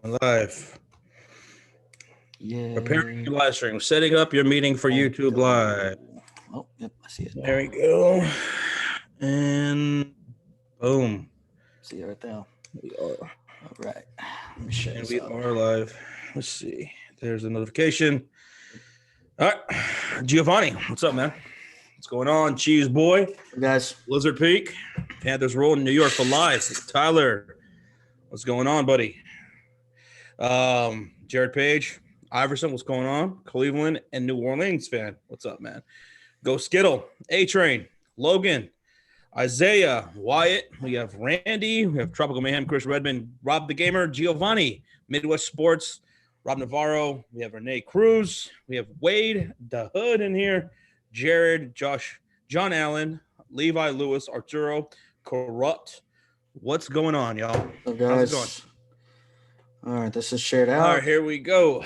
Live. Yeah. Preparing your live stream. Setting up your meeting for YouTube Live. Oh, yep, I see it. There we go. And boom. See it right there. We are. All right. Let me show you. And we are live. Let's see. There's a notification. All right. Giovanni, what's up, man? What's going on? Cheese Boy. Hey guys. Blizzard Peak. Panthers rolling in New York for live. Tyler, what's going on, buddy? Jared Page. Iverson, what's going on? Cleveland and New Orleans fan. What's up, man? Go Skittle. A-Train. Logan. Isaiah. Wyatt. We have Randy. We have Tropical Mayhem. Chris Redmond. Rob the Gamer. Giovanni. Midwest Sports. Rob Navarro. We have Renee Cruz. We have Wade the Hood in here. Jared. Josh. John Allen. Levi Lewis. Arturo. Corrupt. What's going on, y'all? So guys. How's it going? All right, this is shared out. All right, here we go.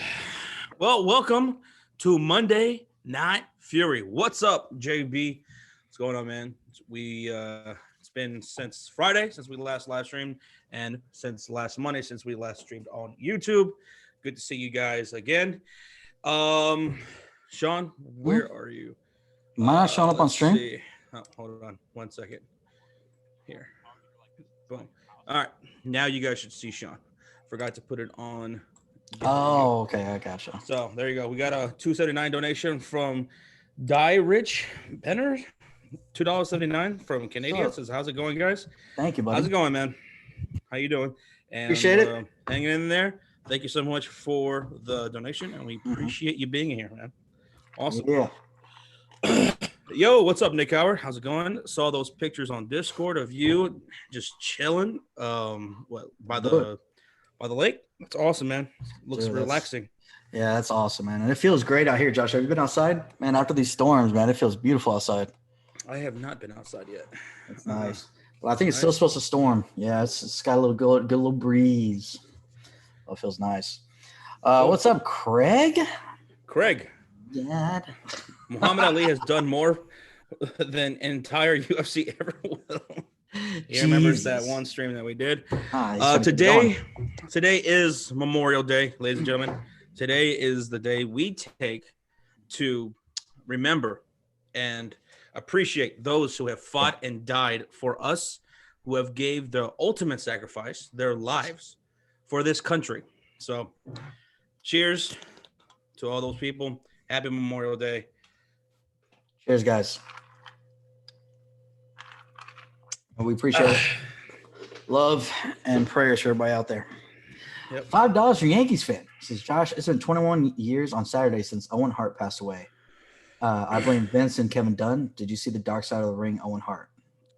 Well, welcome to Monday Night Fury. What's up, JB? What's going on, man? It's been since Friday since we last live streamed, and since last Monday since we last streamed on YouTube. Good to see you guys again. Sean, where are you? Am I not showing up on stream? See. Oh, hold on 1 second. Here. Boom. All right, now you guys should see Sean. Forgot to put it on. Oh, okay, I gotcha. So there you go. We got a $2.79 donation from Die Rich Benner, $2.79 from Canada. Says, how's it going, guys? Thank you, buddy. How's it going, man? How you doing? And, appreciate it. Hanging in there. Thank you so much for the donation, and we appreciate you being here, man. Awesome. Yeah. Yo, what's up, Nick Howard? How's it going? Saw those pictures on Discord of you just chilling. By the lake. That's awesome, man. Looks relaxing. Yeah, that's awesome, man. And it feels great out here, Josh. Have you been outside? Man, after these storms, man, it feels beautiful outside. I have not been outside yet. That's nice. Well, I think it's still supposed to storm. Yeah, it's got a little good little breeze. Oh, it feels nice. What's up, Craig? Craig. Dad. Muhammad Ali has done more than entire UFC ever will. He remembers that one stream that we did. Today is Memorial Day, ladies and gentlemen. Today is the day we take to remember and appreciate those who have fought and died for us, who have gave the ultimate sacrifice, their lives, for this country. So, cheers to all those people. Happy Memorial Day. Cheers, guys. We appreciate it. Love and prayers for everybody out there. Yep. $5 for Yankees fan. Says Josh, it's been 21 years on Saturday since Owen Hart passed away. I blame Vince and Kevin Dunn. Did you see the dark side of the ring, Owen Hart?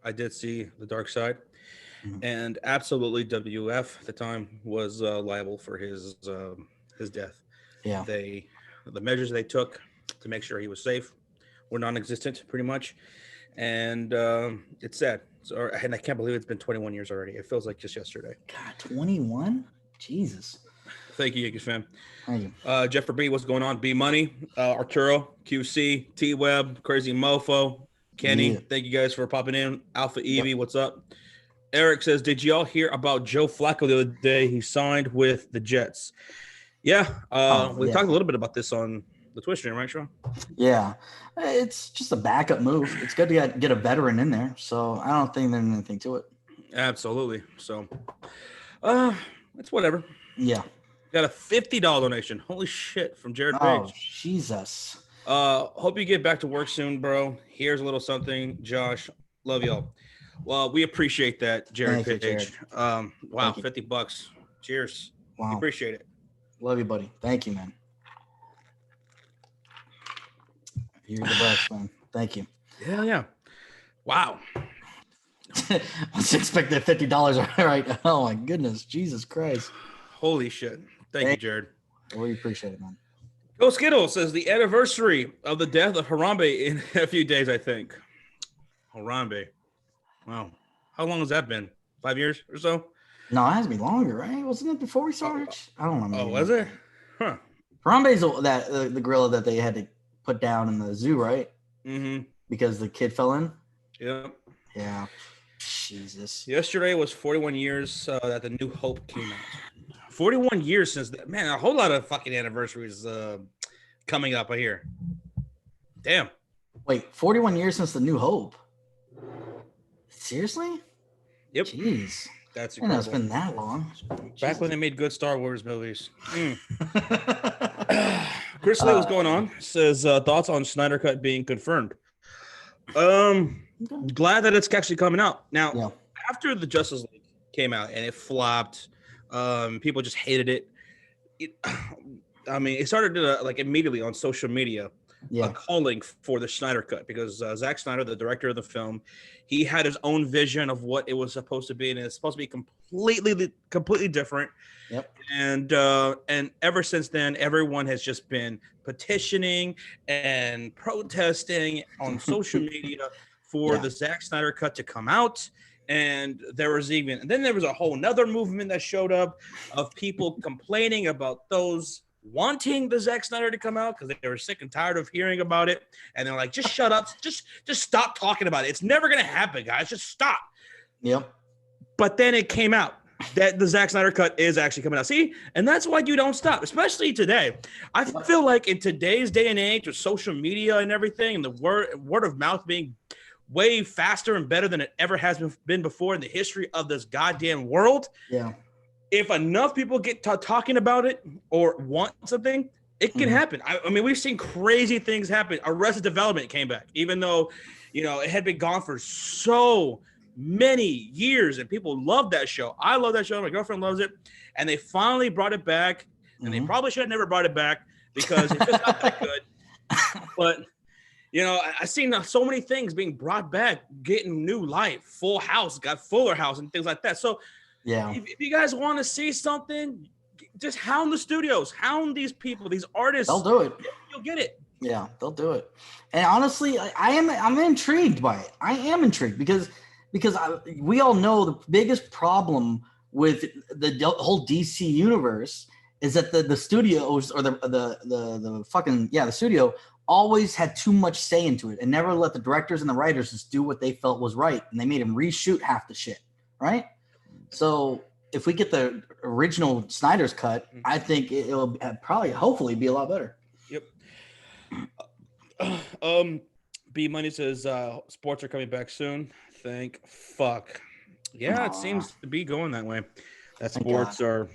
I did see the dark side. And absolutely WF at the time was liable for his death. Yeah. The measures they took to make sure he was safe were non-existent pretty much. And it's sad. So, and I can't believe it's been 21 years already. It feels like just yesterday. God, 21? Jesus. Thank you, Yankees fan. Thank you. Jeffrey B, what's going on? B Money, Arturo, QC, T Web, Crazy Mofo, Kenny. Yeah. Thank you guys for popping in. Alpha Evie, what's up? Eric says, did y'all hear about Joe Flacco the other day? He signed with the Jets. Yeah. We talked a little bit about this on the Twitch stream, right, Sean? Yeah. It's just a backup move. It's good to get a veteran in there. So I don't think there's anything to it. Absolutely. So it's whatever. Yeah. Got a $50 donation. Holy shit, from Jared Page. Oh, Jesus. Hope you get back to work soon, bro. Here's a little something. Josh, love y'all. Well, we appreciate that, Jared Page. Jared. Wow, $50. Cheers. Wow. We appreciate it. Love you, buddy. Thank you, man. You're the best, man. Thank you. Yeah. Wow. I was expecting $50. Right. Oh, my goodness. Jesus Christ. Holy shit. Thank you, Jared. We appreciate it, man. Go Skittle says the anniversary of the death of Harambee in a few days, I think. Harambee. Wow. How long has that been? 5 years or so? No, it has to be longer, right? Wasn't it before we started? I don't know. Oh, was it? Huh. Harambee's the gorilla that they had to put down in the zoo, right? Mm-hmm. Because the kid fell in? Yep. Yeah. Jesus. Yesterday was 41 years that the New Hope came out. 41 years since that. Man, a whole lot of fucking anniversaries coming up, I hear. Damn. Wait, 41 years since the New Hope? Seriously? Yep. Jeez. That's I know incredible. it's been that long. Back when they made good Star Wars movies. Chris Lee, what's going on? Says thoughts on Snyder Cut being confirmed. Glad that it's actually coming out. Now, after the Justice League came out and it flopped, people just hated it. It started like immediately on social media calling for the Snyder Cut because Zack Snyder, the director of the film, he had his own vision of what it was supposed to be, and it's supposed to be completely different. Yep. And ever since then, everyone has just been petitioning and protesting on social media for the Zack Snyder Cut to come out. And then there was a whole nother movement that showed up of people complaining about those wanting the Zack Snyder to come out because they were sick and tired of hearing about it. And they're like, just shut up. Just stop talking about it. It's never going to happen, guys. Just stop. Yep. But then it came out that the Zack Snyder Cut is actually coming out. See? And that's why you don't stop, especially today. I feel like in today's day and age with social media and everything and the word of mouth being way faster and better than it ever has been before in the history of this goddamn world. Yeah. If enough people get talking about it or want something, it can happen. I mean, we've seen crazy things happen. Arrested Development came back, even though, it had been gone for so many years and people love that show. I love that show. My girlfriend loves it. And they finally brought it back. And they probably should have never brought it back because it's just not that good. But I've seen so many things being brought back, getting new life. Full House got Fuller House and things like that. So, if you guys want to see something, just hound the studios, hound these people, these artists. They'll do it. You'll get it. Yeah, they'll do it. And honestly, I'm intrigued by it. I am intrigued because we all know the biggest problem with the whole DC universe is that the studios or the studio always had too much say into it and never let the directors and the writers just do what they felt was right. And they made them reshoot half the shit, right? So if we get the original Snyder's Cut, I think it'll hopefully be a lot better. Yep. B Money says sports are coming back soon. Thank fuck. Yeah, it seems to be going that way. That sports are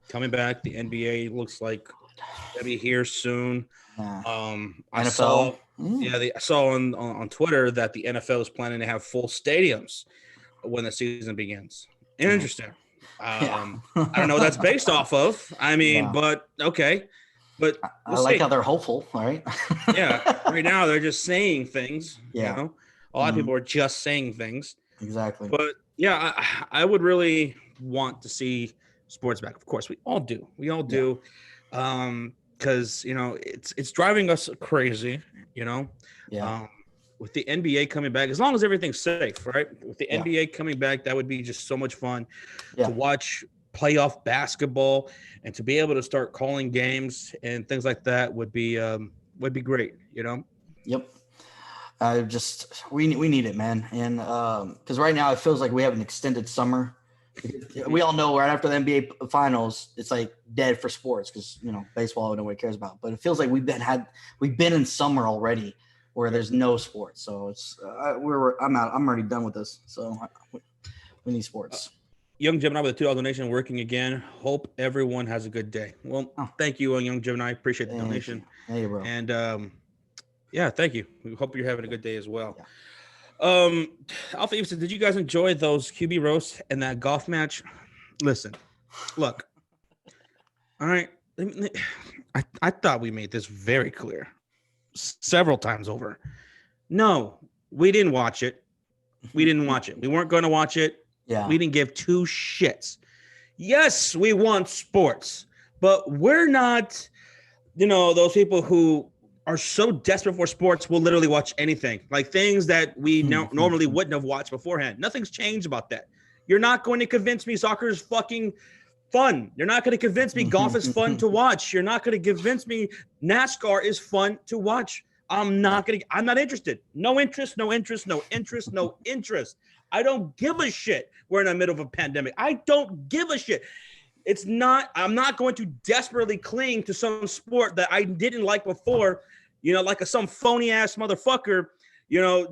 coming back. The NBA looks like they'll be here soon. I saw on Twitter that the NFL is planning to have full stadiums when the season begins. Interesting. I don't know what that's based off of. I mean, but okay. But I like how they're hopeful, right? Right now they're just saying things. A lot of people are just saying things. Exactly. But I would really want to see sports back. Of course, we all do. Because it's driving us crazy. With the NBA coming back, as long as everything's safe, right? With the NBA coming back, that would be just so much fun to watch playoff basketball and to be able to start calling games and things like that would be great. Yep. We need it, man. And because right now it feels like we have an extended summer. We all know right after the NBA finals, it's like dead for sports because baseball nobody cares about. But it feels like we've been in summer already where there's no sports. So it's I'm out. I'm already done with this. So we need sports. Young Gemini with a $2 donation working again. Hope everyone has a good day. Well, thank you, Young Gemini. Appreciate the donation. Hey, bro. And thank you. We hope you're having a good day as well. Alpha Eve said, did you guys enjoy those QB roasts and that golf match? Listen, look. All right. I thought we made this very clear several times over. No, we didn't watch it. We weren't going to watch it. Yeah. We didn't give two shits. Yes, we want sports, but we're not, those people who are so desperate for sports will literally watch anything, like things that we normally wouldn't have watched beforehand. Nothing's changed about that. You're not going to convince me soccer is fucking fun. You're not going to convince me golf is fun to watch. You're not going to convince me NASCAR is fun to watch. I'm not interested. No interest, no interest, no interest, no interest. I don't give a shit. We're in the middle of a pandemic. I don't give a shit. I'm not going to desperately cling to some sport that I didn't like before, like some phony ass motherfucker,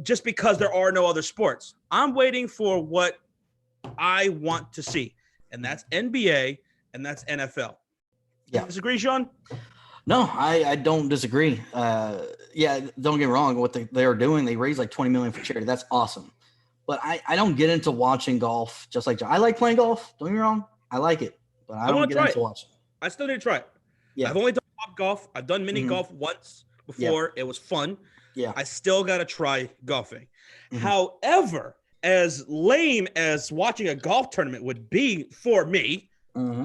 just because there are no other sports. I'm waiting for what I want to see, and that's NBA and that's NFL. Yeah. Disagree, Sean? No, I don't disagree. Yeah, don't get me wrong. What they are doing, they raised like $20 million for charity. That's awesome. But I don't get into watching golf just like I like playing golf. Don't get me wrong. I like it, but I don't get into watching. I still need to try it. Yeah. I've only done top golf. I've done mini golf once before. Yeah. It was fun. Yeah. I still got to try golfing. However, as lame as watching a golf tournament would be for me,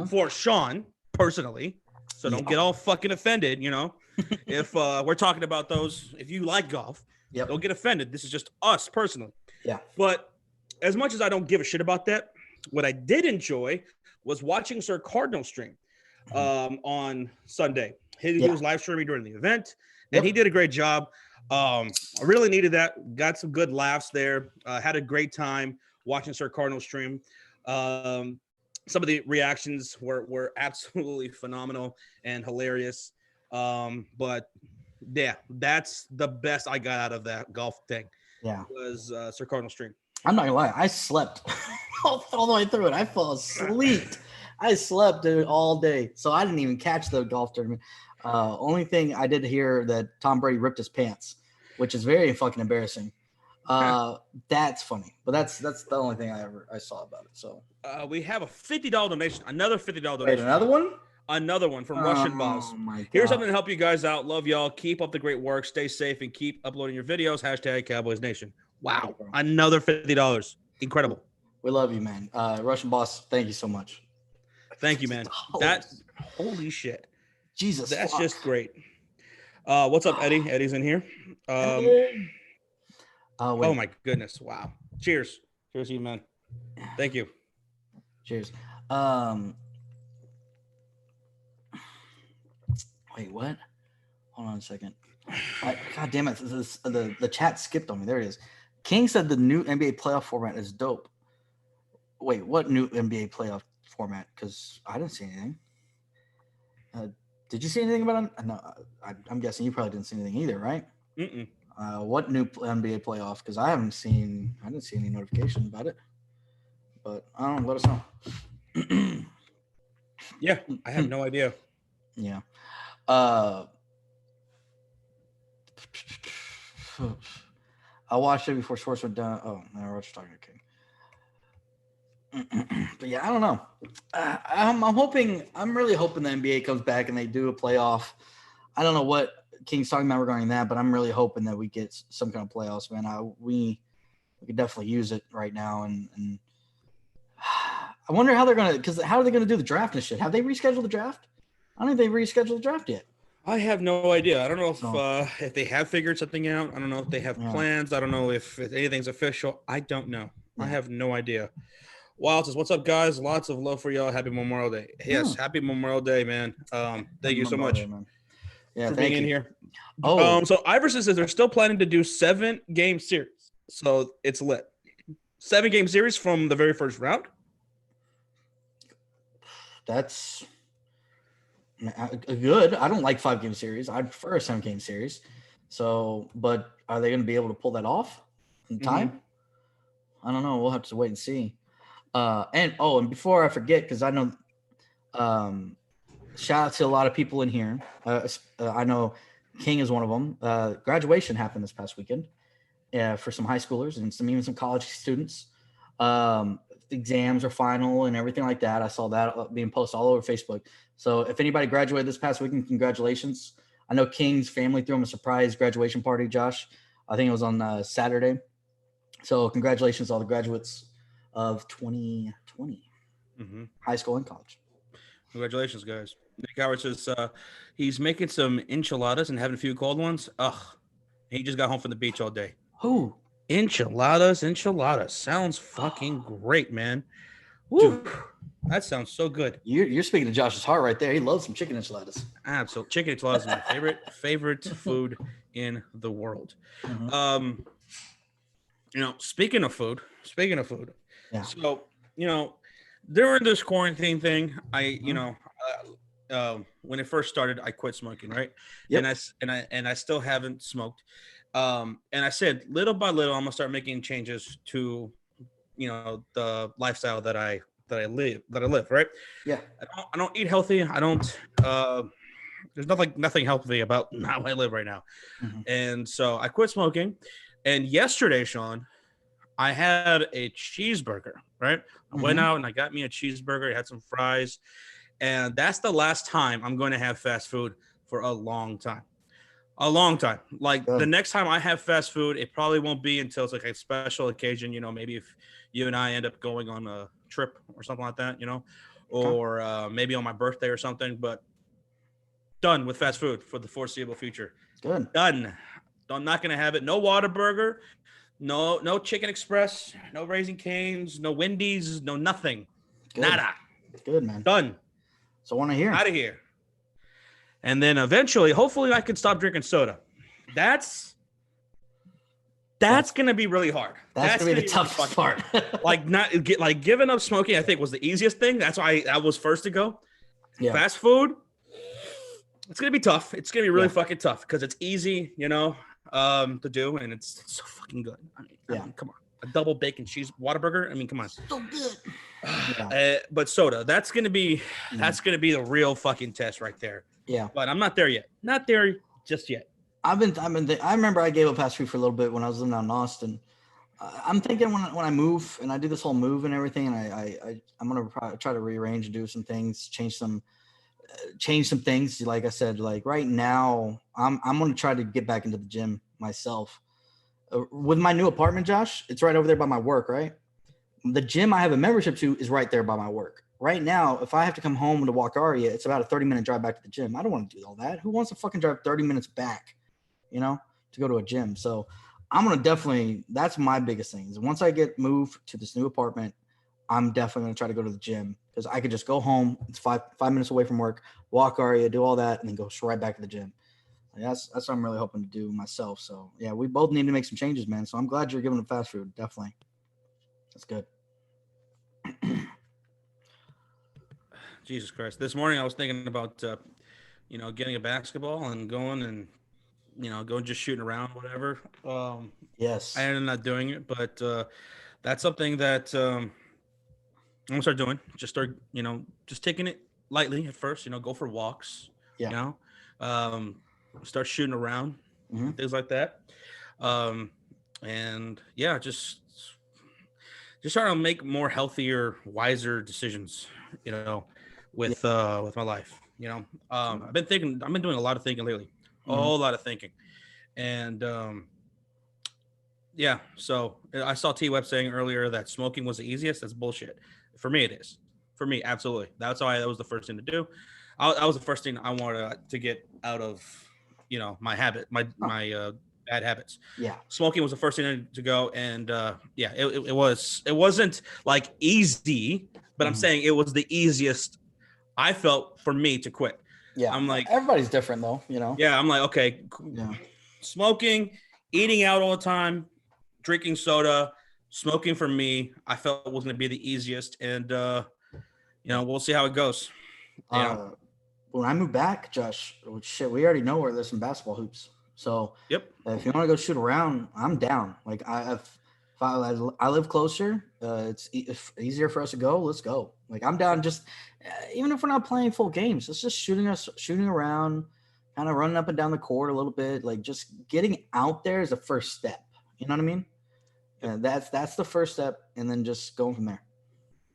for Sean personally, so don't get all fucking offended, if we're talking about those, if you like golf, don't get offended. This is just us personally. Yeah. But as much as I don't give a shit about that, what I did enjoy was watching Sir Cardinal stream on Sunday. He was live streaming during the event, and he did a great job. I really needed that. Got some good laughs there. Had a great time watching Sir Cardinal stream. Some of the reactions were absolutely phenomenal and hilarious. But yeah, that's the best I got out of that golf thing. Yeah, was Sir Cardinal stream. I'm not gonna lie, I slept all the way through it. I fell asleep. I slept all day, so I didn't even catch the golf tournament. Only thing I did hear that Tom Brady ripped his pants, which is very fucking embarrassing. That's funny, but that's the only thing I saw about it. So we have a $50 donation, another $50 donation. Wait, another one? Another one from Russian Boss. Here's something to help you guys out. Love y'all. Keep up the great work. Stay safe and keep uploading your videos. # Cowboys Nation. Wow. Another $50. Incredible. We love you, man. Russian Boss, thank you so much. Thank you, man. Holy shit. Jesus. That's just great. What's up, Eddie? Eddie's in here. Oh my goodness. Wow. Cheers. Cheers to you, man. Thank you. Cheers. Wait, what? Hold on a second. God damn it. The chat skipped on me. There it is. King said the new NBA playoff format is dope. Wait, what new NBA playoff format? Because I didn't see anything. Did you see anything about it? No, I'm guessing you probably didn't see anything either, right? Mm-mm. What new NBA playoff? Because I didn't see any notification about it. But I don't know. Let us know. Yeah, I have no idea. Yeah. I watched it before sports went down. Oh, now we're talking to King. But yeah, I don't know. I'm really hoping the NBA comes back and they do a playoff. I don't know what King's talking about regarding that, but I'm really hoping that we get some kind of playoffs, man. We could definitely use it right now. And I wonder how they're going to, how are they going to do the draft and shit? Have they rescheduled the draft? I don't think they've rescheduled the draft yet. I have no idea. I don't know if they have figured something out. I don't know if they have plans. I don't know if anything's official. I don't know. I have no idea. Wild says, "What's up, guys? Lots of love for y'all. Happy Memorial Day." Yes, happy Memorial Day, man. Thank you so much for being in here. So Iverson says they're still planning to do 7-game series. So it's lit. 7-game series from the very first round. That's good. I don't like 5-game series. I prefer a 7-game series. So, but are they going to be able to pull that off in time? I don't know. We'll have to wait and see. And before I forget, because I know, shout out to a lot of people in here. I know King is one of them. Graduation happened this past weekend for some high schoolers and even some college students. Exams are final and everything like that. I saw that being posted all over Facebook. So if anybody graduated this past weekend, congratulations. I know King's family threw him a surprise graduation party, Josh. I think it was on Saturday. So congratulations to all the graduates of 2020, high school and college. Congratulations, guys. Nick Howard says he's making some enchiladas and having a few cold ones. He just got home from the beach all day. Who? Enchiladas. Sounds fucking great, man. Woo. Dude, that sounds so good. You're speaking to Josh's heart right there. He loves some chicken enchiladas. Absolutely. Chicken enchiladas is my favorite food in the world. Mhm. Speaking of food. Yeah. So, during this quarantine thing, when it first started, I quit smoking, right? Yep. And I still haven't smoked. And I said, little by little, I'm gonna start making changes to, the lifestyle that I live, right? Yeah. I don't eat healthy. I don't. There's nothing healthy about how I live right now. Mhm. And so I quit smoking. And yesterday, Sean, I had a cheeseburger, right? I went Mhm. out and I got me a cheeseburger, I had some fries, and that's the last time I'm going to have fast food for a long time. A long time. Like the Good. next time I have fast food, it probably won't be until it's like a special occasion, maybe if you and I end up going on a trip or something like that, Okay. or maybe on my birthday or something, but done with fast food for the foreseeable future. Good. Done. I'm not going to have it. No Whataburger, no Chicken Express, no Raising Cane's, no Wendy's, no nothing. Good. Nada. Good, man. Done. So I want to hear. Out of here. And then eventually, hopefully I can stop drinking soda. That's going to be really hard. That's gonna be the really toughest part. Giving up smoking, I think was the easiest thing. That's why I was first to go. Yeah. Fast food, it's going to be tough. It's going to be really Yeah. fucking tough because it's easy, to do, and it's so fucking good. I mean, come on. A double bacon cheese Whataburger. I mean, come on. So good. But soda, that's gonna be the real fucking test right there. Yeah. But I'm not there yet. Not there just yet. I remember I gave up fast food for a little bit when I was living out in Austin. I'm thinking when I move and I do this whole move and everything, and I'm gonna try to rearrange and do some things, change some things. Like I said, like right now, I'm gonna try to get back into the gym myself. With my new apartment, Josh, it's right over there by my work, right? The gym I have a membership to is right there by my work. Right now, if I have to come home to walk Aria, it's about a 30-minute drive back to the gym. I don't want to do all that. Who wants to fucking drive 30 minutes back, to go to a gym? So I'm going to definitely, that's my biggest thing is once I get moved to this new apartment, I'm definitely going to try to go to the gym because I could just go home. It's five minutes away from work, walk Aria, do all that, and then go right back to the gym. That's what I'm really hoping to do myself. So yeah, we both need to make some changes, man. So I'm glad you're giving up fast food. Definitely. That's good. Jesus Christ. This morning I was thinking about getting a basketball and going and going just shooting around, whatever. Yes. I ended up not doing it, but that's something that I'm gonna start doing. Just taking it lightly at first, go for walks, Yeah. Start shooting around, things like that. And yeah, just trying to make more healthier, wiser decisions, with my life. I've been doing a lot of thinking lately, a whole lot of thinking. And yeah, so I saw T-Web saying earlier that smoking was the easiest. That's bullshit. For me, it is. For me, absolutely. That was the first thing to do. That was the first thing I wanted to get out of, my habit, my bad habits. Yeah. Smoking was the first thing to go, and it wasn't like easy, but I'm saying it was the easiest I felt for me to quit. Yeah. I'm like, everybody's different though, Yeah, I'm like, okay, Yeah. smoking, eating out all the time, drinking soda, smoking for me, I felt was going to be the easiest, and we'll see how it goes. When I move back, Josh, we already know where there's some basketball hoops. So Yep. If you want to go shoot around, I'm down. Like if I live closer, it's easier for us to go. Let's go. Like I'm down. Just even if we're not playing full games, it's just shooting around, kind of running up and down the court a little bit. Like just getting out there is the first step. You know what I mean? And that's the first step, and then just going from there.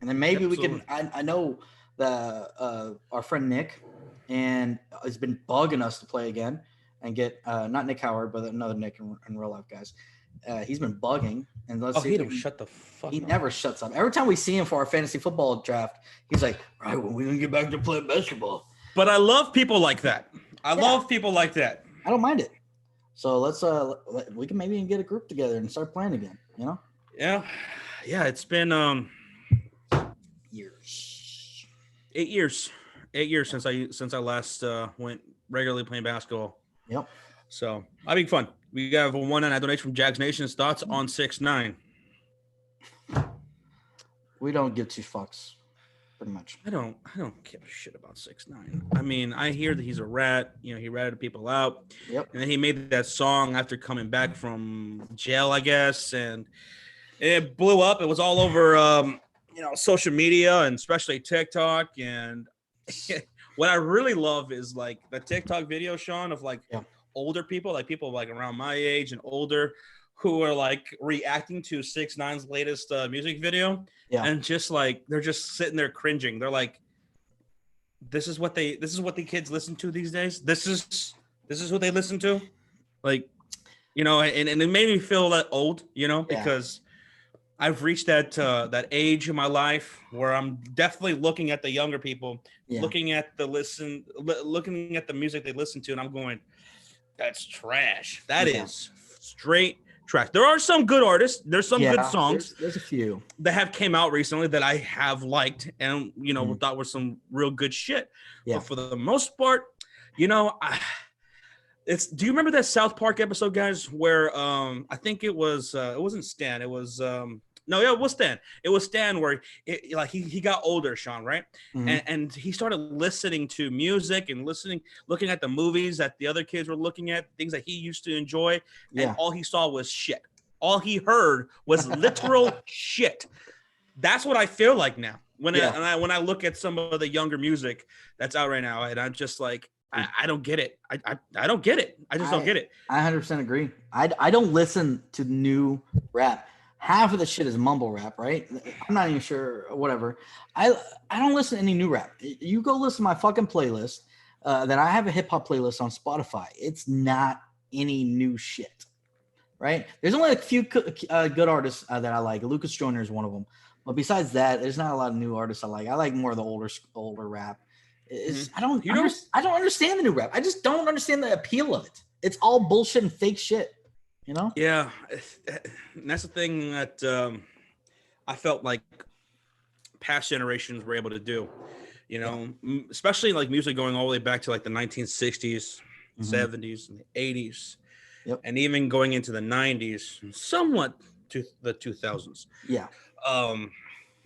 And then maybe Absolutely. we can. I know our friend Nick, and has been bugging us to play again and get not Nick Howard, but another Nick in real life, guys. He's been bugging, and let's see. He don't shut the fuck. He up. never shuts up. Every time we see him for our fantasy football draft, he's like, "Right, when we gonna get back to playing basketball?" But I love people like that. I love people like that. I don't mind it. So let's we can maybe get a group together and start playing again. Yeah. It's been years. 8 years. 8 years since I last went regularly playing basketball. Yep. So I think fun. We have a $1.99 donation from Jags Nation's thoughts on 6ix9ine. We don't give two fucks, pretty much. I don't give a shit about 6ix9ine. I mean, I hear that he's a rat. You know, he ratted people out. Yep. And then he made that song after coming back from jail, I guess, and it blew up. It was all over, social media and especially TikTok. And what I really love is like the TikTok video, Sean, of like older people, like people like around my age and older, who are like reacting to 6ix9ine's latest music video, and just like they're just sitting there cringing. They're like, this is what the kids listen to these days. This is what they listen to, like, you know, and it made me feel that old, you know, because I've reached that age in my life where I'm definitely looking at the younger people, looking at the music they listen to, and I'm going, that's trash. That is straight trash. There are some good artists. There's some good songs. There's a few that have came out recently that I have liked and, you know, thought were some real good shit. Yeah. But for the most part, you know, do you remember that South Park episode, guys, where I think it wasn't Stan. It was it was Stan. It was Stan where he got older, Sean, right? And he started listening to music and looking at the movies that the other kids were looking at, things that he used to enjoy, and all he saw was shit. All he heard was literal shit. That's what I feel like now when I look at some of the younger music that's out right now, and I'm just like, I don't get it. I don't get it. I just don't get it. I 100% agree. I don't listen to new rap. Half of the shit is mumble rap, right? I'm not even sure, whatever. I don't listen to any new rap. You go listen to my fucking playlist. That I have a hip hop playlist on Spotify. It's not any new shit, right? There's only a few good artists that I like. Lucas Joyner is one of them. But besides that, there's not a lot of new artists I like. I like more of the older rap. I don't understand the new rap. I just don't understand the appeal of it. It's all bullshit and fake shit. You know? Yeah, and that's the thing that I felt like past generations were able to do. You know, especially like music going all the way back to like the 1960s, 70s, and the 80s, and even going into the 90s, somewhat to the 2000s. Yeah.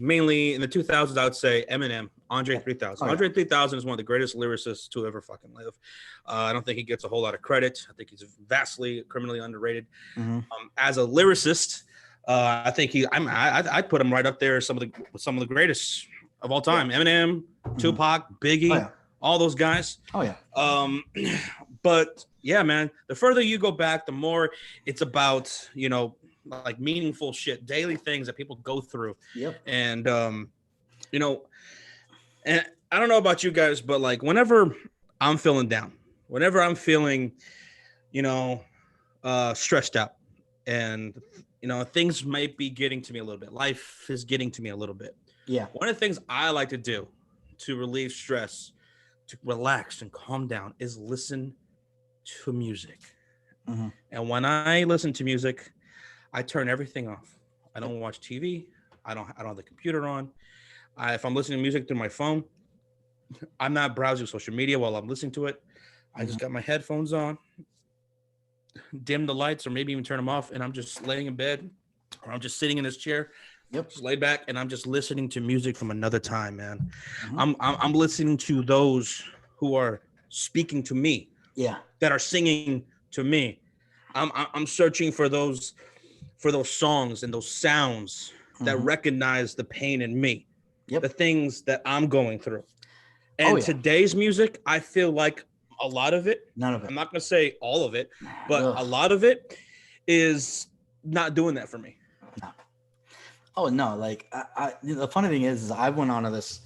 Mainly in the 2000s, I would say Eminem, Andre 3000. Andre 3000 is one of the greatest lyricists to ever fucking live. I don't think he gets a whole lot of credit. I think he's vastly criminally underrated. As a lyricist, I think I'd put him right up there with some of the greatest of all time. Eminem, Tupac, Biggie, all those guys. But yeah, man, the further you go back, the more it's about, you know, like meaningful shit, daily things that people go through. And you know, and I don't know about you guys, but like whenever I'm feeling down, whenever I'm feeling, you know, stressed out, and you know, things might be getting to me a little bit, life is getting to me a little bit. One of the things I like to do to relieve stress, to relax and calm down, is listen to music. And when I listen to music, I turn everything off. I don't watch TV. I don't have the computer on. If I'm listening to music through my phone, I'm not browsing social media while I'm listening to it. I just got my headphones on, dim the lights, or maybe even turn them off, and I'm just laying in bed, or I'm just sitting in this chair, just laid back, and I'm just listening to music from another time, man. I'm listening to those who are speaking to me, that are singing to me. I'm searching for those songs and those sounds that recognize the pain in me, the things that I'm going through. And today's music, I feel like a lot of it, none of it, I'm not going to say all of it, but a lot of it is not doing that for me. Like the funny thing is I went on to this,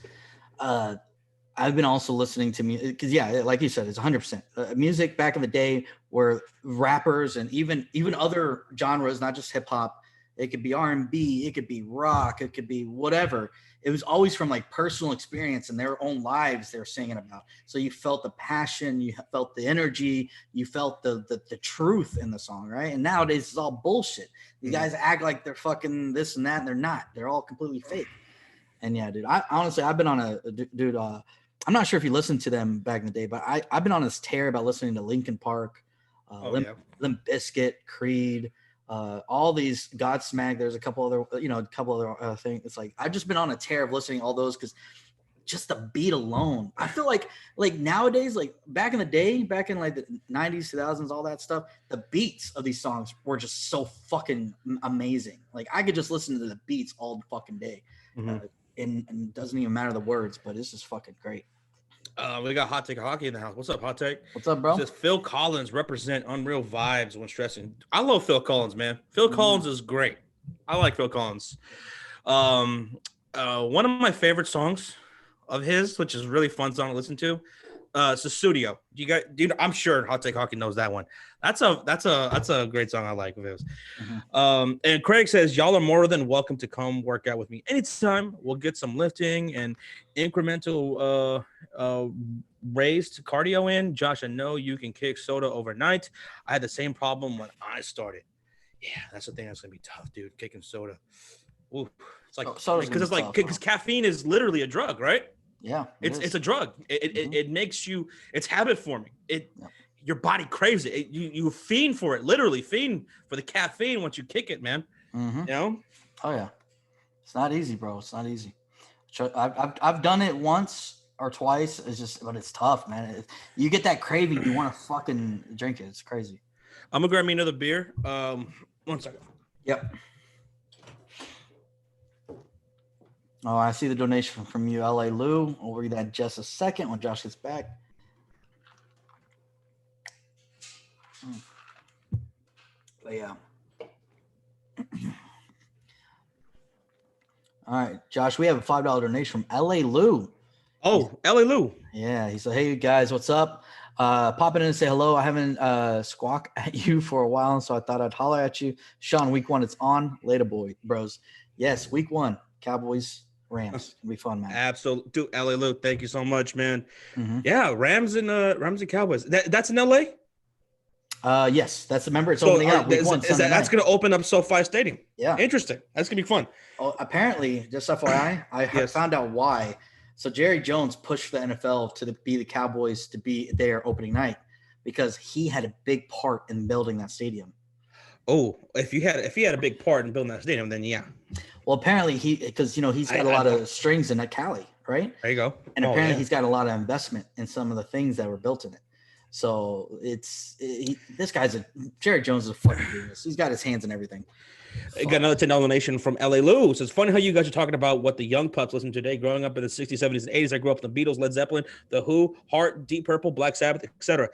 I've been also listening to music because, like you said, it's 100%. Music back in the day where rappers and even other genres, not just hip hop, it could be R&B, it could be rock, it could be whatever. It was always from like personal experience and their own lives they're singing about. So you felt the passion, you felt the energy, you felt the truth in the song, right? And nowadays it's all bullshit. These guys act like they're fucking this and that, and they're not. They're all completely fake. And yeah, dude, I've been on I'm not sure if you listened to them back in the day, but I've been on this tear about listening to Linkin Park, Limp Bizkit, Creed, all these Godsmack. There's a couple other things. It's like I've just been on a tear of listening to all those because just the beat alone. I feel like nowadays, like back in the day, back in like the 90s, 2000s, all that stuff, the beats of these songs were just so fucking amazing. Like I could just listen to the beats all fucking day. And it doesn't even matter the words, but it's just fucking great. We got Hot Take Hockey in the house. What's up, Hot Take? What's up, bro? It says Phil Collins represent unreal vibes when stressing. I love Phil Collins, man. Phil Collins is great. I like Phil Collins. One of my favorite songs of his, which is a really fun song to listen to, it's the Studio. Dude, I'm sure Hot Take Hockey knows that one. That's a great song I like of his. And Craig says, y'all are more than welcome to come work out with me anytime. We'll get some lifting and incremental raised cardio in. Josh, I know you can kick soda overnight. I had the same problem when I started. Yeah, that's the thing that's gonna be tough, dude. Kicking soda. Ooh, it's like because caffeine is literally a drug, right? Yeah, it's a drug. It makes you. It's habit forming. Your body craves it. You fiend for it. Literally fiend for the caffeine once you kick it, man. You know? Oh yeah, it's not easy, bro. It's not easy. I've done it once or twice. But it's tough, man. You get that craving, you want to fucking drink it. It's crazy. I'm gonna grab me another beer. 1 second. Yep. Oh, I see the donation from you, LA Lou. We'll read that in just a second when Josh gets back. But yeah. All right, Josh, we have a $5 donation from LA Lou. Oh, LA Lou. Yeah, he said, hey, guys, what's up? Popping in and say hello. I haven't squawked at you for a while, so I thought I'd holler at you. Sean, week 1, it's on. Later, bros. Yes, week 1, Cowboys. Rams. It'll be fun, man. Absolutely. Dude, LA Lou, thank you so much, man. Yeah, Rams and Cowboys. That's in LA? Yes, that's the member. It's opening up. That's going to open up SoFi Stadium. Yeah. Interesting. That's going to be fun. Oh, apparently, just FYI, I found out why. So Jerry Jones pushed the NFL to be the Cowboys to be their opening night because he had a big part in building that stadium. Oh, if he had a big part in building that stadium, then yeah. Well, apparently he's got a lot of strings in Cali, right? There you go. And apparently he's got a lot of investment in some of the things that were built in it. So Jerry Jones is a fucking genius. He's got his hands in everything. I got another $10 donation from LA Lou. So it's funny how you guys are talking about what the young pups listen to today. Growing up in the 60s, 70s, and 80s, I grew up with the Beatles, Led Zeppelin, The Who, Heart, Deep Purple, Black Sabbath, etc.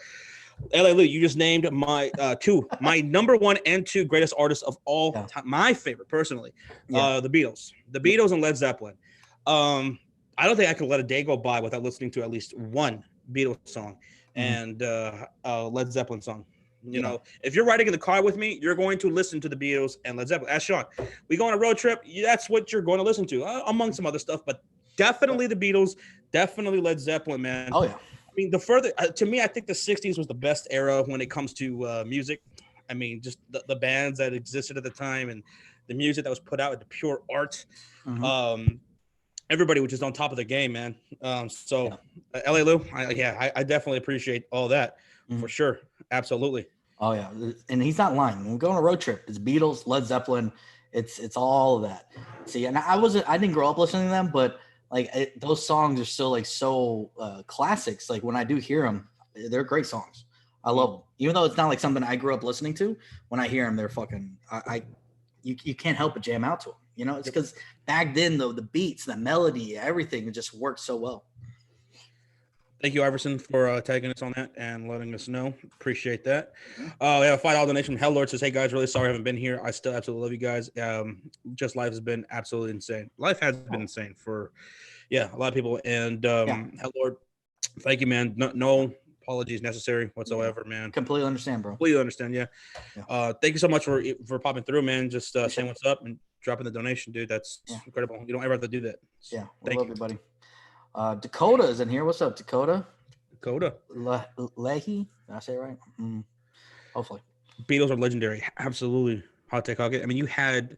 LA Lou, you just named my my number 1 and 2 greatest artists of all time. My favorite, personally, the Beatles and Led Zeppelin. I don't think I could let a day go by without listening to at least one Beatles song and Led Zeppelin song. You know, if you're riding in the car with me, you're going to listen to the Beatles and Led Zeppelin. Ask Sean. We go on a road trip. That's what you're going to listen to, among some other stuff. But definitely the Beatles, definitely Led Zeppelin, man. Oh yeah. I mean, to me, I think the 60s was the best era when it comes to music. I mean, just the bands that existed at the time and the music that was put out, the pure art. Everybody was just on top of the game, man. LA Lou, I definitely appreciate all that for sure. Absolutely. Oh yeah. And he's not lying. When we go on a road trip, it's Beatles, Led Zeppelin. It's all of that. See, and I didn't grow up listening to them, but those songs are still so classics. Like when I do hear them, they're great songs. I love them, even though it's not like something I grew up listening to. When I hear them, they're fucking. You can't help but jam out to them. You know, it's because back then though the beats, the melody, everything just worked so well. Thank you, Iverson, for tagging us on that and letting us know. Appreciate that. We have a $5 donation from Hell Lord. Says, hey, guys, really sorry I haven't been here. I still absolutely love you guys. Just life has been absolutely insane. Life has been insane for, a lot of people. And Hell Lord, thank you, man. No apologies necessary whatsoever, man. Completely understand, bro. Completely understand, yeah. Thank you so much for popping through, man. Just saying what's up and dropping the donation, dude. That's incredible. You don't ever have to do that. Yeah, we love you, buddy. Dakota is in here. What's up, Dakota? Leahy? Did I say it right? Hopefully. Beatles are legendary. Absolutely. Hot take hockey. I mean, you had,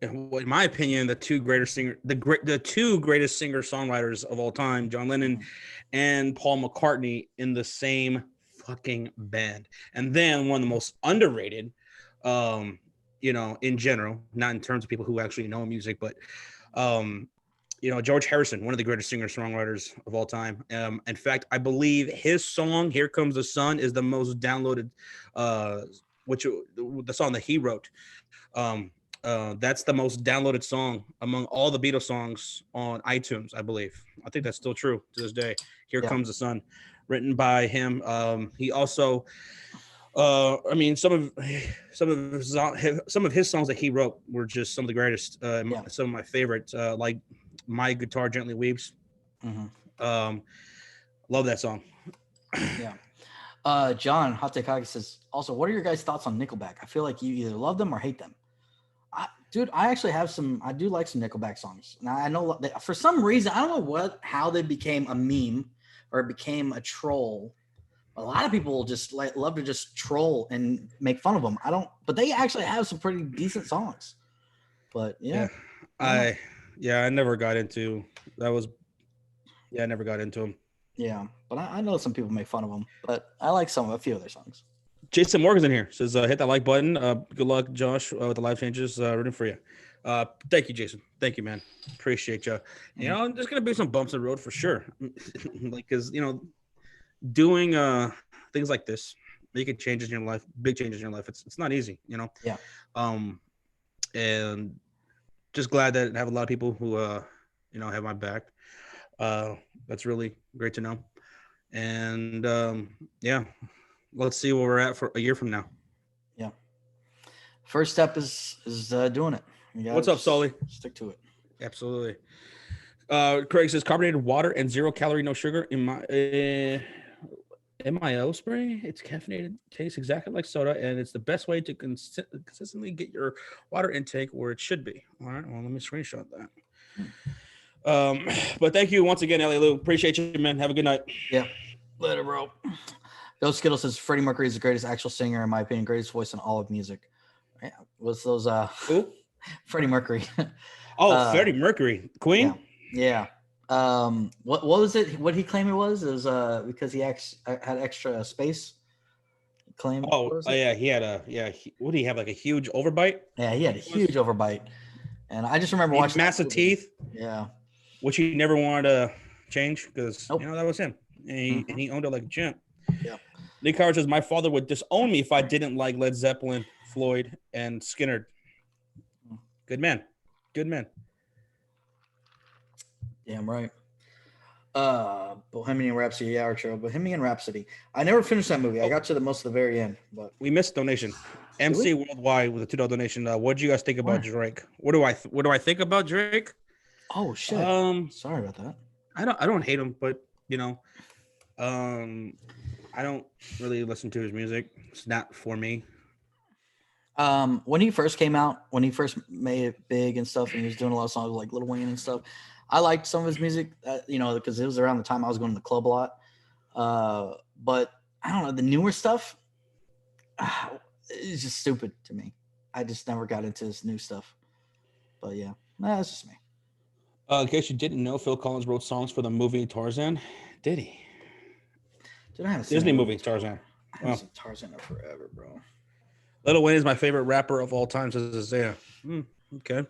in my opinion, the two greatest singer-songwriters of all time, John Lennon and Paul McCartney, in the same fucking band. And then one of the most underrated, in general, not in terms of people who actually know music, but George Harrison, one of the greatest singer-songwriters of all time. In fact, I believe his song "Here Comes the Sun" is the most downloaded, the song that he wrote. That's the most downloaded song among all the Beatles songs on iTunes, I believe. I think that's still true to this day. "Here Comes the Sun," written by him. He also, some of his songs that he wrote were just some of the greatest. Some of my favorites, like "My Guitar Gently Weeps." Love that song. Yeah. John Hatekagi says, also, what are your guys' thoughts on Nickelback? I feel like you either love them or hate them. Dude, I actually have I do like some Nickelback songs. Now, I know that for some reason, I don't know how they became a meme or became a troll. A lot of people just love to just troll and make fun of them. But they actually have some pretty decent songs. But I never got into that. I never got into them. Yeah, but I know some people make fun of them, but I like a few of their songs. Jason Morgan's in here. Says, hit that like button. Good luck, Josh, with the live changes. Rooting for you. Thank you, Jason. Thank you, man. Appreciate you. There's going to be some bumps in the road for sure. Because, doing things like this, making changes in your life, big changes in your life, it's not easy, Yeah. And just glad that I have a lot of people who, have my back. That's really great to know. And, let's see where we're at for a year from now. Yeah. First step is doing it. What's up, Sully? Stick to it. Absolutely. Craig says carbonated water and 0 calorie, no sugar in my MIO spray. It's caffeinated, tastes exactly like soda, and it's the best way to consistently get your water intake where it should be. All right. Well, let me screenshot that. But thank you once again, Ellie Lou. Appreciate you, man. Have a good night. Yeah. Later, bro. Bill Skittle says Freddie Mercury is the greatest actual singer, in my opinion, greatest voice in all of music. Yeah. What's those? Who? Freddie Mercury. Freddie Mercury, Queen. Yeah. What was it? What he claimed it was? It was because he had extra space. He claimed. He had what did he have, like a huge overbite? Yeah, he had a huge overbite, and I just remember watching massive teeth. Yeah. Which he never wanted to change because that was him, and he owned it like a champ. Yeah. Nick Howard says my father would disown me if I didn't like Led Zeppelin, Floyd, and Skinner. Good man. Damn right. Bohemian Rhapsody, outro. Bohemian Rhapsody. I never finished that movie. I got to most of the very end, but we missed donation. MC Worldwide with a $2 donation. What do you guys think about Drake? What do I think about Drake? Oh shit. Sorry about that. I don't hate him, but I don't really listen to his music. It's not for me. When he first came out, when he first made it big and stuff, and he was doing a lot of songs like Lil Wayne and stuff, I liked some of his music, because it was around the time I was going to the club a lot. But I don't know, the newer stuff, it's just stupid to me. I just never got into this new stuff. But yeah, that's just me. In case you didn't know, Phil Collins wrote songs for the movie Tarzan. Did he? Dude, I haven't Disney movie Tarzan. I haven't seen Tarzan in forever, bro. Lil Wayne is my favorite rapper of all time, says Isaiah. Okay.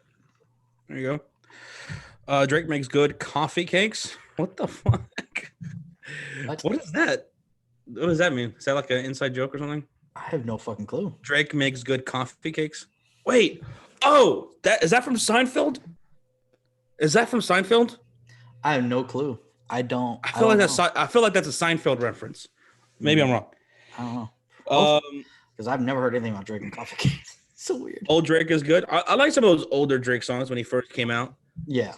There you go. Drake makes good coffee cakes. What the fuck? What is that? What does that mean? Is that like an inside joke or something? I have no fucking clue. Drake makes good coffee cakes. Wait. Oh, is that from Seinfeld? Is that from Seinfeld? I have no clue. I feel like that's a Seinfeld reference. Maybe I'm wrong. I don't know. Because I've never heard anything about Drake and coffee cakes. It's so weird. Old Drake is good. I like some of those older Drake songs when he first came out. Yeah.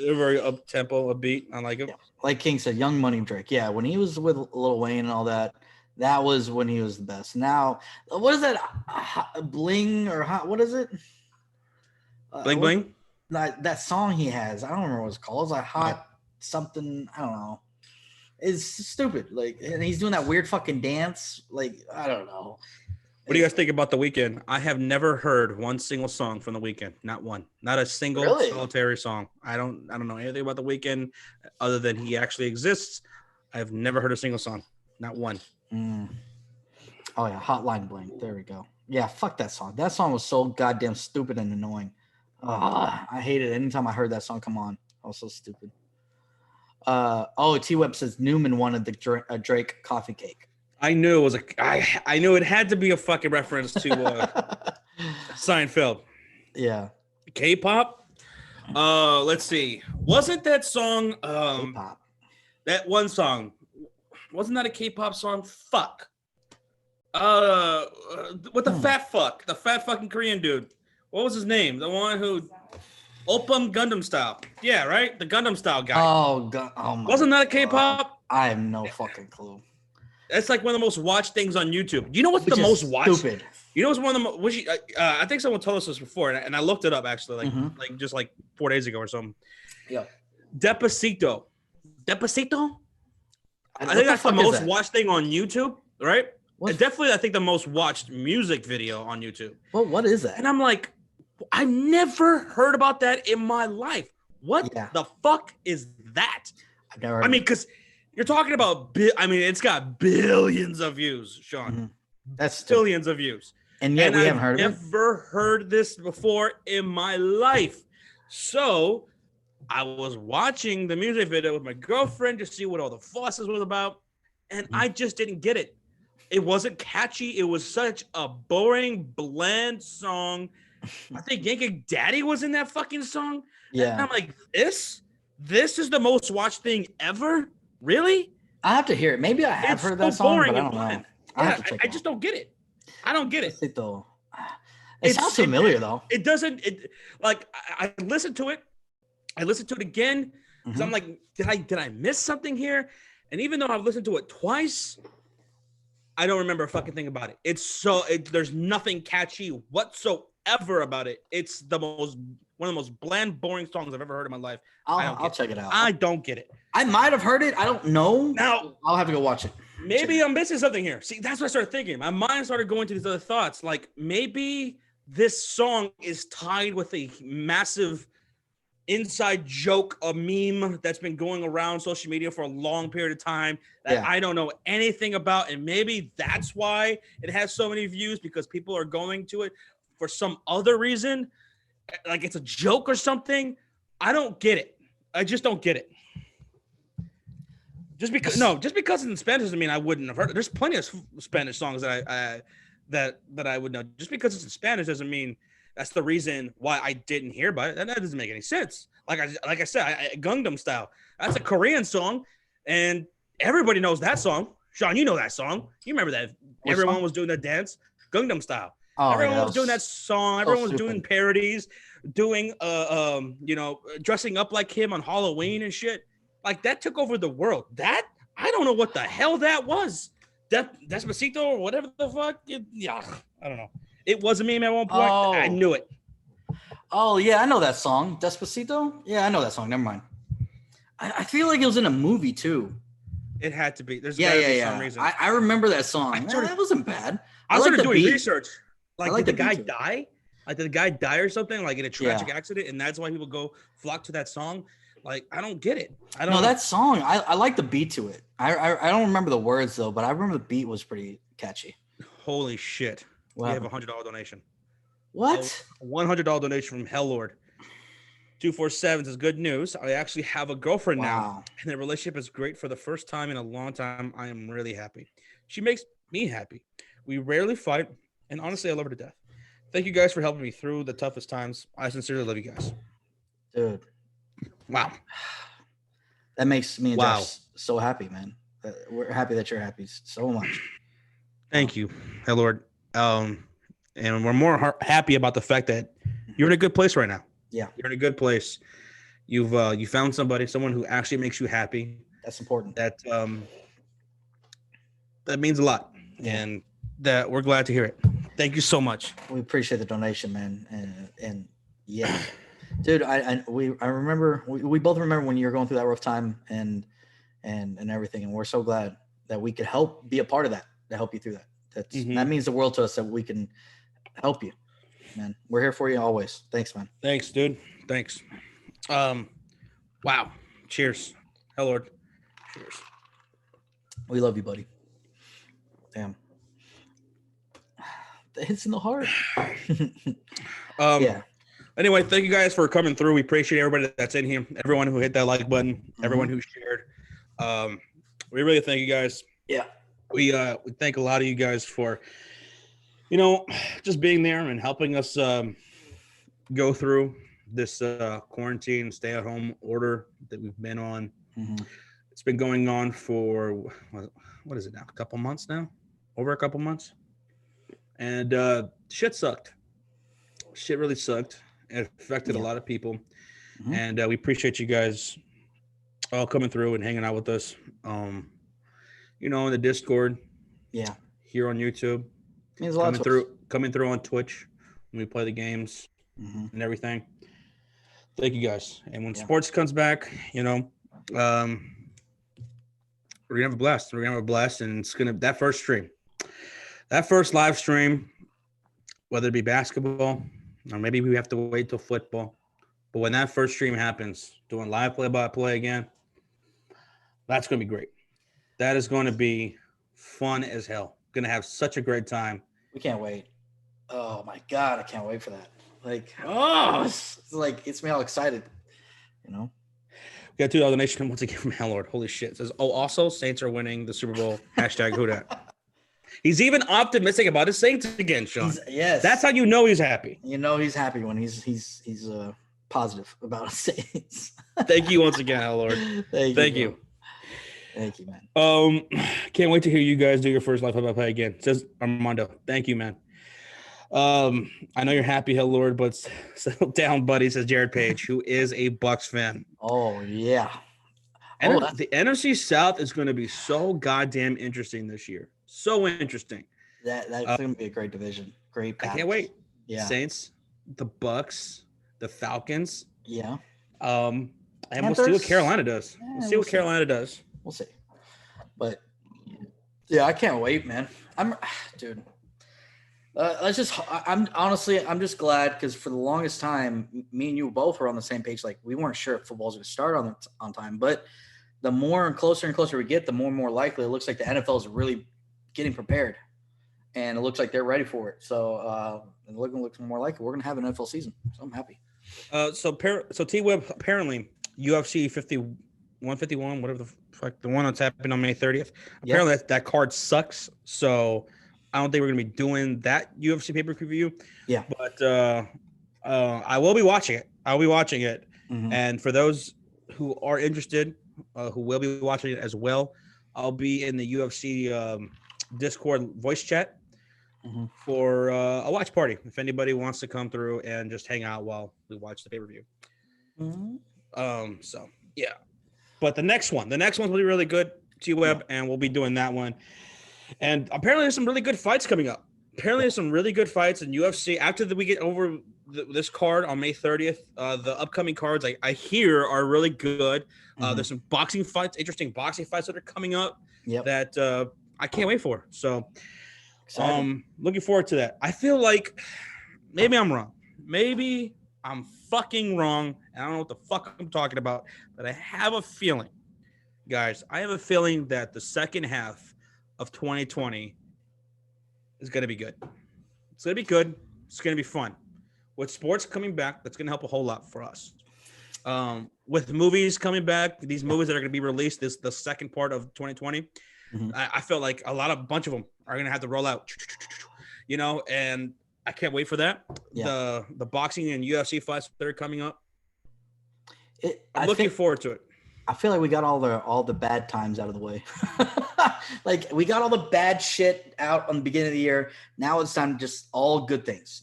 They're very up tempo, upbeat. I like it. Yeah. Like King said, Young Money Drake. Yeah, when he was with Lil Wayne and all that, that was when he was the best. Now, what is that? Bling or hot? What is it? Bling Bling? That song he has. I don't remember what it's called. It's like hot something. I don't know. It's stupid. Like, and he's doing that weird fucking dance. Like, I don't know. What do you guys think about The Weeknd? I have never heard one single song from The Weeknd. Not one. Not a single solitary song. I don't know anything about The Weeknd other than he actually exists. I have never heard a single song. Not one. Mm. Oh yeah, Hotline Bling. There we go. Yeah, fuck that song. That song was so goddamn stupid and annoying. I hated it anytime I heard that song come on. I was so stupid. T-Web says Newman wanted the Drake coffee cake. I knew it was I knew it had to be a fucking reference to Seinfeld. Yeah. K-pop. Let's see. Wasn't that song K-pop. that one song? Wasn't that a K-pop song? Fuck. With the fat fucking Korean dude. What was his name? The one who Opam Gundam Style. Yeah, right? The Gundam Style guy. Oh god. Oh my. Wasn't that a K-pop? I have no fucking clue. That's like one of the most watched things on YouTube. You know what's the most watched? Stupid. You know what's one of the most? I think someone told us this before, and I looked it up actually, like just like 4 days ago or something. Yeah. Despacito. I think that's the most watched thing on YouTube, right? Definitely, I think the most watched music video on YouTube. Well, what is that? And I'm like, I've never heard about that in my life. What the fuck is that? I've never heard. I mean, because you're talking about, it's got billions of views, Sean. Mm-hmm. That's billions of views. And yet we haven't heard of it? I've never heard this before in my life. So I was watching the music video with my girlfriend to see what all the fusses was about. And I just didn't get it. It wasn't catchy. It was such a boring, bland song. I think Yankee Daddy was in that fucking song. Yeah. And I'm like, this is the most watched thing ever? Really? I have to hear it. Maybe I have heard that song, but I don't know. I just don't get it. I don't get it. It sounds familiar though. It doesn't. I listened to it. I listened to it again because I'm like, did I miss something here? And even though I've listened to it twice, I don't remember a fucking thing about it. There's nothing catchy whatsoever about it. It's one of the most bland, boring songs I've ever heard in my life. I'll check it out. I don't get it. I might have heard it. I don't know. Now I'll have to go watch it. Maybe I'm missing something here. See, that's what I started thinking. My mind started going to these other thoughts. Like maybe this song is tied with a massive inside joke, a meme that's been going around social media for a long period of time that I don't know anything about. And maybe that's why it has so many views, because people are going to it for some other reason. Like it's a joke or something. I don't get it. I just don't get it. Just because it's in Spanish doesn't mean I wouldn't have heard it. There's plenty of Spanish songs that I would know. Just because it's in Spanish doesn't mean that's the reason why I didn't hear about it. That doesn't make any sense. Like I said, Gangnam Style. That's a Korean song, and everybody knows that song. Sean, you know that song. You remember that? Everyone was doing that dance, Gangnam Style. Oh, everyone was doing that song. Everyone was doing parodies, doing dressing up like him on Halloween and shit. Like that took over the world. That I don't know what the hell that was. Despacito or whatever the fuck. I don't know. It was a meme at one point. Oh. I knew it. Oh yeah, I know that song. Despacito? Yeah, I know that song. Never mind. I feel like it was in a movie too. It had to be. There's some reason. I remember that song. That wasn't bad. I started doing research. Did the guy die? Like, did the guy die or something? Like in a tragic accident, and that's why people flock to that song. Like, I don't get it. I don't know. That song. I like the beat to it. I don't remember the words though, but I remember the beat was pretty catchy. Holy shit! We have a $100 donation. What? A $100 donation from Hellord. 247 says, good news. I actually have a girlfriend now, and the relationship is great for the first time in a long time. I am really happy. She makes me happy. We rarely fight, and honestly, I love her to death. Thank you guys for helping me through the toughest times. I sincerely love you guys. Dude. Wow. That makes me and Josh so happy, man. We're happy that you're happy so much. Thank you, Hellord. And we're more happy about the fact that you're in a good place right now. Yeah, you're in a good place. You found someone who actually makes you happy. That's important. That means a lot, and that we're glad to hear it. Thank you so much. We appreciate the donation, man. And yeah, dude, I remember we both remember when you were going through that rough time and everything, and we're so glad that we could help be a part of that to help you through that. That means the world to us that we can help you. Man, we're here for you always. Thanks, man. Thanks, dude. Thanks. Wow. Cheers. Hellord. Cheers. We love you, buddy. Damn. The hits in the heart. Yeah. Anyway, thank you guys for coming through. We appreciate everybody that's in here. Everyone who hit that like button. Everyone who shared. We really thank you guys. Yeah. We thank a lot of you guys for, just being there and helping us go through this quarantine, stay-at-home order that we've been on. It's been going on for, what is it now? A couple months now? Over a couple months? And shit sucked. Shit really sucked. It affected a lot of people. And we appreciate you guys all coming through and hanging out with us. In the Discord. Yeah. Here on YouTube. Means a lot coming through on Twitch when we play the games and everything. Thank you guys. And when sports comes back, we're gonna have a blast. We're gonna have a blast, and it's gonna that first live stream, whether it be basketball or maybe we have to wait till football. But when that first stream happens, doing live play-by-play again, that's gonna be great. That is going to be fun as hell. Gonna have such a great time. We can't wait. Oh my God, I can't wait for that. It's me all excited. We got $2 donation once again from Hellord. Holy shit. It says, also Saints are winning the Super Bowl. Hashtag who dat. He's even optimistic about his Saints again, Sean. Yes. That's how you know he's happy. He's happy when he's positive about his Saints. Thank you once again, Hellord. Thank you. Thank you, man. Can't wait to hear you guys do your first live play again. Says Armando. Thank you, man. I know you're happy, Hell Lord, but settle down, buddy, says Jared Page, who is a Bucks fan. Oh, yeah. The NFC South is going to be so goddamn interesting this year. So interesting. That's going to be a great division. Great package. I can't wait. Yeah. Saints, the Bucks, the Falcons. Yeah. And we'll see what Carolina does. We'll see. We'll see. But yeah, I can't wait, man. I'm just glad because for the longest time, me and you both were on the same page. Like we weren't sure if football's going to start on time, but the more and closer we get, the more likely it looks like the NFL is really getting prepared, and it looks like they're ready for it. So it looks more like we're going to have an NFL season. So I'm happy. So T-Web, apparently UFC 151, whatever the fuck, the one that's happening on May 30th. Apparently that card sucks. So I don't think we're going to be doing that UFC pay-per-view. Yeah. But I will be watching it. I'll be watching it. And for those who are interested, who will be watching it as well, I'll be in the UFC Discord voice chat for a watch party. If anybody wants to come through and just hang out while we watch the pay-per-view. So yeah. But the next one will be really good, T-Web, and we'll be doing that one. And apparently there's some really good fights coming up. Apparently there's some really good fights in UFC. After we get over this card on May 30th, the upcoming cards I hear are really good. There's some boxing fights, interesting boxing fights that are coming up that I can't wait for. So looking forward to that. I feel like maybe I'm wrong. Maybe I'm fucking wrong. I don't know what the fuck I'm talking about, but I have a feeling, guys, that the second half of 2020 is going to be good. It's going to be good. It's going to be fun. With sports coming back, that's going to help a whole lot for us. With movies coming back, these movies that are going to be released the second part of 2020, I feel like a bunch of them are going to have to roll out, and I can't wait for that. Yeah. The boxing and UFC fights that are coming up. I'm looking forward to it. I feel like we got all the bad times out of the way. Like we got all the bad shit out on the beginning of the year. Now it's time to just all good things,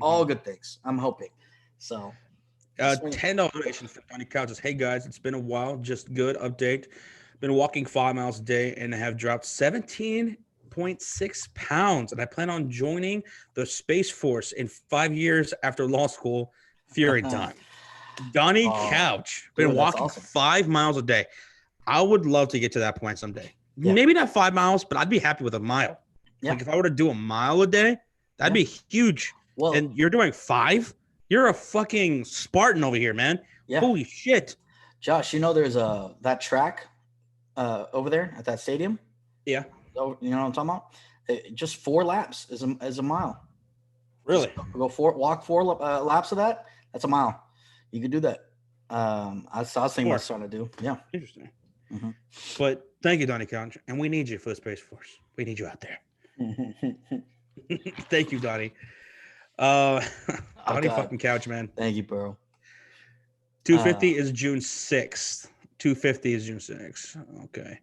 all good things. I'm hoping. So $10 donation for Tony Couches. Hey guys, it's been a while. Just good update. Been walking 5 miles a day and have dropped 17.6 pounds. And I plan on joining the Space Force in 5 years after law school. Fury time. Donnie Couch. Been walking awesome. 5 miles a day. I would love to get to that point someday. Yeah. Maybe not 5 miles, but I'd be happy with a mile. Yeah. Like if I were to do a mile a day, that'd be huge. Well, and you're doing 5? You're a fucking Spartan over here, man. Yeah. Holy shit. Josh, there's that track over there at that stadium? Yeah. Oh, you know what I'm talking about? Just 4 laps is a mile. Really? Just walk 4 laps of that. That's a mile. You could do that. I was thinking about starting to do. Yeah. Interesting. Mm-hmm. But thank you, Donnie Couch, and we need you for the Space Force. We need you out there. Thank you, Donnie. Donnie fucking Couch, man. Thank you, bro. 250 is June 6th. 250 is June 6th. Okay.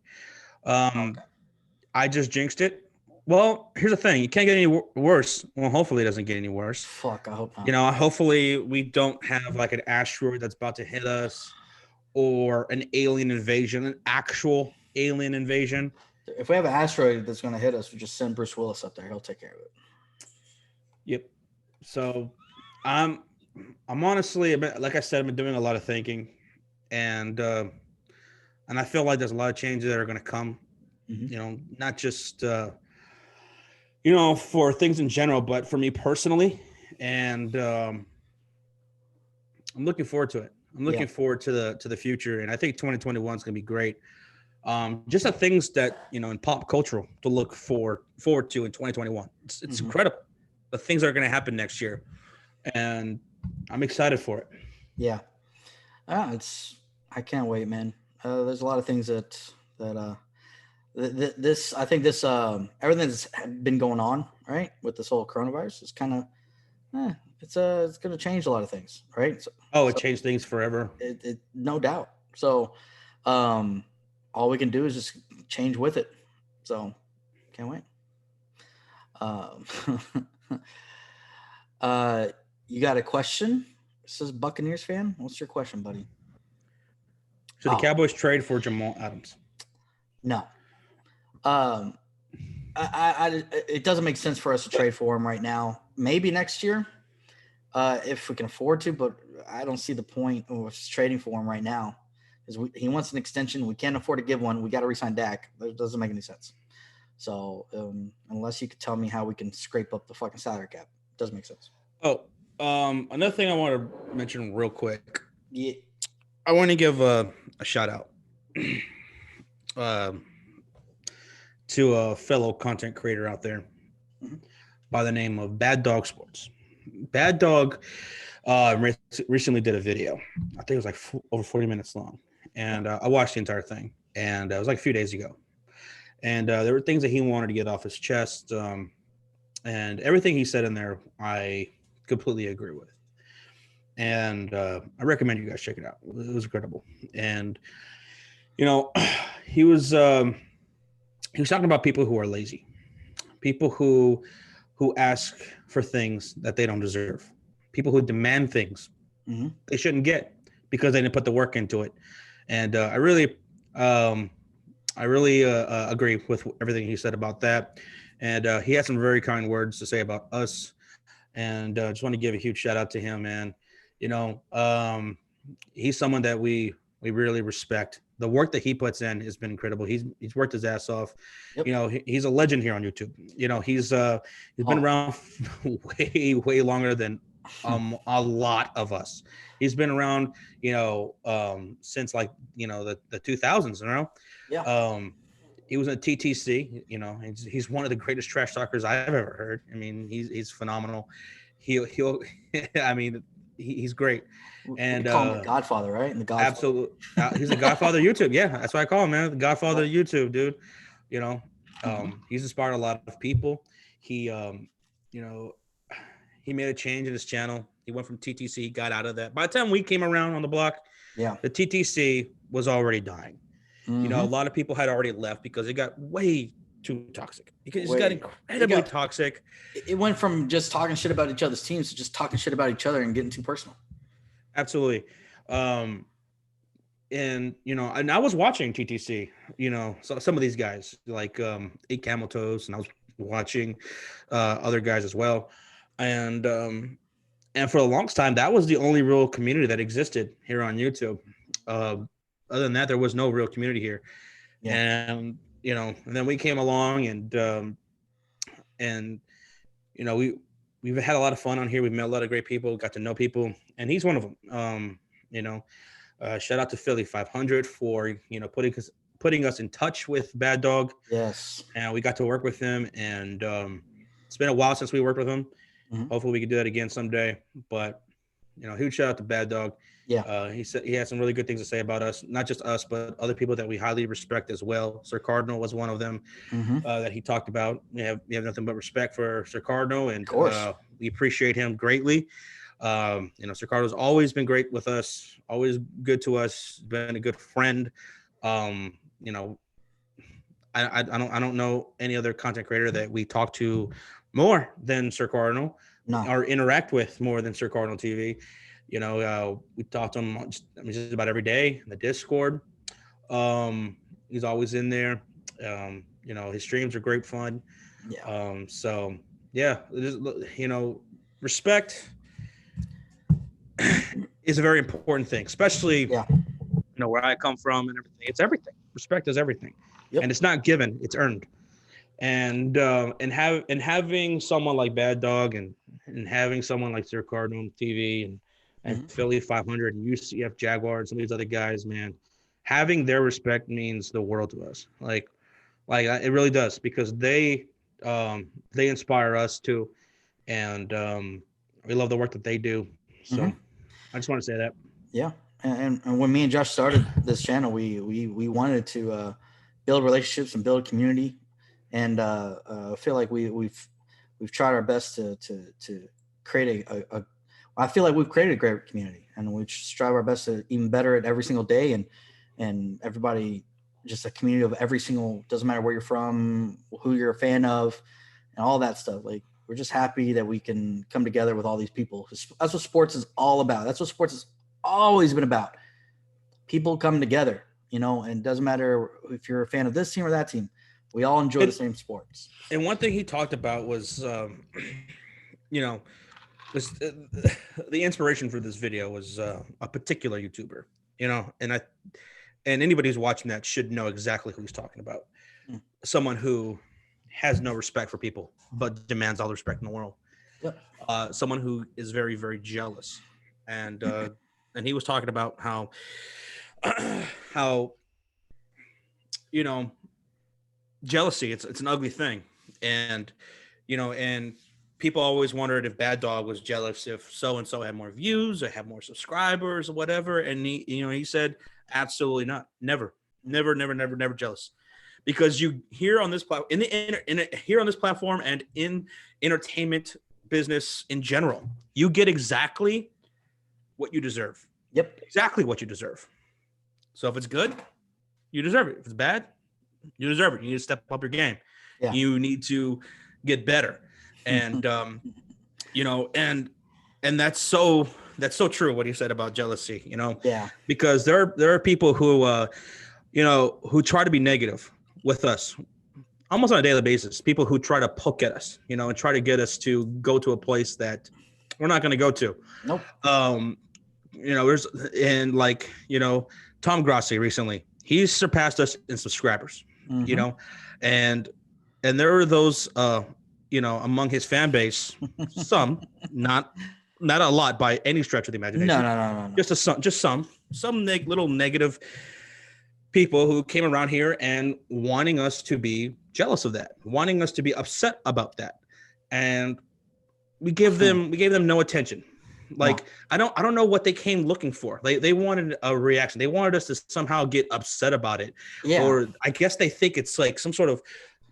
I just jinxed it. Well, here's the thing. You can't get any worse. Well, hopefully it doesn't get any worse. Fuck, I hope not. You know, hopefully we don't have like an asteroid that's about to hit us or an alien invasion, an actual alien invasion. If we have an asteroid that's going to hit us, we just send Bruce Willis up there. He'll take care of it. Yep. So I'm honestly, like I said, I've been doing a lot of thinking, and I feel like there's a lot of changes that are going to come. Mm-hmm. You know, not just you know, for things in general, but for me personally, and I'm looking forward to it. I'm looking forward to the future, and I think 2021 is going to be great. Just the things that, you know, in pop culture to look forward to in 2021. It's mm-hmm. incredible. The things that are going to happen next year, and I'm excited for it. Yeah, I can't wait, man. There's a lot of things that this I think this everything that's been going on, right, with this whole coronavirus is kind of it's going to change a lot of things, right? It changed things forever. It no doubt. So all we can do is just change with it. So can't wait. You got a question? This is Buccaneers fan. What's your question, buddy? Should the Cowboys trade for Jamal Adams? No. It doesn't make sense for us to trade for him right now. Maybe next year, if we can afford to, but I don't see the point of trading for him right now. Because he wants an extension. We can't afford to give one. We got to re-sign Dak. That doesn't make any sense. So unless you could tell me how we can scrape up the fucking salary cap, it doesn't make sense. Another thing I want to mention real quick. Yeah. I want to give a shout out to a fellow content creator out there mm-hmm. by the name of Bad Dog Sports. Bad Dog recently did a video. I think it was like over 40 minutes long. And I watched the entire thing. And it was like a few days ago. And there were things that he wanted to get off his chest. And everything he said in there, I completely agree with. And I recommend you guys check it out. It was incredible. And, you know, he was talking about people who are lazy, people who ask for things that they don't deserve, people who demand things mm-hmm. they shouldn't get because they didn't put the work into it. And I really agree with everything he said about that. And he had some very kind words to say about us. And just want to give a huge shout out to him, man. You know, he's someone that we really respect. The work that he puts in has been incredible. He's worked his ass off. Yep. You know, he's a legend here on YouTube. You know, he's been around way longer than a lot of us. He's been around, you know, since like, you know, the 2000s, you know? Yeah. He was in TTC, you know, he's one of the greatest trash talkers I've ever heard. I mean, he's phenomenal. He'll I mean, he's great. And call him the Godfather, right? And the Godfather. Absolutely. He's the Godfather of YouTube. Yeah, that's what I call him, man. The Godfather of YouTube, dude. You know, he's inspired a lot of people. He, you know, he made a change in his channel. He went from TTC, got out of that. By the time we came around on the block, the TTC was already dying. Mm-hmm. You know, a lot of people had already left because it got way too toxic. It got incredibly toxic. It went from just talking shit about each other's teams to just talking shit about each other and getting too personal. Absolutely. And, you know, and I was watching TTC, you know, so some of these guys like 8 Camel Toes, and I was watching other guys as well. And for the longest time, that was the only real community that existed here on YouTube. Other than that, there was no real community here. Yeah. And, you know, and then we came along and you know, we've had a lot of fun on here. We've met a lot of great people, got to know people, and he's one of them. You know, shout out to Philly 500 for, you know, putting putting us in touch with Bad Dog. Yes. And we got to work with him, and it's been a while since we worked with him. Hopefully we can do that again someday. But huge shout out to Bad Dog. Yeah. He said he had some really good things to say about us, not just us, but other people that we highly respect as well. Sir Cardinal was one of them that he talked about. We have nothing but respect for Sir Cardinal, and we appreciate him greatly. Sir Cardinal's always been great with us, always good to us, been a good friend. I don't know any other content creator that we talk to more than Sir Cardinal, or interact with more than Sir Cardinal TV. We talk to him just about every day in the Discord. He's always in there. His streams are great fun. Yeah. Respect is a very important thing, especially where I come from and everything. It's everything. Respect is everything. Yep. And it's not given, it's earned. And having someone like Bad Dog and having someone like Sir Cardinal TV and Philly 500 and UCF Jaguar and some of these other guys, man, having their respect means the world to us. Like it really does, because they inspire us too, and we love the work that they do. So I just want to say that. Yeah. And when me and Josh started this channel, we wanted to build relationships and build community, and I feel like we've tried our best to create I feel like we've created a great community, and we strive our best to even better it every single day, and everybody, just a community of every single, doesn't matter where you're from, who you're a fan of, and all that stuff. Like, we're just happy that we can come together with all these people. That's what sports is all about. That's what sports has always been about. People coming together, and it doesn't matter if you're a fan of this team or that team. We all enjoy the same sports. And one thing he talked about was, the inspiration for this video was a particular YouTuber, and anybody who's watching that should know exactly who he's talking about. Someone who has no respect for people, but demands all the respect in the world. Yep. Someone who is very, very jealous. And he was talking about how jealousy, it's an ugly thing. And people always wondered if Bad Dog was jealous if so-and-so had more views or had more subscribers or whatever. And he said, absolutely not. Never jealous. Because you here on this platform, here on this platform and in entertainment business in general, you get exactly what you deserve. Yep. Exactly what you deserve. So if it's good, you deserve it. If it's bad, you deserve it. You need to step up your game. Yeah. You need to get better. And and that's so true what he said about jealousy, Yeah. Because there are people who who try to be negative with us almost on a daily basis. People who try to poke at us, and try to get us to go to a place that we're not going to go to. Nope. There's Tom Grossi recently, he's surpassed us in subscribers, and there are those among his fan base, some, not a lot by any stretch of the imagination. No. Just some little negative people who came around here and wanting us to be jealous of that, wanting us to be upset about that, and we gave them no attention. Like, no. I don't know what they came looking for. They wanted a reaction. They wanted us to somehow get upset about it. Yeah. Or I guess they think it's like some sort of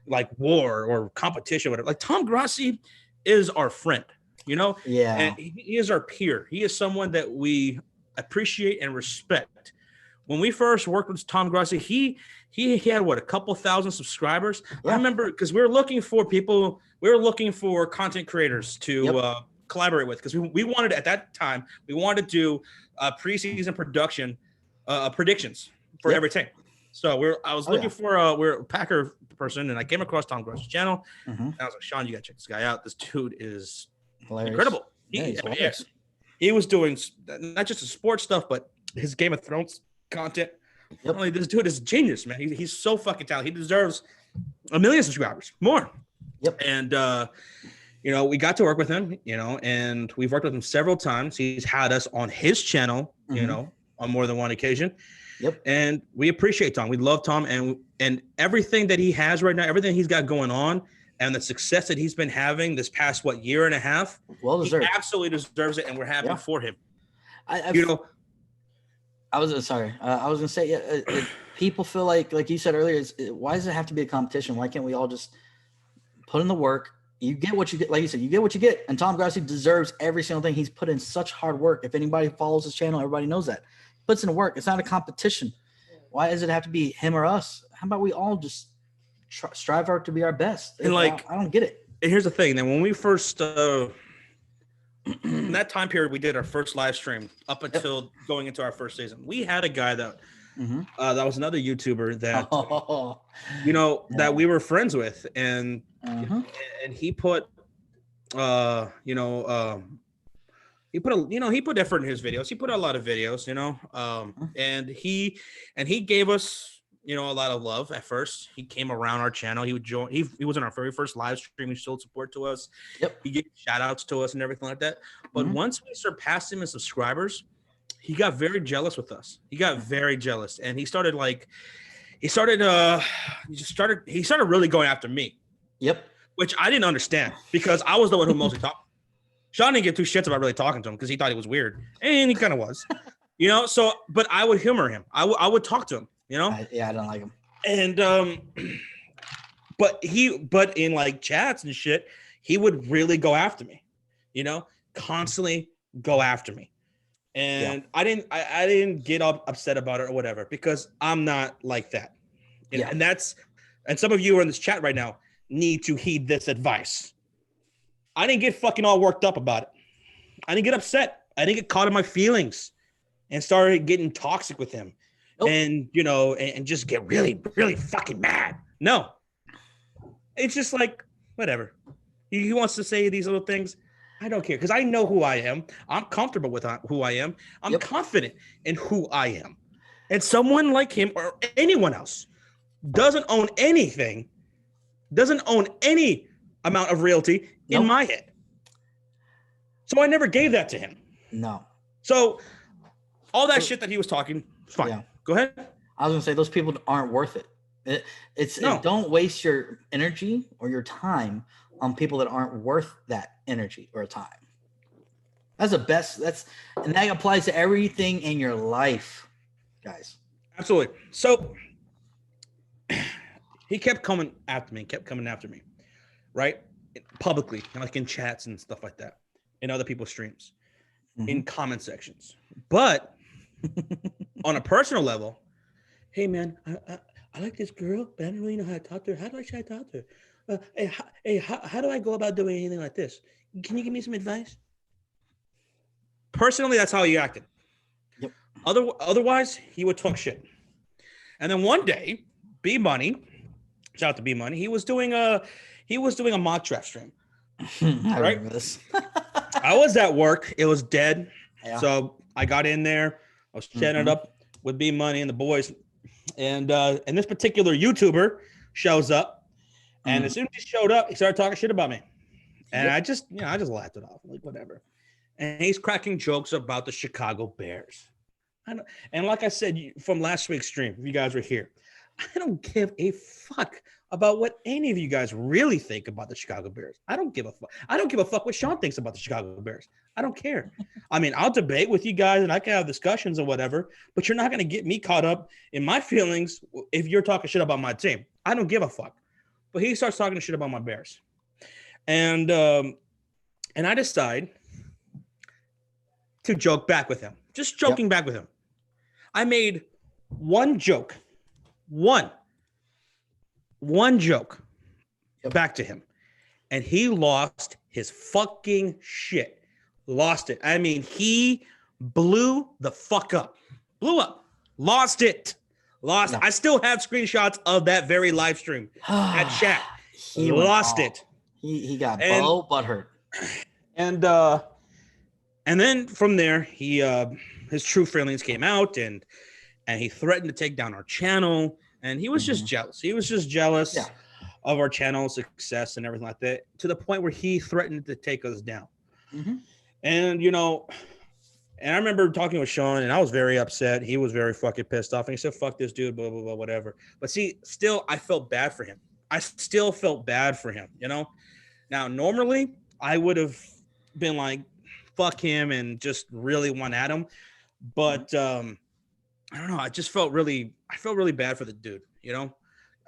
like war or competition, whatever. Like, Tom Grossi is our friend, Yeah. And he is our peer. He is someone that we appreciate and respect. When we first worked with Tom Grossi, he had a couple thousand subscribers. Yeah. I remember, because we were looking for content creators to collaborate with, because we wanted, at that time, we wanted to do preseason production predictions for every team. So I was looking for we're a Packer person, and I came across Tom Grossi's channel, and I was like, Sean, you gotta check this guy out. This dude is incredible. He was doing not just the sports stuff, but his Game of Thrones content. Yep. This dude is genius, man. He's so fucking talented. He deserves 1 million subscribers, more. Yep. And we got to work with him, and we've worked with him several times. He's had us on his channel, on more than one occasion. Yep. And we appreciate Tom. We love Tom, and everything that he has right now, everything he's got going on, and the success that he's been having this past year and a half. Well deserved. He absolutely deserves it, and we're happy for him. I was gonna say, people feel like you said earlier, why does it have to be a competition? Why can't we all just put in the work? You get what you get, like you said, you get what you get. And Tom Grassi deserves every single thing. He's put in such hard work. If anybody follows his channel, everybody knows that. He puts in the work. It's not a competition. Why does it have to be him or us? How about we all just strive hard to be our best? And I don't get it. And here's the thing. Then when we first in that time period, we did our first live stream up until going into our first season. We had a guy that that was another YouTuber that that we were friends with, and he put he put effort in his videos. He put a lot of videos, and he gave us a lot of love at first. He came around our channel. He would join. He was in our very first live stream. He showed support to us. Yep. He gave shout outs to us and everything like that. But once we surpassed him in subscribers, he got very jealous with us. He got very jealous, and he started really going after me. Yep. Which I didn't understand because I was the one who mostly talked. Sean didn't give two shits about really talking to him because he thought he was weird, and he kind of was, So, but I would humor him. I would talk to him, I don't like him. And but in like chats and shit, he would really go after me, constantly go after me. And I didn't get upset about it or whatever because I'm not like that. And some of you are in this chat right now need to heed this advice. I didn't get fucking all worked up about it. I didn't get upset. I didn't get caught in my feelings and started getting toxic with him. Nope. And, and just get really, really fucking mad. No. It's just like, whatever. He wants to say these little things. I don't care because I know who I am. I'm comfortable with who I am. I'm confident in who I am. And someone like him or anyone else doesn't own anything, doesn't own any amount of realty in my head. So I never gave that to him. No. So all that shit that he was talking, fine. Yeah. Go ahead. I was gonna say those people aren't worth it. Don't waste your energy or your time on people that aren't worth that energy or time. That's the best. And that applies to everything in your life, guys. Absolutely. So he kept coming after me, right? Publicly, like in chats and stuff like that, in other people's streams, in comment sections. But on a personal level, hey man, I like this girl, but I don't really know how to talk to her. How do I try to talk to her? How do I go about doing anything like this? Can you give me some advice? Personally, that's how he acted. Yep. Otherwise, he would talk shit. And then one day, B Money, shout out to B Money, he was doing a mock draft stream. I remember this. I was at work. It was dead. Yeah. So I got in there. I was chatting it up with B Money and the boys. And this particular YouTuber shows up. And as soon as he showed up, he started talking shit about me. And I just laughed it off. Like, whatever. And he's cracking jokes about the Chicago Bears. And like I said from last week's stream, if you guys were here, I don't give a fuck about what any of you guys really think about the Chicago Bears. I don't give a fuck. I don't give a fuck what Sean thinks about the Chicago Bears. I don't care. I mean, I'll debate with you guys and I can have discussions or whatever, but you're not going to get me caught up in my feelings if you're talking shit about my team. I don't give a fuck. But he starts talking shit about my Bears. And I decide to joke back with him. Just joking back with him. I made one joke. One joke back to him. And he lost his fucking shit. Lost it. I mean, he blew the fuck up. Blew up. Lost. No. I still have screenshots of that very live stream at chat. He lost it. He got butthurt. And then from there, his true feelings came out, and he threatened to take down our channel. And he was just jealous. He was just jealous of our channel success and everything like that, to the point where he threatened to take us down. And And I remember talking with Sean, and I was very upset. He was very fucking pissed off, and he said, "Fuck this dude," blah blah blah, whatever. But see, still, I felt bad for him. I still felt bad for him. You know. Now, normally, I would have been like, "Fuck him," and just really went at him. But I don't know. I felt really bad for the dude. You know.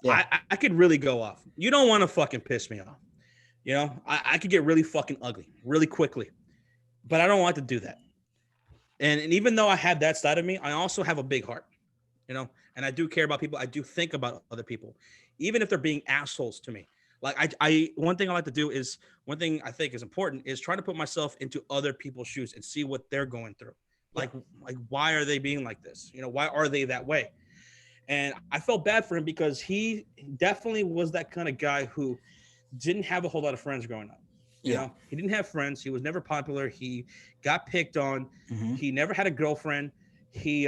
Yeah. I could really go off. You don't want to fucking piss me off. You know. I could get really fucking ugly really quickly, but I don't want to do that. And even though I have that side of me, I also have a big heart, you know, and I do care about people. I do think about other people, even if they're being assholes to me. Like one thing I like to do is one thing I think is important is trying to put myself into other people's shoes and see what they're going through. Like why are they being like this? You know, why are they that way? And I felt bad for him because he definitely was that kind of guy who didn't have a whole lot of friends growing up. You know, he didn't have friends. He was never popular. He got picked on. He never had a girlfriend. He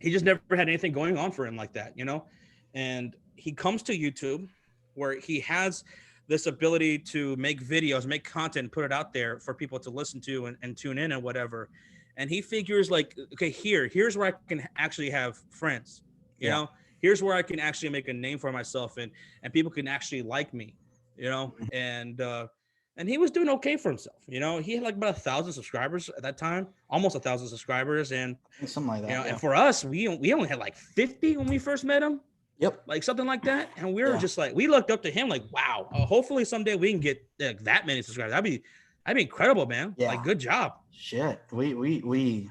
just never had anything going on for him like that, you know? And he comes to YouTube where he has this ability to make videos, make content, put it out there for people to listen to and tune in and whatever. And he figures like, okay, here's where I can actually have friends, you know? Here's where I can actually make a name for myself and people can actually like me. You know, and he was doing okay for himself. You know, he had like about 1,000 subscribers at that time, almost 1,000 subscribers, and something like that. You know, and for us, we only had like 50 when we first met him. Yep, like something like that, and we were just like, we looked up to him like, wow. Hopefully someday we can get that many subscribers. That'd be incredible, man. Yeah, like good job. Shit, we interacted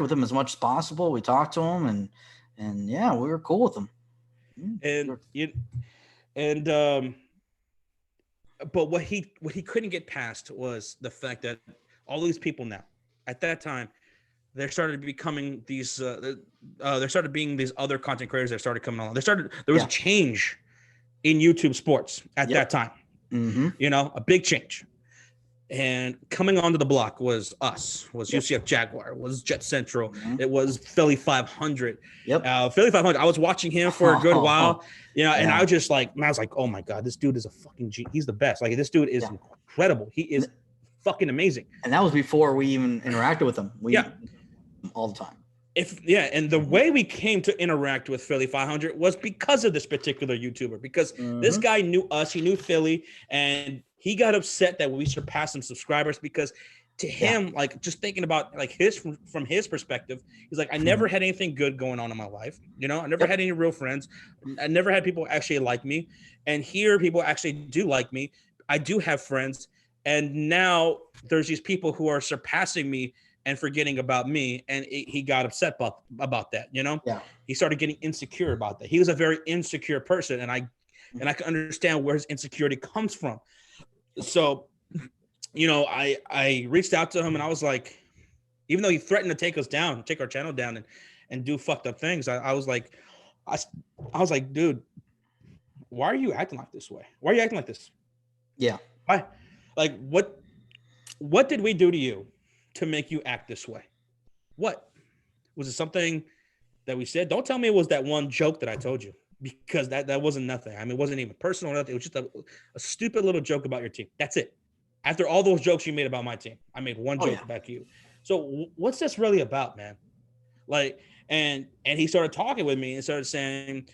with him as much as possible. We talked to him, and yeah, we were cool with him. But what he couldn't get past was the fact that all these people now, at that time, there started becoming these there started being these other content creators that started coming along. There was a change in YouTube sports at that time. You know, a big change. And coming onto the block was us, was UCF Jaguar, was Jet Central, it was Philly 500. Philly 500. I was watching him for a good while, you know, and I was just like, I was like, oh my God, this dude is a fucking G. He's the best. Like, this dude is incredible. He is fucking amazing. And that was before we even interacted with him. All the time. And the way we came to interact with Philly 500 was because of this particular YouTuber, because this guy knew us, he knew Philly, and he got upset that we surpassed some subscribers because to him, like just thinking about like from his perspective, he's like, I never had anything good going on in my life. You know, I never had any real friends. I never had people actually like me. And here people actually do like me. I do have friends. And now there's these people who are surpassing me and forgetting about me. And he got upset about that, you know? He started getting insecure about that. He was a very insecure person. And I can understand where his insecurity comes from. So, you know, I reached out to him and I was like, even though he threatened to take our channel down and do fucked up things, I was like, I was like, dude, why are you acting like this way? Why are you acting like this? Why? Like, what did we do to you to make you act this way? What? Was it something that we said? Don't tell me it was that one joke that I told you. Because that wasn't nothing. I mean, it wasn't even personal or nothing. It was just a stupid little joke about your team. That's it. After all those jokes you made about my team, I made one joke about you. So what's this really about, man? Like, and he started talking with me and started saying,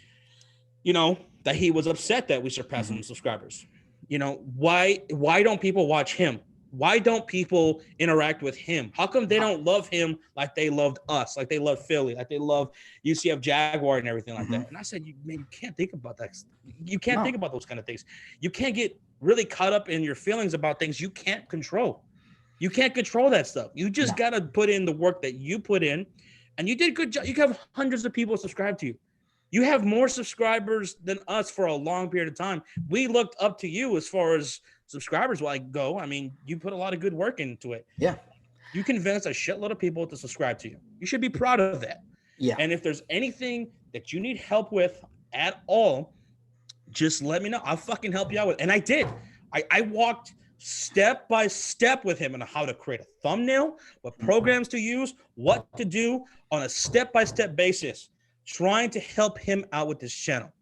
you know, that he was upset that we surpassed some subscribers. You know, why don't people watch him? Why don't people interact with him? How come they don't love him like they loved us, like they love Philly, like they love UCF Jaguar and everything like that? And I said, you can't think about that. You can't think about those kind of things. You can't get really caught up in your feelings about things you can't control. You can't control that stuff. You just got to put in the work that you put in, and you did a good job. You have hundreds of people subscribe to you. You have more subscribers than us for a long period of time. We looked up to you as far as subscribers go. I mean, you put a lot of good work into it. You convinced a shitload of people to subscribe to you. You should be proud of that. And if there's anything that you need help with at all, just let me know. I'll fucking help you out with it. And I did. I walked step by step with him on how to create a thumbnail, what programs to use, what to do on a step-by-step basis, trying to help him out with this channel.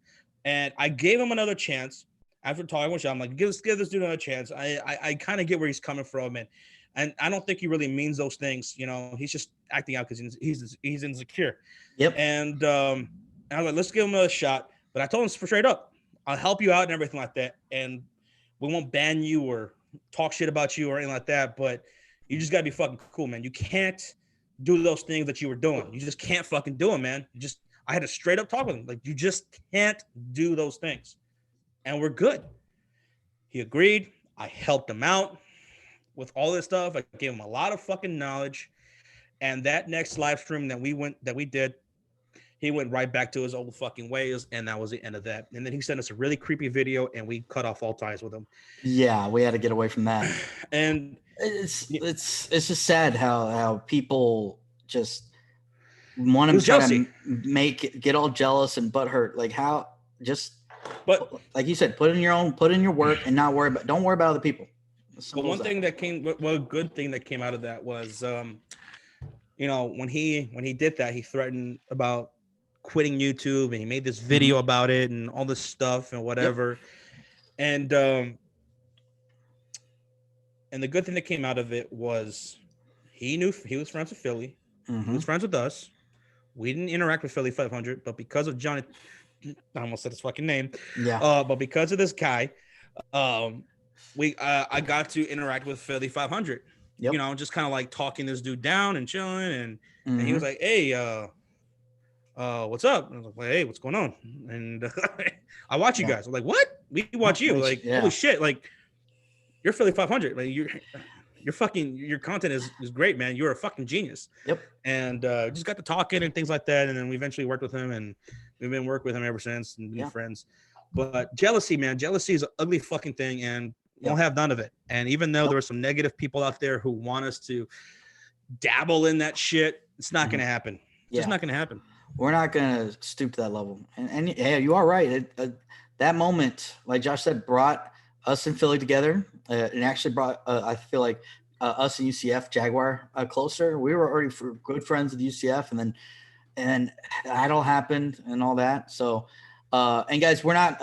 And I gave him another chance. After talking with you, I'm like, give this dude another chance. I kind of get where he's coming from. And And I don't think he really means those things. You know, he's just acting out because he's insecure. Yep. And I was like, let's give him a shot. But I told him straight up, I'll help you out and everything like that. And we won't ban you or talk shit about you or anything like that. But you just gotta be fucking cool, man. You can't do those things that you were doing. You just can't fucking do them, man. I had to straight up talk with him. Like, you just can't do those things. And we're good. He agreed. I helped him out with all this stuff. I gave him a lot of fucking knowledge. And that next live stream that we did, he went right back to his old fucking ways, and that was the end of that. And then he sent us a really creepy video, and we cut off all ties with him. Yeah, we had to get away from that. And it's just sad how people just want to try to get all jealous and butthurt. Like, how just, but like you said, put in your work and don't worry about other people. But one good thing that came out of that was, you know, when he did that, he threatened about quitting YouTube, and he made this video about it and all this stuff and whatever. Yep. And the good thing that came out of it was he was friends with Philly. He was friends with us. We didn't interact with Philly 500, but because of Johnny, I almost said his fucking name. Yeah. But because of this guy, I got to interact with Philly 500. Yep. You know, just kind of like talking this dude down and chilling, and he was like, "Hey, what's up?" And I was like, "Hey, what's going on?" And I watch you guys. I'm like, "What? We watch you?" Like, holy shit! Like, you're Philly 500. Like, your content is great, man. You're a fucking genius. Yep. And just got to talking and things like that, and then we eventually worked with him, and we've been working with him ever since, and been friends. But jealousy, man, jealousy is an ugly fucking thing, and we'll have none of it. And even though there are some negative people out there who want us to dabble in that shit, it's not going to happen. It's just not going to happen. We're not going to stoop to that level. And yeah, you are right. That moment, like Josh said, brought us and Philly together. It actually brought, I feel like, us and UCF Jaguar closer. We were already good friends with UCF, and that all happened and all that. So, and guys, we're not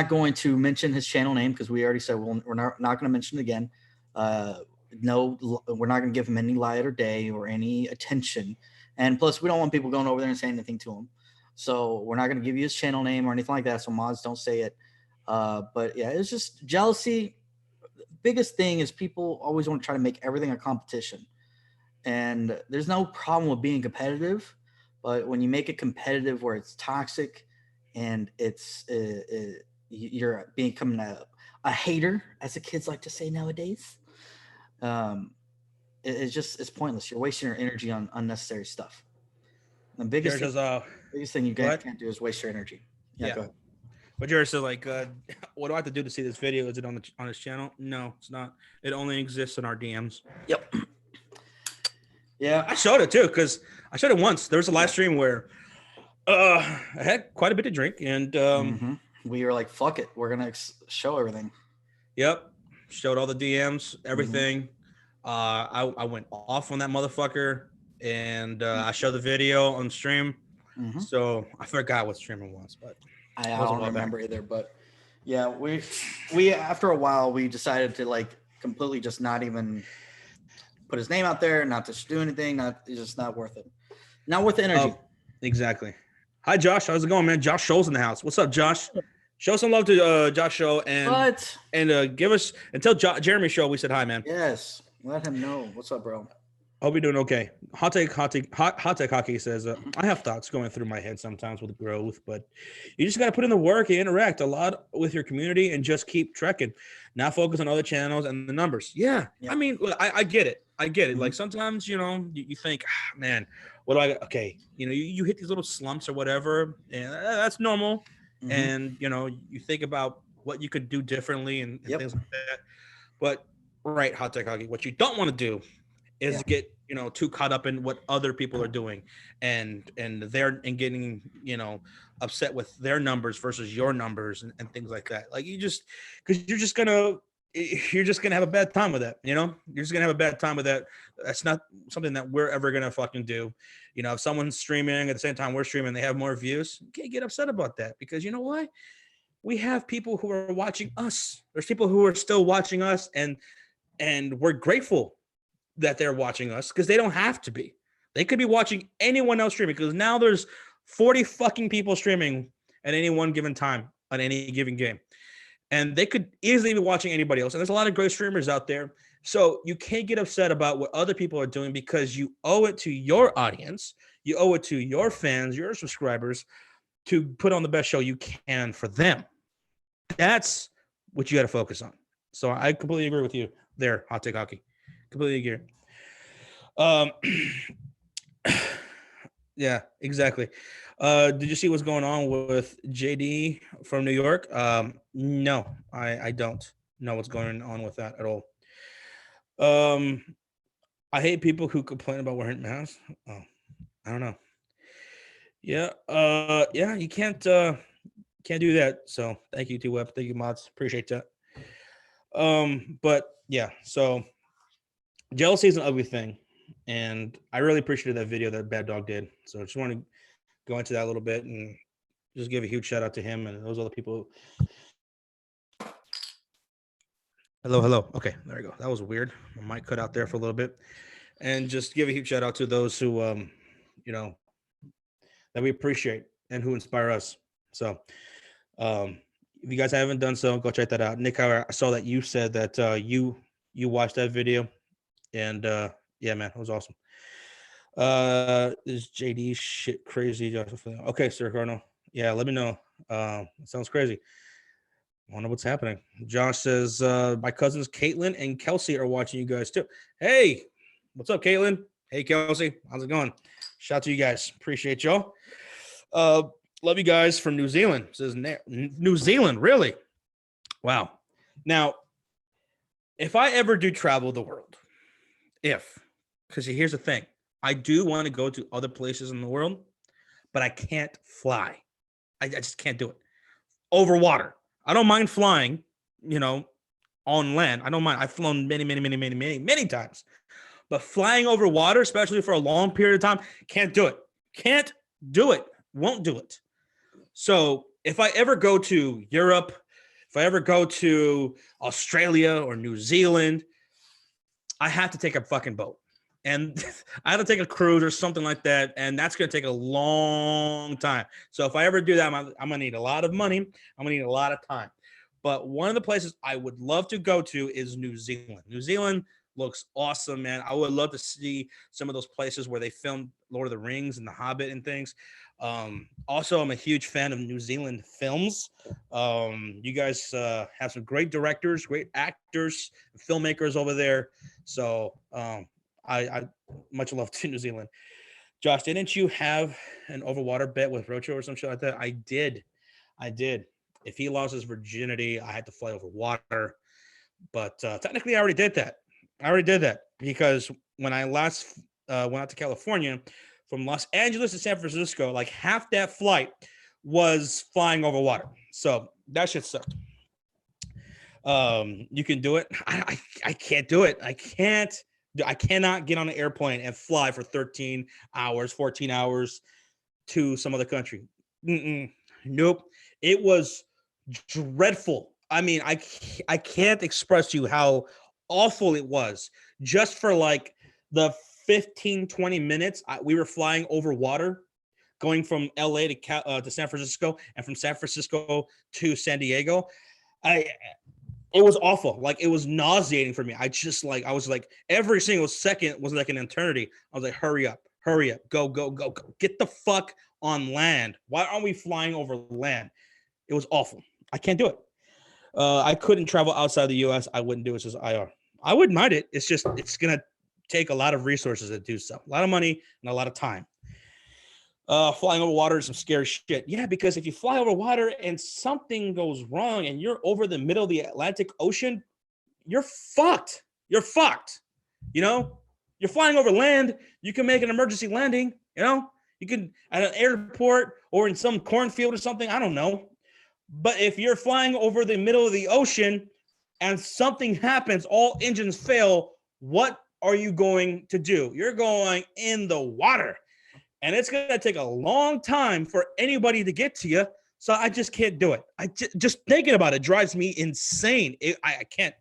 going to mention his channel name because we already said we're not going to mention it again. No, we're not going to give him any light or day or any attention. And plus, we don't want people going over there and saying anything to him. So we're not going to give you his channel name or anything like that. So mods, don't say it. But yeah, it's just jealousy. The biggest thing is people always want to try to make everything a competition. And there's no problem with being competitive. But when you make it competitive where it's toxic and you're becoming a hater, as the kids like to say nowadays, it's pointless. You're wasting your energy on unnecessary stuff. The biggest thing you can't do is waste your energy. Yeah. Go ahead. But Jared said, like, what do I have to do to see this video? Is it on his channel? No, it's not. It only exists in our DMs. Yep. Yeah. I showed it too, because I showed it once. There was a live stream where I had quite a bit to drink, and we were like, fuck it. We're going to show everything. Yep. Showed all the DMs, everything. I went off on that motherfucker, and I showed the video on stream. So I forgot what stream it was, but I don't remember either. But yeah, we after a while we decided to like completely just not even put his name out there, not to do anything. It's just not worth it. Not worth the energy. Exactly. Hi, Josh. How's it going, man? Josh Show's in the house. What's up, Josh? Show some love to Josh Show and give us until Jeremy Show. We said hi, man. Yes, let him know. What's up, bro? Hope you're doing okay. Hot Take Hockey says, I have thoughts going through my head sometimes with growth, but you just got to put in the work and interact a lot with your community and just keep trekking. Not focus on other channels and the numbers. Yeah. I mean, I get it. Like sometimes, you know, you think, man, you hit these little slumps or whatever, and that's normal. And, you know, you think about what you could do differently and things like that. But right, Hot Tech Hockey, what you don't want to do is get, you know, too caught up in what other people are doing and getting, you know, upset with their numbers versus your numbers and things like that. Like because you're just gonna have a bad time with that. You know, you're just gonna have a bad time with that. That's not something that we're ever gonna fucking do. You know, if someone's streaming at the same time we're streaming, they have more views, you can't get upset about that, because you know what? We have people who are watching us. There's people who are still watching us, and And we're grateful that they're watching us because they don't have to be. They could be watching anyone else streaming because now there's 40 fucking people streaming at any one given time on any given game. And they could easily be watching anybody else. And there's a lot of great streamers out there. So you can't get upset about what other people are doing because you owe it to your audience. You owe it to your fans, your subscribers to put on the best show you can for them. That's what you got to focus on. So I completely agree with you there, Hot Take Hockey. Completely agree. Yeah, exactly. Did you see what's going on with JD from New York? No, I don't know what's going on with that at all. I hate people who complain about wearing masks. Oh, I don't know. Yeah, yeah, you can't do that. So thank you, T-Web. Thank you, mods. Appreciate that. But yeah, so jealousy is an ugly thing. And I really appreciated that video that Bad Dog did. So I just want to go into that a little bit and just give a huge shout out to him and those other people. Hello. Okay, there we go. That was weird. My mic cut out there for a little bit. And just give a huge shout out to those who, that we appreciate and who inspire us. So if you guys haven't done so, go check that out. Nick, I saw that you said that you watched that video. And yeah, man, it was awesome. Is JD shit crazy? Okay, Sir Cardinal. Yeah, let me know. It sounds crazy. I wonder what's happening. Josh says my cousins Caitlin and Kelsey are watching you guys too. Hey, what's up, Caitlin? Hey, Kelsey, how's it going? Shout out to you guys. Appreciate y'all. Love you guys from New Zealand. Says New Zealand, really? Wow. Now, if I ever do travel the world, because here's the thing, I do want to go to other places in the world, but I can't fly. I just can't do it. Over water. I don't mind flying, on land. I don't mind. I've flown many times. But flying over water, especially for a long period of time, can't do it. Can't do it. Won't do it. So if I ever go to Europe, if I ever go to Australia or New Zealand, I have to take a fucking boat. And I have to take a cruise or something like that. And that's going to take a long time. So if I ever do that, I'm going to need a lot of money. I'm going to need a lot of time. But one of the places I would love to go to is New Zealand. New Zealand looks awesome, man. I would love to see some of those places where they filmed Lord of the Rings and The Hobbit and things. Also, I'm a huge fan of New Zealand films. You guys have some great directors, great actors, filmmakers over there. So I much love to New Zealand. Josh, didn't you have an overwater bet with Rocho or some shit like that? I did. If he lost his virginity, I had to fly over water. But technically, I already did that because when I last went out to California, from Los Angeles to San Francisco, like half that flight was flying over water. So that shit sucked. You can do it. I can't do it. I cannot get on an airplane and fly for 13 hours, 14 hours to some other country. Nope. It was dreadful. I mean, I can't express to you how awful it was. Just for like the 15, 20 minutes we were flying over water, going from LA to San Francisco and from San Francisco to San Diego. It was awful. Like, it was nauseating for me. I was like, every single second was like an eternity. I was like, hurry up, go. Get the fuck on land. Why aren't we flying over land? It was awful. I can't do it. I couldn't travel outside the U.S. I wouldn't do it as IR. I wouldn't mind it. It's just, it's going to take a lot of resources to do so. A lot of money and a lot of time. Flying over water is some scary shit. Yeah, because if you fly over water and something goes wrong and you're over the middle of the Atlantic Ocean, you're fucked. You're flying over land. You can make an emergency landing. You can at an airport or in some cornfield or something. I don't know. But if you're flying over the middle of the ocean and something happens, all engines fail, what are you going to do? You're going in the water. And it's going to take a long time for anybody to get to you. So I just can't do it. just thinking about it drives me insane. I can't.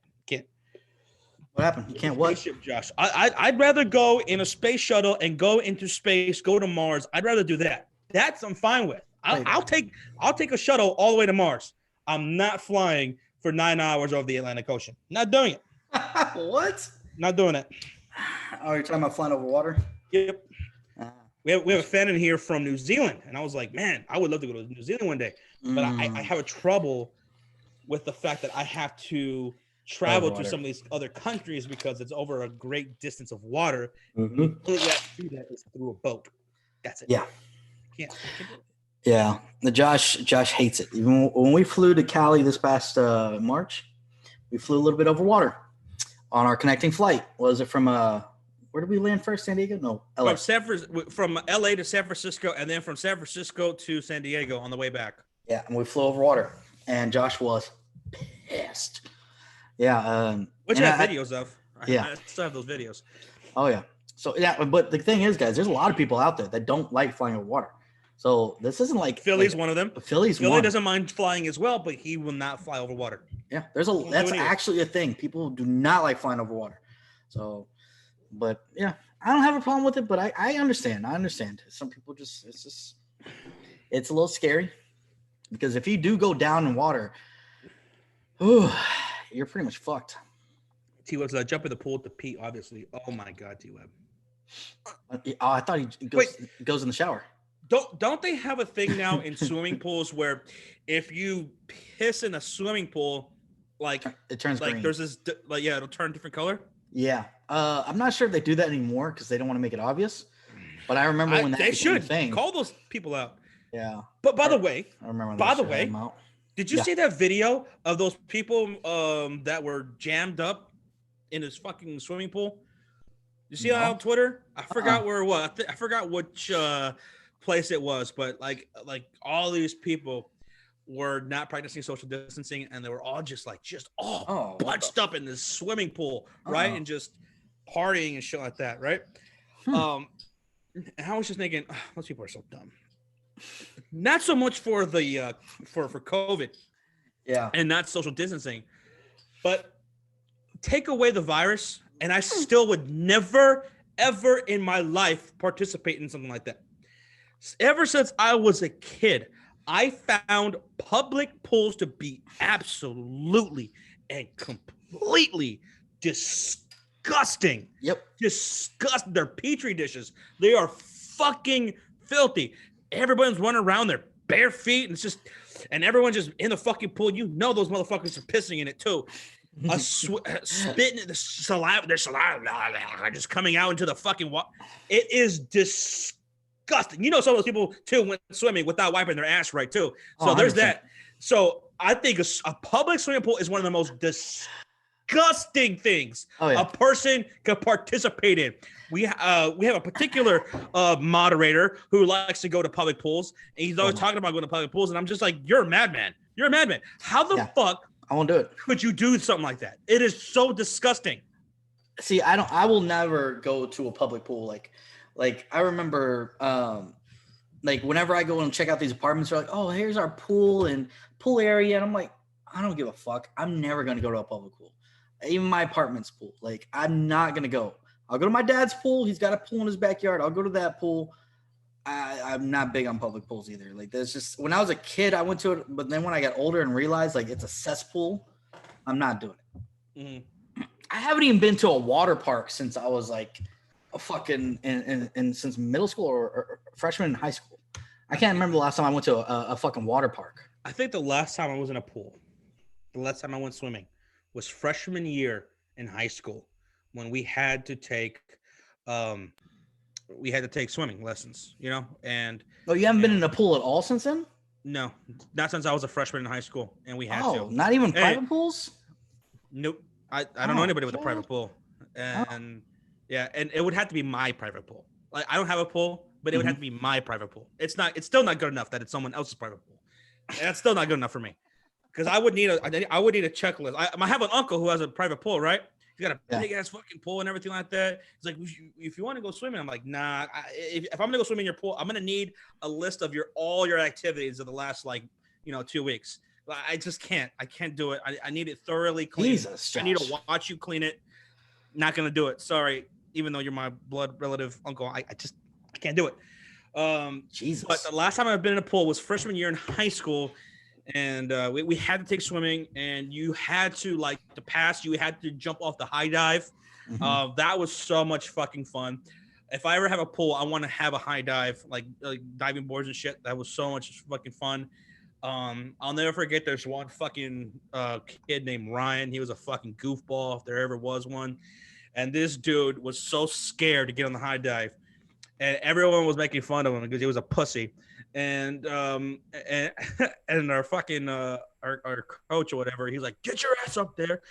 What happened? You can't what? Spaceship, Josh. I'd rather go in a space shuttle and go into space, go to Mars. I'd rather do that. That's I'm fine with. I'll take a shuttle all the way to Mars. I'm not flying for 9 hours over the Atlantic Ocean. Not doing it. What? Not doing it. Oh, you're talking about flying over water? Yep. We have a fan in here from New Zealand, and I was like, man, I would love to go to New Zealand one day, but I have a trouble with the fact that I have to travel to some of these other countries because it's over a great distance of water. Mm-hmm. The only way I can do that is through a boat. That's it. Yeah. Can't do it. Yeah. Josh hates it. Even when we flew to Cali this past March, we flew a little bit over water on our connecting flight. Was it from where did we land first? San Diego? No, LA. From LA to San Francisco, and then from San Francisco to San Diego on the way back. Yeah, and we flew over water, and Josh was pissed. Yeah, which I have videos of. Yeah, I still have those videos. Oh yeah. So yeah, but the thing is, guys, there's a lot of people out there that don't like flying over water. So this isn't like Philly's one of them. Philly doesn't mind flying as well, but he will not fly over water. Yeah, that's actually a thing. People do not like flying over water. So, but yeah, I don't have a problem with it. But I understand. I understand. Some people it's a little scary because if you do go down in water, you're pretty much fucked. T-Web's jump in the pool to pee, obviously. Oh my God, T-Web. Oh, I thought he goes in the shower. Don't they have a thing now in swimming pools where if you piss in a swimming pool, like it turns green. There's this it'll turn a different color. Yeah, I'm not sure if they do that anymore because they don't want to make it obvious. But I remember when they should thing. Call those people out. Yeah. But by the way, I remember. By the way, did you see that video of those people that were jammed up in this fucking swimming pool? You see that on Twitter? I forgot where it was. I forgot which place it was, but like all these people were not practicing social distancing, and they were all just bunched up in this swimming pool, right, and just partying and shit like that, right? And I was just thinking, those people are so dumb. Not so much for the for COVID, and not social distancing, but take away the virus, and I still would never, ever in my life participate in something like that. Ever since I was a kid, I found public pools to be absolutely and completely disgusting. Yep. Disgusting. They're petri dishes. They are fucking filthy. Everyone's running around their bare feet, and it's just, and everyone's just in the fucking pool. You know those motherfuckers are pissing in it too. Spitting the saliva, their saliva just coming out into the fucking water. It is disgusting. You know, some of those people too went swimming without wiping their ass right too. So there's 100%. That. So I think a public swimming pool is one of the most disgusting things a person could participate in. We have a particular moderator who likes to go to public pools, and he's always talking about going to public pools, and I'm just like, you're a madman. You're a madman. How the fuck I won't do it. Could you do something like that? It is so disgusting. See, I will never go to a public pool. Like I remember, like whenever I go and check out these apartments, they're like, oh, here's our pool and pool area. And I'm like, I don't give a fuck. I'm never going to go to a public pool. Even my apartment's pool. Like, I'm not going to go. I'll go to my dad's pool. He's got a pool in his backyard. I'll go to that pool. I'm not big on public pools either. Like, there's just, when I was a kid, I went to it. But then when I got older and realized, like, it's a cesspool, I'm not doing it. Mm-hmm. I haven't even been to a water park since I was like a fucking, since middle school or freshman in high school. I can't remember the last time I went to a fucking water park. I think the last time I was in a pool, the last time I went swimming was freshman year in high school when we had to take swimming lessons, you know, and you haven't been in a pool at all since then? No, not since I was a freshman in high school, and we had to. Not even private pools? Nope. I don't know anybody with a private pool, and and it would have to be my private pool. Like, I don't have a pool, but it would have to be my private pool. It's still not good enough that it's someone else's private pool. That's still not good enough for me, because I would need a checklist. I have an uncle who has a private pool, right? He's got a big ass fucking pool and everything like that. He's like, if you want to go swimming, I'm like, nah. If I'm gonna go swim in your pool, I'm gonna need a list of all your activities of the last 2 weeks. I just can't. I can't do it. I need it thoroughly clean. Jesus, Josh. I need to watch you clean it. not gonna do it. Sorry, even though you're my blood relative uncle, I can't do it. Jesus. But the last time I've been in a pool was freshman year in high school, and we had to take swimming, and you had to to pass. You had to jump off the high dive. That was so much fucking fun. If I ever have a pool, I want to have a high dive, like diving boards and shit. That was so much fucking fun. I'll never forget. There's one fucking kid named Ryan. He was a fucking goofball if there ever was one. And this dude was so scared to get on the high dive, and everyone was making fun of him because he was a pussy. And and our fucking our coach or whatever, he's like, "Get your ass up there,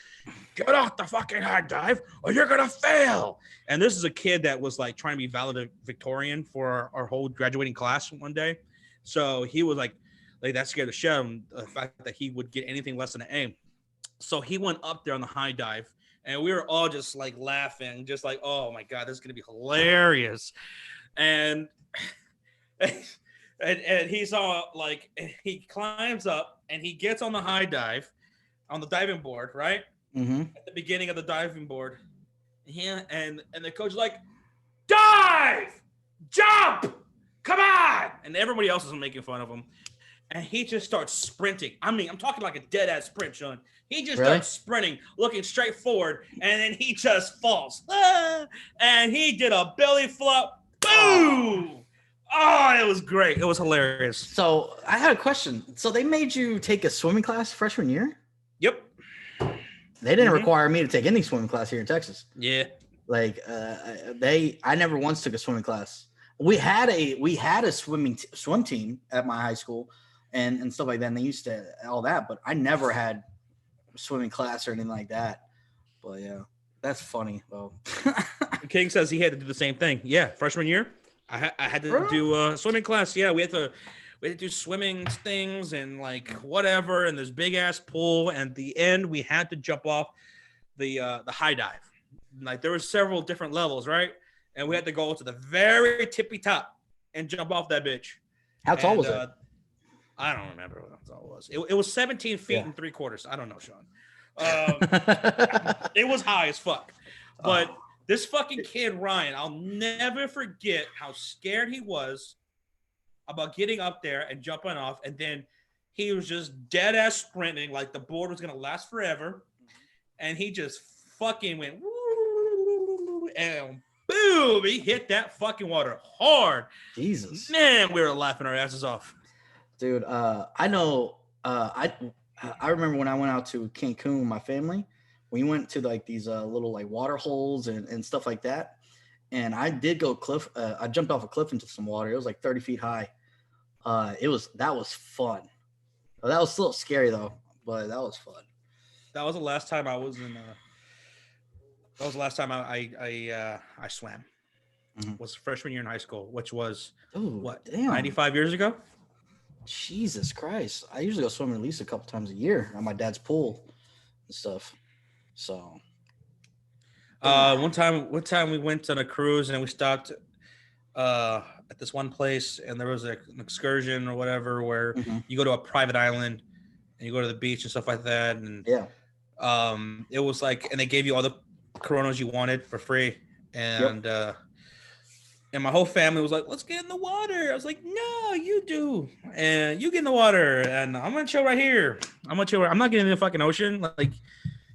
get off the fucking high dive, or you're gonna fail." And this is a kid that was like trying to be valedictorian for our whole graduating class one day, so he was like that scared the shit out of him, the fact that he would get anything less than an A. So he went up there on the high dive, and we were all just like laughing, just like, "Oh my god, this is gonna be hilarious." And and he saw he climbs up and he gets on the high dive on the diving board, right? At the beginning of the diving board. Yeah, and the coach is like, "Dive! Jump! Come on!" And everybody else is making fun of him. And he just starts sprinting. I mean, I'm talking like a dead ass sprint, Sean. He just starts sprinting, looking straight forward, and then he just falls. And he did a belly flop. Boom! Oh, it was great. It was hilarious. So I had a question. So they made you take a swimming class freshman year? Yep. They didn't require me to take any swimming class here in Texas. Yeah. I never once took a swimming class. We had a swim team at my high school and stuff like that. And they used to all that, but I never had a swimming class or anything like that. But yeah, that's funny though. King says he had to do the same thing. Yeah, freshman year, I had to do a swimming class. Yeah, we had to do swimming things and like whatever, and this big ass pool. And at the end, we had to jump off the high dive. Like there were several different levels, right? And we had to go to the very tippy top and jump off that bitch. How tall was it? I don't remember what tall it was. It was 17 feet and 3/4. I don't know, Sean. It was high as fuck. But this fucking kid, Ryan, I'll never forget how scared he was about getting up there and jumping off. And then he was just dead ass sprinting like the board was going to last forever. And he just fucking went and boom, he hit that fucking water hard. Jesus. Man, we were laughing our asses off. Dude, I know. I remember when I went out to Cancun with my family, we went to like these little like water holes and stuff like that. And I did go cliff. I jumped off a cliff into some water. It was like 30 feet high. That was fun. That was still scary though, but that was fun. That was the last time I was in. That was the last time I swam. Was freshman year in high school, which was 95 years ago. Jesus Christ! I usually go swimming at least a couple times a year at my dad's pool and stuff. So, one time we went on a cruise and we stopped at this one place, and there was an excursion or whatever where you go to a private island and you go to the beach and stuff like that. And it was like, and they gave you all the Coronas you wanted for free, and and my whole family was like, "Let's get in the water." I was like, "No, you do, and you get in the water, and I'm gonna chill right here. I'm not getting in the fucking ocean. Like,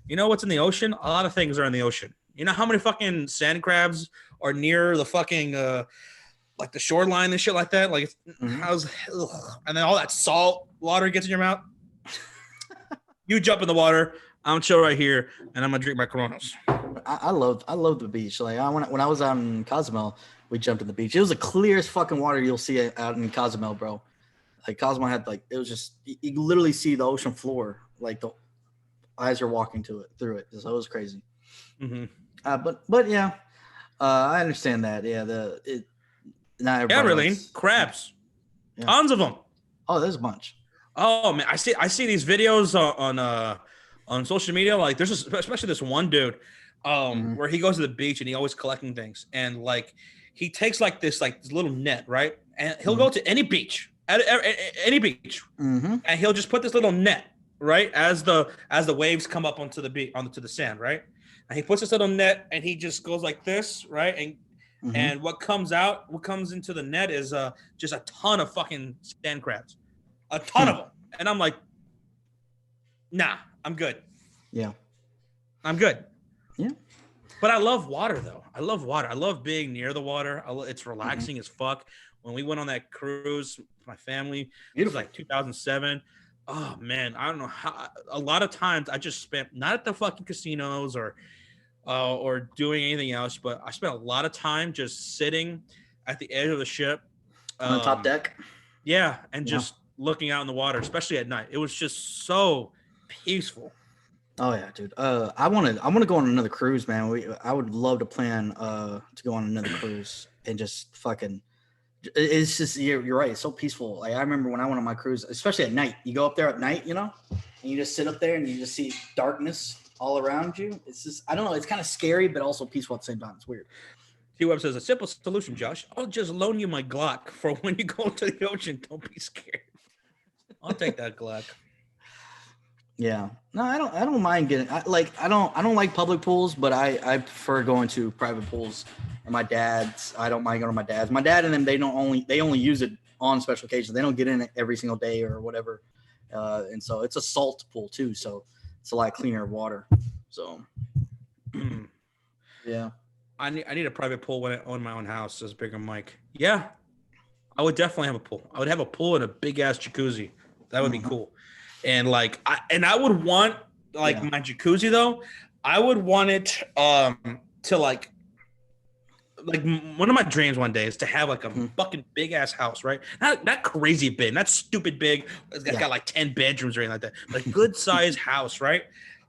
you know what's in the ocean? A lot of things are in the ocean. You know how many fucking sand crabs are near the fucking like the shoreline and shit like that? Like, and then all that salt water gets in your mouth. You jump in the water. I'm chill right here, and I'm gonna drink my Coronas. I love the beach. Like when I was out in Cozumel, we jumped in the beach. It was the clearest fucking water you'll see out in Cozumel, bro. Like Cozumel had like, it was just, you literally see the ocean floor, like the eyes are walking through it. So it was crazy. But yeah, I understand that. Yeah, not everybody. Yeah, really, crabs, tons of them. Oh, there's a bunch. Oh man, I see these videos on social media. Like there's especially this one dude where he goes to the beach and he always collecting things, and like he takes like this little net, right? And he'll go to any beach, at any beach, and he'll just put this little net, right, as the waves come up onto the sand, right? and he puts this little net, and he just goes like this, right? Mhm. And what comes into the net is just a ton of fucking sand crabs, a ton of them. And I'm like, nah, I'm good. Yeah. I'm good. Yeah. But I love water, though. I love water. I love being near the water. It's relaxing as fuck. When we went on that cruise, my family, it was like 2007. Oh, man. I don't know how. A lot of times I just spent, not at the fucking casinos or doing anything else, but I spent a lot of time just sitting at the edge of the ship. On the top deck? Yeah, and just looking out in the water, especially at night. It was just so peaceful. Oh yeah, dude. I want to go on another cruise, man. I would love to plan to go on another cruise and just fucking. It's just you're right. It's so peaceful. Like I remember when I went on my cruise, especially at night. You go up there at night, you know, and you just sit up there and you just see darkness all around you. It's just I don't know. It's kind of scary, but also peaceful at the same time. It's weird. T-Web says a simple solution, Josh. I'll just loan you my Glock for when you go to the ocean. Don't be scared. I'll take that Glock. Yeah, no, I don't mind getting. I don't like public pools, but I prefer going to private pools. And my dad's, I don't mind going to my dad's. My dad and them, they only use it on special occasions. They don't get in it every single day or whatever. And so it's a salt pool too, so it's a lot cleaner water. So yeah, I need a private pool when I own my own house. Says Bigger Mike. Yeah, I would definitely have a pool. I would have a pool and a big ass jacuzzi. That would be cool. And I would want my jacuzzi though. I would want it to like one of my dreams one day is to have like a fucking big ass house, right? Not crazy big, not stupid big. It's got like 10 bedrooms or anything like that. Like good size house, right?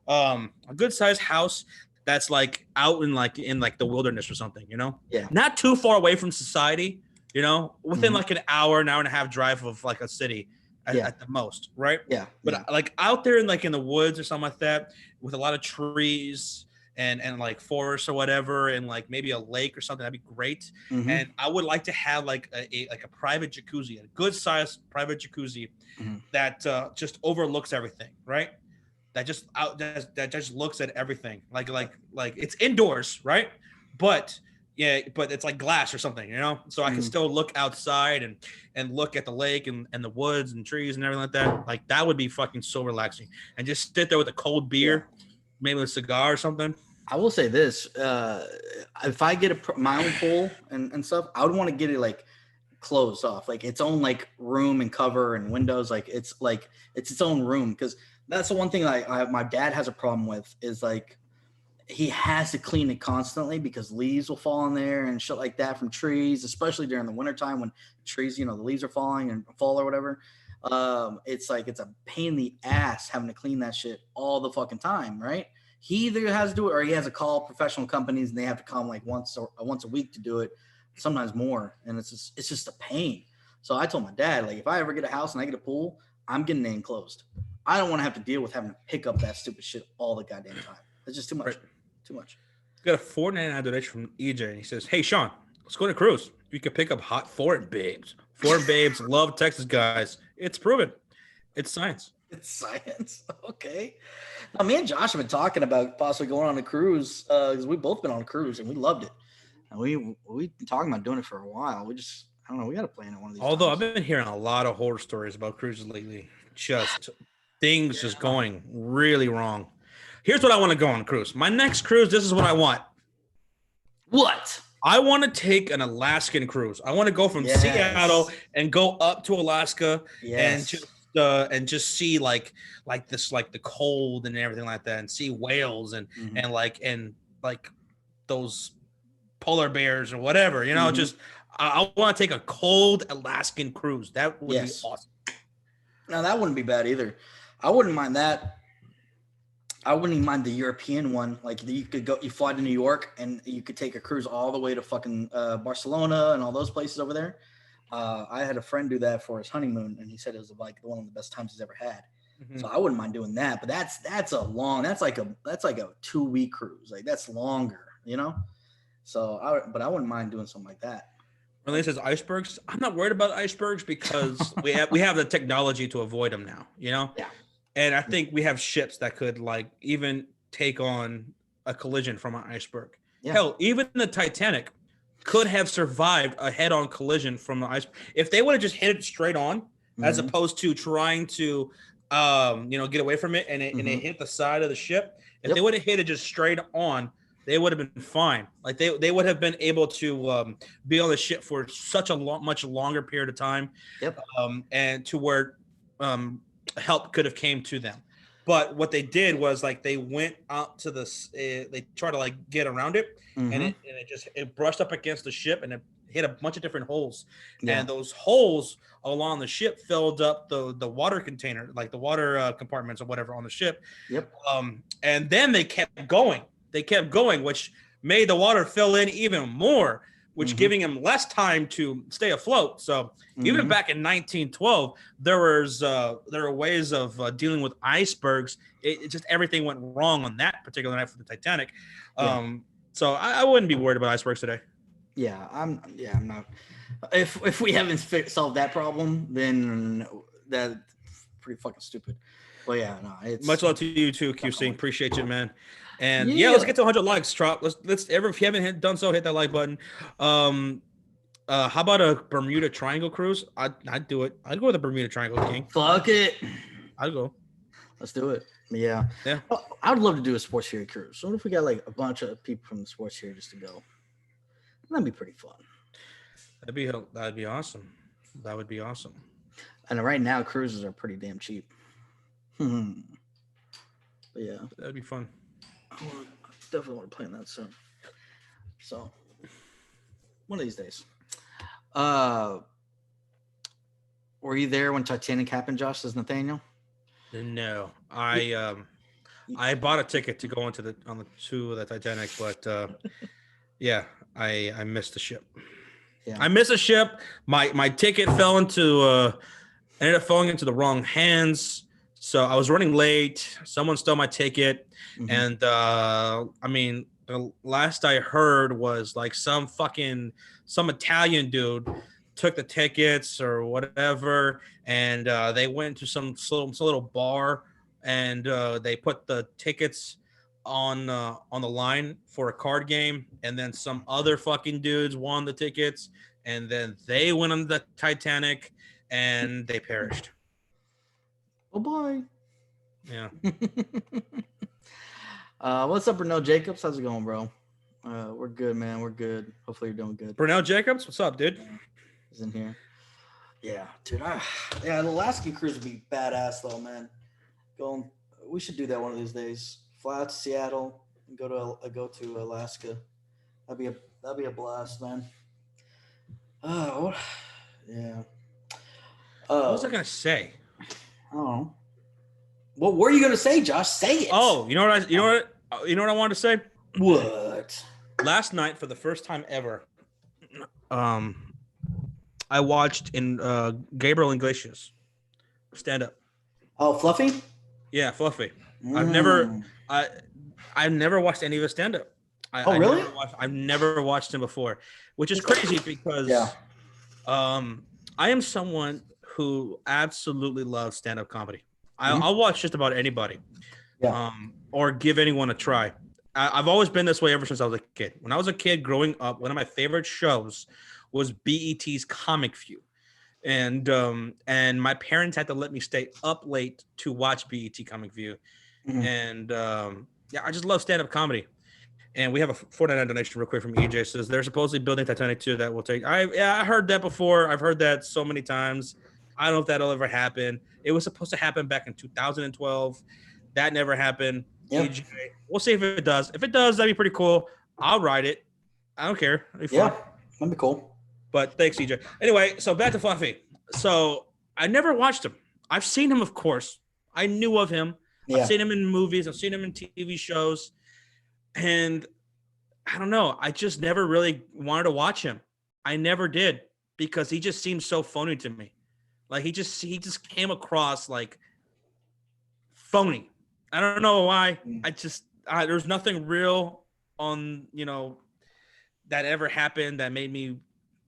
A good size house that's like out in the wilderness or something, you know? Yeah. Not too far away from society, you know, within like an hour and a half drive of like a city. At the most, right? Yeah. But like out there in the woods or something like that, with a lot of trees and like forests or whatever, and like maybe a lake or something, that'd be great. And I would like to have like a private jacuzzi, a good sized private jacuzzi that just overlooks everything, right? That just looks at everything, like it's indoors, right? But it's like glass or something, you know, so I can still look outside and look at the lake and the woods and trees and everything like that. Like that would be fucking so relaxing, and just sit there with a cold beer, maybe a cigar or something. I will say this: if I get my own pool and stuff, I would want to get it like closed off, like its own like room and cover and windows. Like it's its own room, because that's the one thing my dad has a problem with is like. He has to clean it constantly because leaves will fall in there and shit like that from trees, especially during the wintertime when trees, you know, the leaves are falling and fall or whatever. It's a pain in the ass having to clean that shit all the fucking time, right? He either has to do it or he has to call professional companies and they have to come like once a week to do it, sometimes more. And it's just a pain. So I told my dad, like, if I ever get a house and I get a pool, I'm getting it enclosed. I don't want to have to deal with having to pick up that stupid shit all the goddamn time. It's just too much. Right. Too much. Got a $4.99 donation from EJ, and he says, "Hey Sean, let's go on a cruise. You can pick up hot foreign babes. Foreign babes love Texas guys. It's proven. It's science. It's science. Okay. Now, me and Josh have been talking about possibly going on a cruise because we've both been on a cruise and we loved it. And we've been talking about doing it for a while. I don't know. We got to plan it one of these. Although times. I've been hearing a lot of horror stories about cruises lately. Just things just going really wrong. Here's what I want to go on a cruise. My next cruise, this is what I want. What? I want to take an Alaskan cruise. I want to go from Seattle and go up to Alaska and just see like this, like the cold and everything like that, and see whales and those polar bears or whatever, you know, just I want to take a cold Alaskan cruise. That would be awesome. No, that wouldn't be bad either. I wouldn't mind that. I wouldn't even mind the European one. Like you fly to New York and you could take a cruise all the way to fucking Barcelona and all those places over there. I had a friend do that for his honeymoon, and he said it was like one of the best times he's ever had. So I wouldn't mind doing that. But that's like a 2-week cruise. Like that's longer, you know. So I wouldn't mind doing something like that. Renee says icebergs. I'm not worried about icebergs because we have the technology to avoid them now, you know. Yeah. And I think we have ships that could like even take on a collision from an iceberg. Yeah. Hell, even the Titanic could have survived a head-on collision from the iceberg if they would have just hit it straight on, as opposed to trying to, get away from it and it hit the side of the ship. If they would have hit it just straight on, they would have been fine. Like they would have been able to be on the ship for such a much longer period of time. Yep. And to where help could have came to them. But what they did was like they went out to this. They tried to like get around it, and it brushed up against the ship, and it hit a bunch of different holes. Yeah. And those holes along the ship filled up the water container, like the water compartments or whatever on the ship. Yep. And then they kept going. They kept going, which made the water fill in even more, which giving them less time to stay afloat. So even back in 1912, there were ways of dealing with icebergs. It just everything went wrong on that particular night for the Titanic. So I wouldn't be worried about icebergs today. Yeah, I'm not. If we haven't solved that problem, then that's pretty fucking stupid. But yeah, no. It's much love to you too, QC. Appreciate you, man. And let's get to 100 likes, Trop. Let's if you haven't done so, hit that like button. How about a Bermuda Triangle cruise? I'd do it. I'd go with the Bermuda Triangle, King. Fuck it. I'd go. Let's do it. Yeah. I would love to do a Sports Fury cruise. So what if we got like a bunch of people from the Sports Fury just to go? That'd be pretty fun. That'd be awesome. That would be awesome. And right now, cruises are pretty damn cheap. But yeah, that'd be fun. I definitely want to plan that soon. So one of these days. Were you there when Titanic happened, Josh? Says Nathaniel. No, I bought a ticket to go to the Titanic, but yeah, I missed the ship. Yeah. I missed a ship. My ticket ended up falling into the wrong hands. So I was running late. Someone stole my ticket. And the last I heard was like some Italian dude took the tickets or whatever. And they went to some little bar and they put the tickets on the line for a card game, and then some other fucking dudes won the tickets, and then they went on the Titanic and they perished. Oh boy. Yeah. What's up, Brunel Jacobs? How's it going, bro? We're good, man. We're good. Hopefully you're doing good. Brunel Jacobs, what's up, dude? He's in here. Yeah, dude. The Alaskan cruise would be badass though, man. We should do that one of these days. Fly out to Seattle and go to Alaska. That'd be a blast, man. Oh, yeah. What was I gonna say? I don't know. What were you gonna say, Josh? Say it. Oh, you know what I wanted to say? What? Last night, for the first time ever, I watched Gabriel Iglesias stand up. Oh, Fluffy? Yeah, Fluffy. I've never watched any of his stand up. Really? I've never watched him before, which is crazy because I am someone who absolutely loves stand up comedy. I'll watch just about anybody, or give anyone a try. I've always been this way ever since I was a kid. When I was a kid growing up, one of my favorite shows was BET's Comic View. And my parents had to let me stay up late to watch BET Comic View. And I just love stand-up comedy. And we have a $4.99 donation real quick from EJ. Says they're supposedly building Titanic 2 that will take. I heard that before. I've heard that so many times. I don't know if that'll ever happen. It was supposed to happen back in 2012. That never happened. Yep. EJ, we'll see if it does. If it does, that'd be pretty cool. I'll ride it. I don't care. That'd be fun. That'd be cool. But thanks, EJ. Anyway, so back to Fluffy. So I never watched him. I've seen him, of course. I knew of him. I've seen him in movies. I've seen him in TV shows. And I don't know. I just never really wanted to watch him. I never did, because he just seemed so phony to me. Like he just came across like phony. I don't know why. There's nothing real on, that ever happened that made me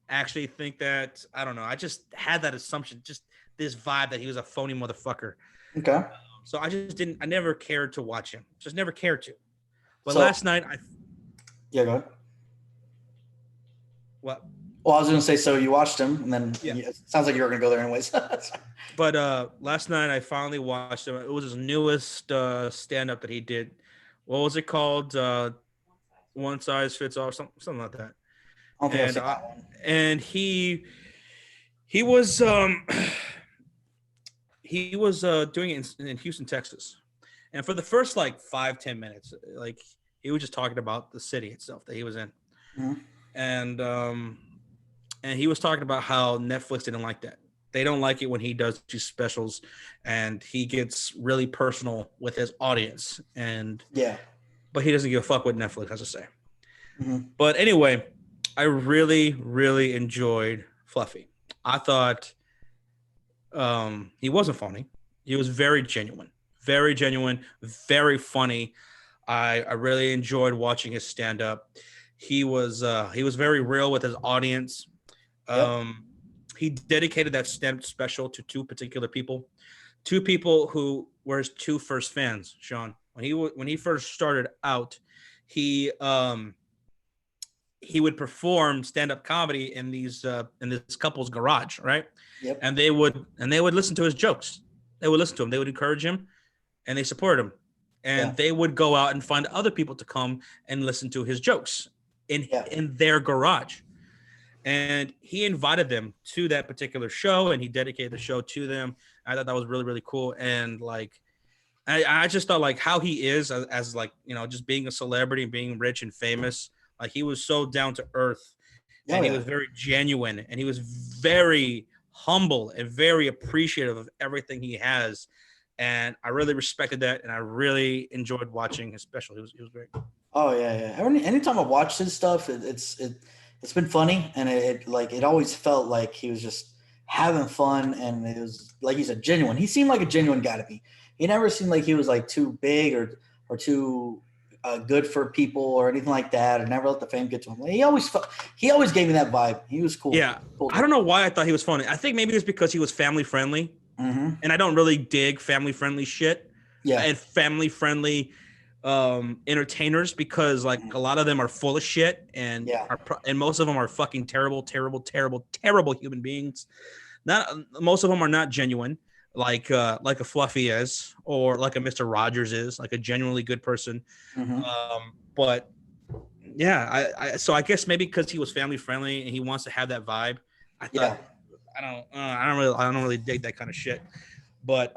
actually think that. I don't know. I just had that assumption, just this vibe that he was a phony motherfucker. Okay. So I never cared to watch him. Just never cared to. But So- last night, Yeah, go ahead. what? Well, I was gonna say, so you watched him, and then Yeah. it sounds like you were gonna go there anyways. But last night I finally watched him. It was his newest stand-up that he did. What was it called? One size fits all, something like that. I don't think I've And seen that one. and he was doing it in Houston, Texas. And for the first like 5-10 minutes, like he was just talking about the city itself that he was in. Mhm. And he was talking about how Netflix didn't like that. They don't like it when he does these specials and he gets really personal with his audience. But he doesn't give a fuck what Netflix has to say. Mhm. But anyway, I really, really enjoyed Fluffy. I thought he wasn't funny. He was very genuine, very funny. I really enjoyed watching his stand up. He was very real with his audience. He dedicated that stand special to two particular people, two people who were his two first fans. Sean, when he first started out, he would perform stand-up comedy in this couple's garage, right? Yep. And they would listen to his jokes. They would listen to him. They would encourage him, and they support him. And they would go out and find other people to come and listen to his jokes in their garage. And he invited them to that particular show, and he dedicated the show to them. I thought that was really, really cool. And like, I just thought like how he is as like, you know, just being a celebrity and being rich and famous. Like he was so down to earth, and he was very genuine, and he was very humble and very appreciative of everything he has. And I really respected that, and I really enjoyed watching his special. He was great. Oh yeah. Anytime I watched his stuff, it's been funny, and it always felt like he was just having fun, and it was like he's a genuine. He seemed like a genuine guy to me. He never seemed like he was like too big or too good for people or anything like that, or never let the fame get to him. He always gave me that vibe. He was cool. Yeah, cool. I don't know why I thought he was funny. I think maybe it's because he was family friendly, Mm-hmm. and I don't really dig family friendly shit. Yeah, and family friendly entertainers, because like a lot of them are full of shit, and and most of them are fucking terrible human beings. Most of them are not genuine, like a Fluffy is, or like a Mr. Rogers is, like a genuinely good person. Mm-hmm. But yeah, so I guess maybe because he was family friendly and he wants to have that vibe. I thought I don't really dig that kind of shit. But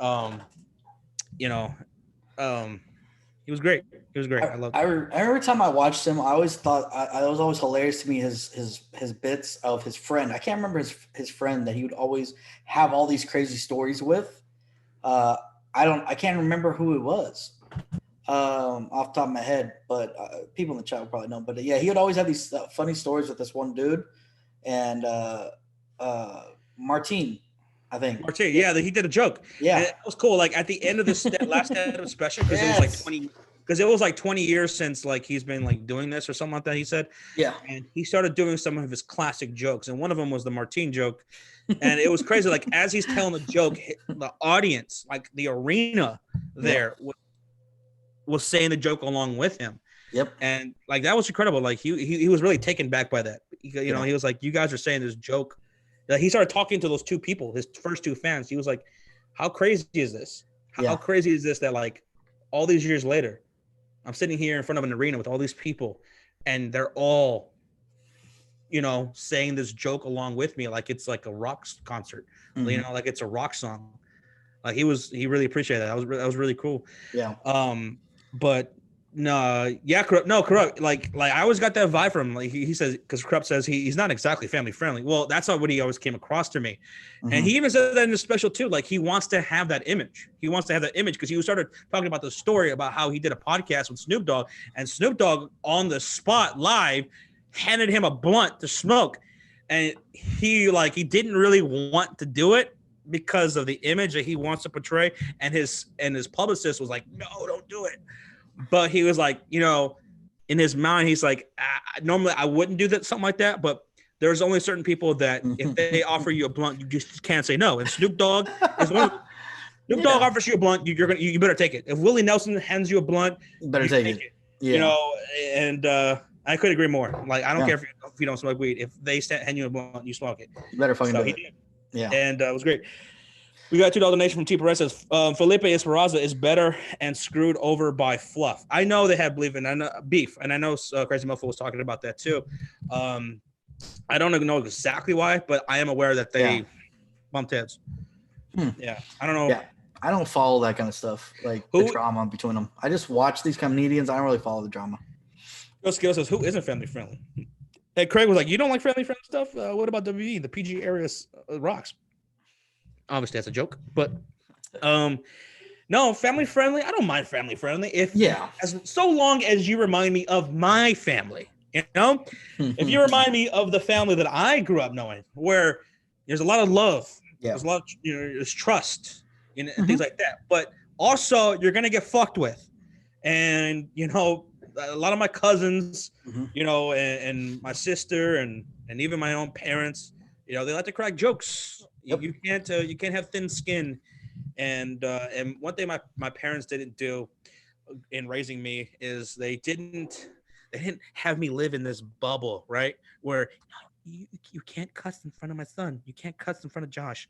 he was great. He was great. I loved it. Every time I watched him, I always thought I was always hilarious to me his bits of his friend. I can't remember his friend that he would always have all these crazy stories with. I can't remember who it was off the top of my head, but people in the chat will probably know. But yeah, he would always have these funny stories with this one dude, and Martin. I think Martin, he did a joke. Yeah, and it was cool. Like at the end of this last stand-up special, because it was like 20. Because it was like 20 years since like he's been like doing this or something like that. He said, and he started doing some of his classic jokes, and one of them was the Martin joke, and it was crazy. Like as he's telling the joke, the audience, like the arena there, was saying the joke along with him. Yep. And like that was incredible. Like he was really taken back by that. You know, he was like, "You guys are saying this joke." He started talking to those two people, his first two fans. He was like, "How crazy is this? How crazy is this that like all these years later, I'm sitting here in front of an arena with all these people, and they're all, you know, saying this joke along with me, like it's like a rock concert, you know, like it's a rock song." Like he really appreciated that. That was really cool. Yeah. But no, corrupt. Like I always got that vibe from him. Like he says, because Corrupt says he's not exactly family friendly. Well, that's not what he always came across to me. Mm-hmm. And he even said that in the special too. Like he wants to have that image. He wants to have that image because he started talking about the story about how he did a podcast with Snoop Dogg, and Snoop Dogg on the spot live handed him a blunt to smoke, and he didn't really want to do it because of the image that he wants to portray, and his publicist was like, "No, don't do it." But he was like, you know, in his mind, he's like, normally I wouldn't do that, something like that. But there's only certain people that if they offer you a blunt, you just can't say no. And Snoop Dogg is one of them. Snoop Dogg offers you a blunt, you better take it. If Willie Nelson hands you a blunt, you better take it. You know, and I could agree more. Like, I don't care if you don't smoke weed. If they hand you a blunt, you smoke it. You better fucking do he it. did. Yeah. And it was great. We got $2 donation from T. Perez says Felipe Esparza is better and screwed over by fluff. I know they have beef, and I know Crazy Muffle was talking about that too. I don't know exactly why, but I am aware that they bumped heads. Yeah, I don't know. Yeah, I don't follow that kind of stuff, like the drama between them. I just watch these comedians. I don't really follow the drama. Skill says, who isn't family friendly? Hey, Craig was like, you don't like family friendly stuff? What about WWE? The PG area rocks. Obviously, that's a joke, but no, family friendly. I don't mind family friendly so long as you remind me of my family. You know, if you remind me of the family that I grew up knowing, where there's a lot of love, there's a lot of there's trust, and things like that. But also, you're gonna get fucked with, and a lot of my cousins, and my sister, and even my own parents, they like to crack jokes. You can't have thin skin, and one thing my parents didn't do in raising me is they didn't have me live in this bubble, right? Where you can't cuss in front of my son, you can't cuss in front of Josh.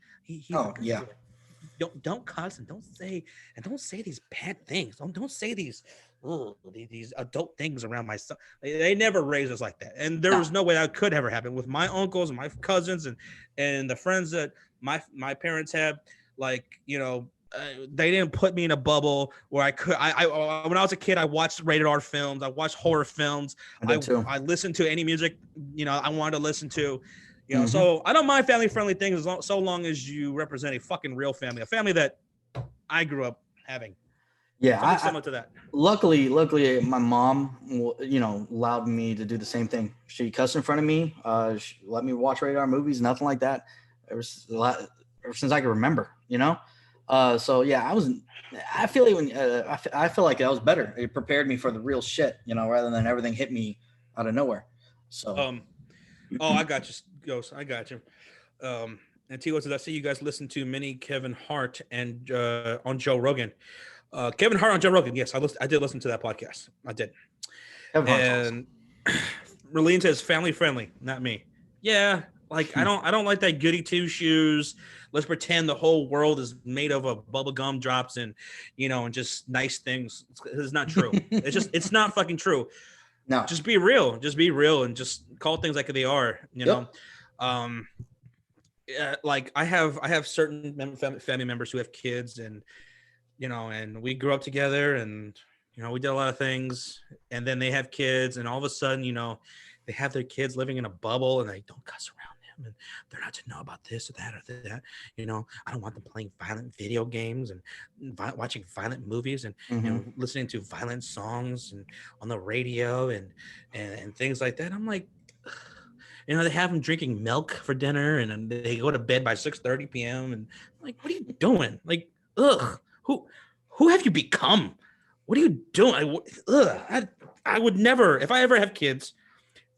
Don't cuss and don't say these bad things. Don't say these adult things around my son. They never raised us like that, and there was no way that could ever happen with my uncles and my cousins and the friends that my parents had. Like, they didn't put me in a bubble where I could. I when I was a kid, I watched rated R films. I watched horror films. I listened to any music I wanted to listen to. So I don't mind family friendly things so long as you represent a fucking real family, a family that I grew up having. Yeah, similar to that. Luckily, my mom, allowed me to do the same thing. She cussed in front of me. She let me watch rated R movies, nothing like that. Ever since I can remember, So yeah, I feel like that was better. It prepared me for the real shit, rather than everything hit me out of nowhere. So. I got you, Ghost. I got you. And T says, I see you guys listen to mini Kevin Hart and on Joe Rogan. Kevin Hart on Joe Rogan. Yes, I did listen to that podcast. I did. And Merlene says family friendly, not me. Yeah, like I don't like that goody two shoes. Let's pretend the whole world is made of a bubble gum drops and and just nice things. It's not true. It's not fucking true. No, just be real, and just call things like they are. Like I have certain family members who have kids, and and we grew up together, and we did a lot of things, and then they have kids, and all of a sudden they have their kids living in a bubble, and they don't cuss around them, and they're not to know about this or that or that. I don't want them playing violent video games and watching violent movies and listening to violent songs and on the radio and things like that. I'm like, they have them drinking milk for dinner, and they go to bed by 6:30 p.m. And I'm like, what are you doing? Like, ugh, who have you become? What are you doing? I would never, if I ever have kids,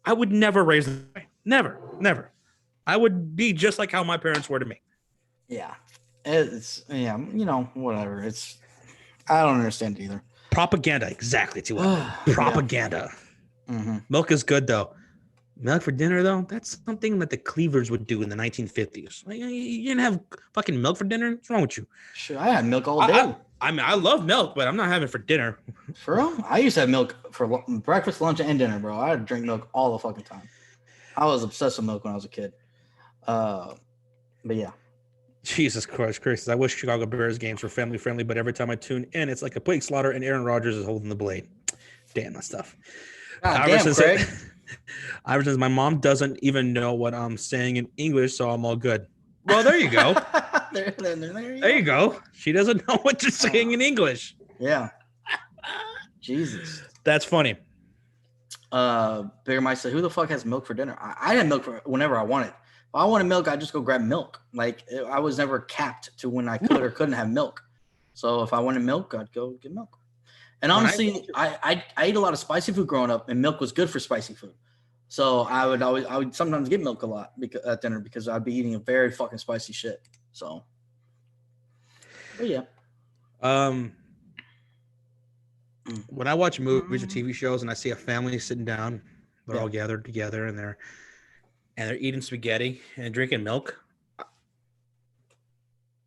I would never raise them. Never. I would be just like how my parents were to me. Yeah. Whatever. I don't understand it either. Propaganda. Exactly. Propaganda. Yeah. Milk is good, though. Milk for dinner, though? That's something that the Cleavers would do in the 1950s. Like, you didn't have fucking milk for dinner? What's wrong with you? Sure, I had milk all day. I love milk, but I'm not having it for dinner. For real? I used to have milk for breakfast, lunch, and dinner, bro. I had to drink milk all the fucking time. I was obsessed with milk when I was a kid. But yeah. Jesus Christ. I wish Chicago Bears games were family friendly, but every time I tune in, it's like a pig slaughter and Aaron Rodgers is holding the blade. Damn, that stuff. Damn, Craig. Ivor says, my mom doesn't even know what I'm saying in English, so I'm all good. Well, there you go. there you go. She doesn't know what you're saying in English. Yeah. Jesus. That's funny. Bigger Mike said, who the fuck has milk for dinner? I had milk for whenever I wanted. If I wanted milk, I'd just go grab milk. Like, I was never capped to when I could or couldn't have milk. So if I wanted milk, I'd go get milk. And honestly, I ate a lot of spicy food growing up, and milk was good for spicy food. So I would sometimes get milk a lot at dinner because I'd be eating a very fucking spicy shit. So, but yeah. When I watch movies or TV shows and I see a family sitting down, they're all gathered together and they're eating spaghetti and drinking milk,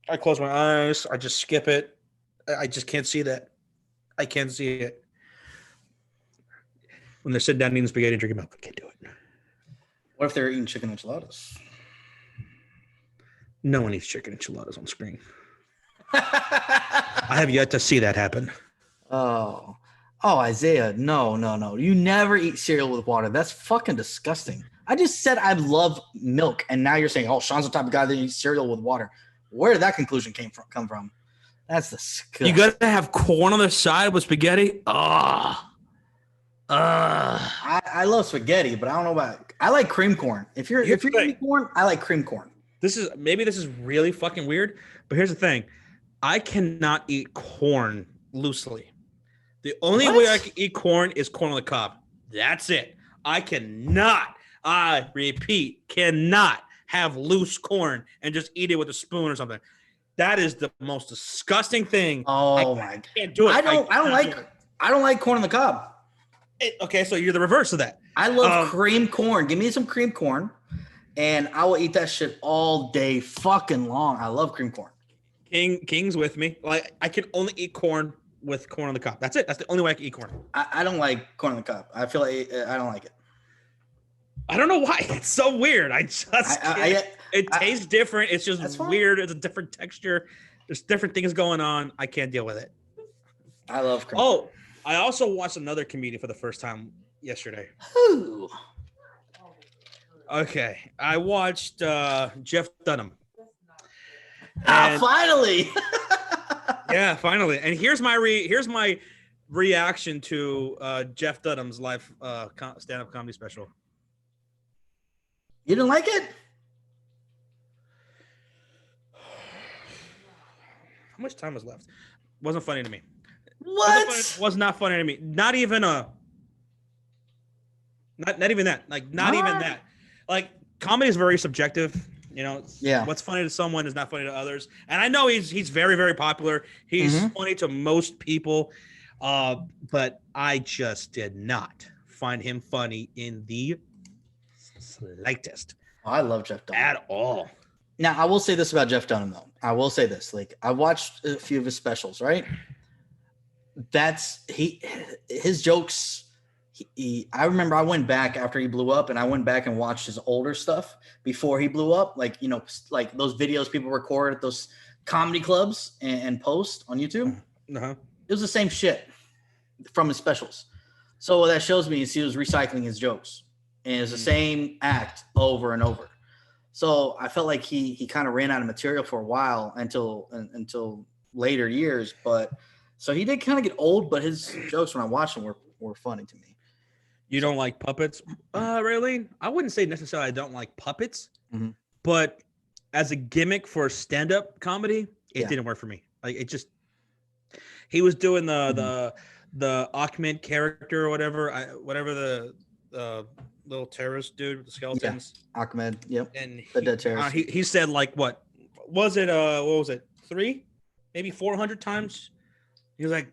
I close my eyes. I just skip it. I just can't see that. I can't see it. When they're sitting down eating spaghetti and drinking milk, I can't do it. What if they're eating chicken enchiladas? No one eats chicken enchiladas on screen. I have yet to see that happen. Oh, Isaiah, no. You never eat cereal with water. That's fucking disgusting. I just said I love milk, and now you're saying, oh, Sean's the type of guy that eats cereal with water. Where did that conclusion come from? That's disgusting. You gotta have corn on the side with spaghetti. I love spaghetti, but I don't know about. I like cream corn. If you're eating corn, I like cream corn. This is really fucking weird, but here's the thing: I cannot eat corn loosely. The only way I can eat corn is corn on the cob. That's it. I cannot. I repeat, cannot have loose corn and just eat it with a spoon or something. That is the most disgusting thing. Oh I can't do it. I don't like corn on the cob. Okay, so you're the reverse of that. I love cream corn. Give me some cream corn, and I will eat that shit all day fucking long. I love cream corn. King's with me. Like I can only eat corn with corn on the cob. That's it. That's the only way I can eat corn. I don't like corn on the cob. I feel like I don't like it. I don't know why. It's so weird. It tastes different. It's just weird. It's a different texture. There's different things going on. I can't deal with it. I love cream corn. I also watched another comedian for the first time yesterday. Who? Okay. I watched Jeff Dunham. Finally. Yeah, finally. And here's my reaction to Jeff Dunham's live stand-up comedy special. You didn't like it? How much time was left? Wasn't funny to me. What? Was not funny to me. Not even that. Like not even that. Like comedy is very subjective. You know, what's funny to someone is not funny to others. And I know he's very, very popular. He's funny to most people. But I just did not find him funny in the slightest. I love Jeff Dunham. At all. Now, I will say this about Jeff Dunham, though. I will say this. Like, I watched a few of his specials, right? His jokes. I remember I went back after he blew up, and I went back and watched his older stuff before he blew up. Like, you know, like those videos people record at those comedy clubs and post on YouTube. Uh-huh. It was the same shit from his specials. So what that shows me is he was recycling his jokes, and it's the same act over and over. So I felt like he kind of ran out of material for a while until later years. But so he did kind of get old, but his jokes when I watched them were funny to me. You don't like puppets, Raylene? I wouldn't say necessarily I don't like puppets, but as a gimmick for stand-up comedy, it didn't work for me. Like it just, he was doing the Ahmed character or whatever the little terrorist dude with the skeletons. Yeah. Ahmed, yep. And the dead terrorist. He said like what was it? What was it? 3, maybe 400 times. He was like,